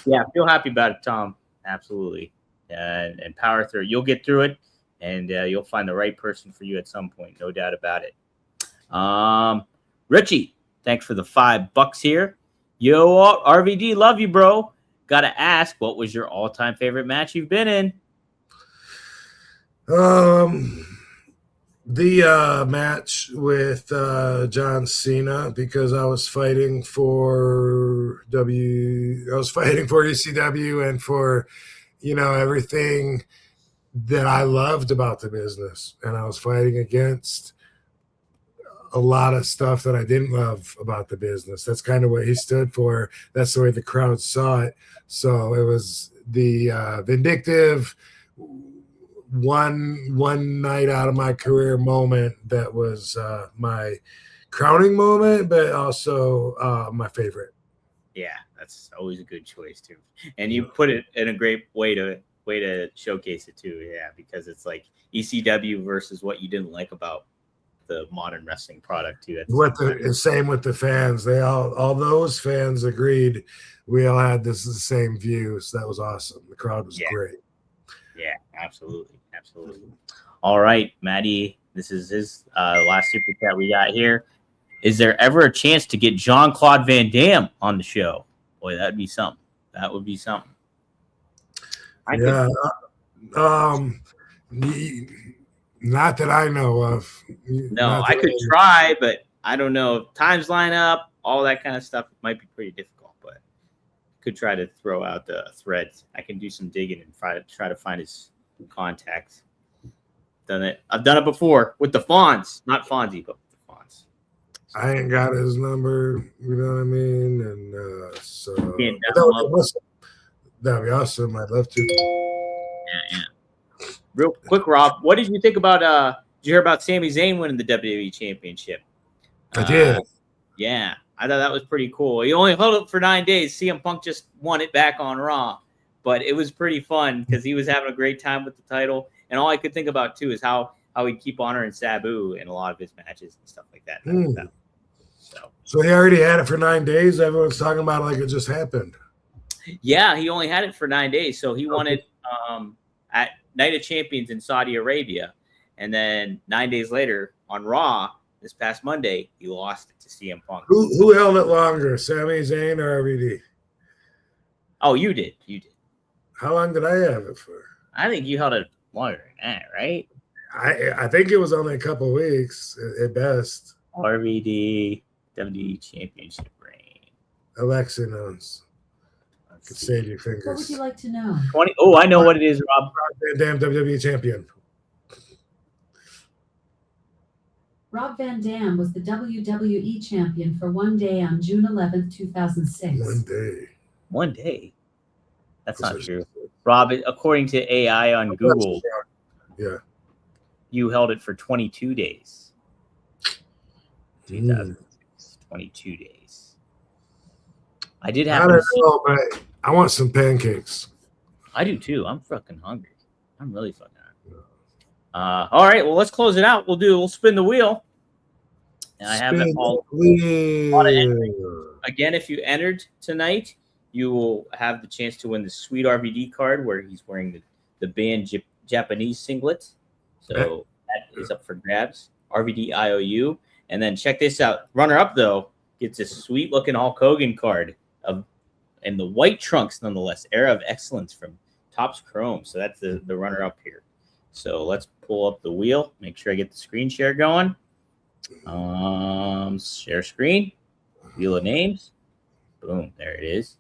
Yeah, feel happy about it, Tom. Absolutely, and power through. You'll get through it, and you'll find the right person for you at some point, no doubt about it. Richie, thanks for the $5 here. Yo, RVD, love you, bro. Gotta ask, what was your all-time favorite match you've been in? The match with John Cena, because I was fighting for ECW and for everything that I loved about the business, and I was fighting against a lot of stuff that I didn't love about the business. That's kind of what he stood for. That's the way the crowd saw it. So it was the vindictive one night out of my career moment that was my crowning moment, but also my favorite. Yeah, that's always a good choice too. And you put it in a great way to showcase it too. Yeah, because it's like ECW versus what you didn't like about the modern wrestling product too. Same with the fans. They all those fans agreed. We all had the same views. That was awesome. The crowd was great. Yeah, absolutely. All right, Maddie, this is his last super chat we got here. Is there ever a chance to get Jean-Claude Van Damme on the show? Boy, that'd be something. That would be something. Not that I know of. No, I could try, but I don't know if times line up, all that kind of stuff. It might be pretty difficult, but could try to throw out the threads. I can do some digging and try to find his contacts. I've done it before with the Fonz, not Fonzie, but with the Fonz. I ain't got his number, you know what I mean? And so that'd be awesome. I'd love to. Yeah. Real quick, Rob, what did you think about did you hear about Sami Zayn winning the WWE Championship? I did. Yeah. I thought that was pretty cool. He only held it for 9 days. CM Punk just won it back on Raw. But it was pretty fun because he was having a great time with the title. And all I could think about, too, is how he'd keep honoring Sabu in a lot of his matches and stuff like that. So he already had it for 9 days? Everyone's talking about it like it just happened. Yeah, he only had it for 9 days. So he won it at Night of Champions in Saudi Arabia. And then 9 days later on Raw, this past Monday, he lost it to CM Punk. Who held it longer, Sami Zayn or RVD? Oh, you did. How long did I have it for? I think you held it longer than that, right? I think it was only a couple of weeks at best. RVD WWE Championship reign. Alexa knows. Could save your fingers. What would you like to know? 20. Oh, I know what it is, Rob. Damn WWE champion. Rob Van Dam was the WWE champion for 1 day on June 11th, 2006. 1 day. 1 day? That's not true. Rob, according to AI on Google, you held it for 22 days. 2006, 22 days. I did have. I don't know, but I want some pancakes. I do too. I'm fucking hungry. I'm really fucking hungry. All right, well, let's close it out. We'll spin the wheel. And I have it all. Again, if you entered tonight, you will have the chance to win the Sweet RVD card where he's wearing the band Japanese singlet. So that is up for grabs. RVD IOU. And then check this out. Runner-up, though, gets a sweet-looking Hulk Hogan card in the white trunks, nonetheless. Era of Excellence from Topps Chrome. So that's the runner-up here. So let's pull up the wheel. Make sure I get the screen share going. Share screen. Wheel of names. Boom. There it is.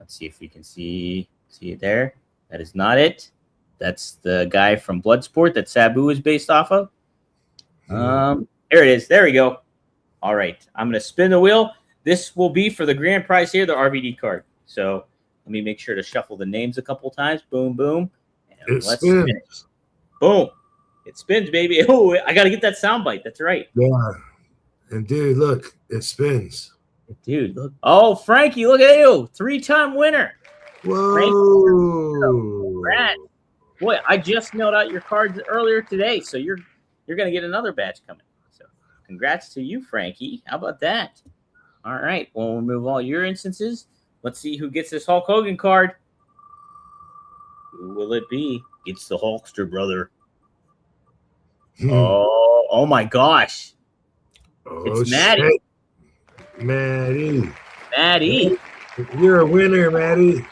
Let's see if we can see it there. That is not it. That's the guy from Bloodsport that Sabu is based off of. There it is. There we go. All right. I'm going to spin the wheel. This will be for the grand prize here, the RVD card. So let me make sure to shuffle the names a couple times. Boom, boom. And let's spin it. Boom. It spins, baby. Oh, I got to get that sound bite. That's right. Yeah. And dude, look, it spins. Dude, look. Oh, Frankie, look at you. 3-time winner. Whoa. Frankie, boy, I just mailed out your cards earlier today, so you're going to get another batch coming. So congrats to you, Frankie. How about that? All right. We'll remove all your instances. Let's see who gets this Hulk Hogan card. Who will it be? It's the Hulkster brother. Oh my gosh. It's Maddie. Shit. Maddie. You're a winner, Maddie.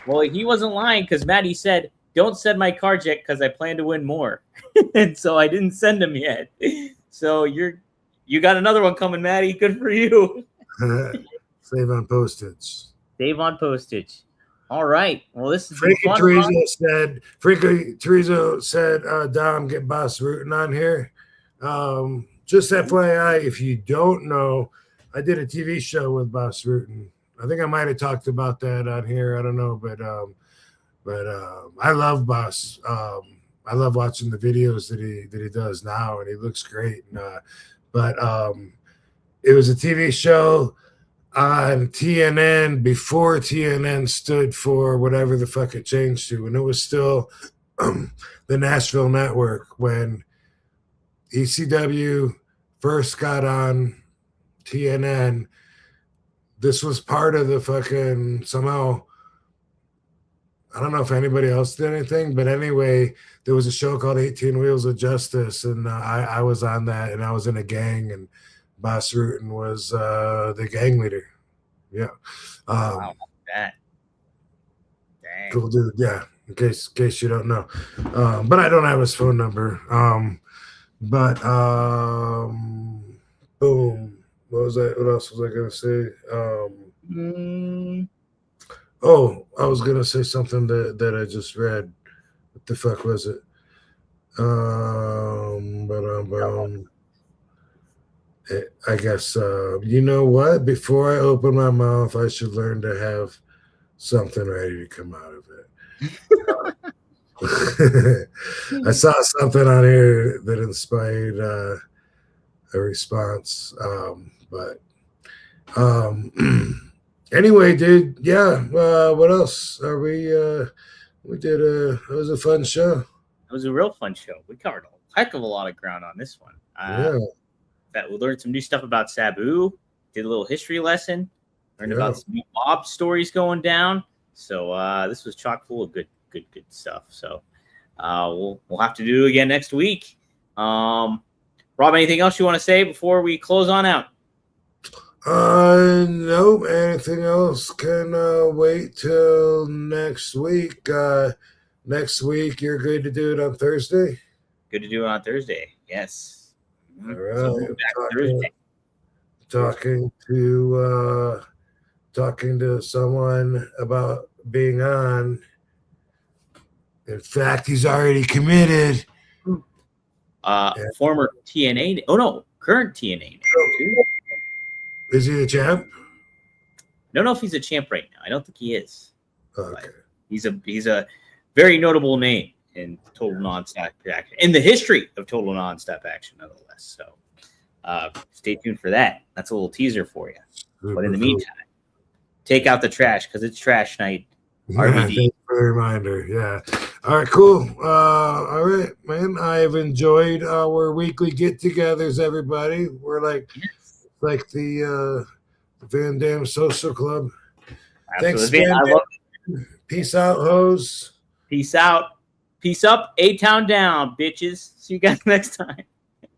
Well, he wasn't lying because Maddie said don't send my cards yet because I plan to win more. And so I didn't send them yet. So you got another one coming, Maddie. Good for you. Save on postage. Save on postage. All right. Well, this is Frankie fun. Trezo said, Dom, get Boss Rootin' on here. Just FYI, if you don't know, I did a TV show with Boss Rootin'. I think I might have talked about that on here. I don't know, but I love Boss. I love watching the videos that he does now, and he looks great. But it was a TV show on TNN before TNN stood for whatever the fuck it changed to, and it was still the Nashville Network when ECW first got on TNN. This was part of the fucking somehow. I don't know if anybody else did anything, but anyway, there was a show called 18 Wheels of Justice, and I was on that, and I was in a gang, and Boss Rootin' was the gang leader. Yeah. Wow, that. Dang. Cool dude. Yeah. In case you don't know. But I don't have his phone number. Boom. What was that? What else was I gonna say? Oh, I was gonna say something that I just read. What the fuck was it? I guess you know what? Before I open my mouth, I should learn to have something ready to come out of it. I saw something on here that inspired a response. Anyway, dude, yeah. What else are we? We did it was a fun show. It was a real fun show. We covered a heck of a lot of ground on this one. Yeah. That we learned some new stuff about Sabu. Did a little history lesson. Learned about some new mob stories going down. So this was chock full of good stuff. So we'll have to do it again next week. Rob, anything else you want to say before we close on out? Nope. Anything else can wait till next week. Next week, you're good to do it on Thursday? Good to do it on Thursday. Yes. All right. Talking to someone about being on. In fact, he's already committed. Former TNA. Oh no, current TNA. Is he the champ? I don't know if he's a champ right now. I don't think he is. Okay. He's a very notable name in Total Nonstop Action, in the history of Total Nonstop Action, nonetheless. So stay tuned for that. That's a little teaser for you. But in the meantime, take out the trash because it's trash night. Thanks for the reminder. Yeah. All right, cool. All right, man. I've enjoyed our weekly get-togethers, everybody. We're like the Van Dam Social Club. Absolutely. Thanks, I love it. Peace out, hoes. Peace out. Peace up. A-Town down, bitches. See you guys next time.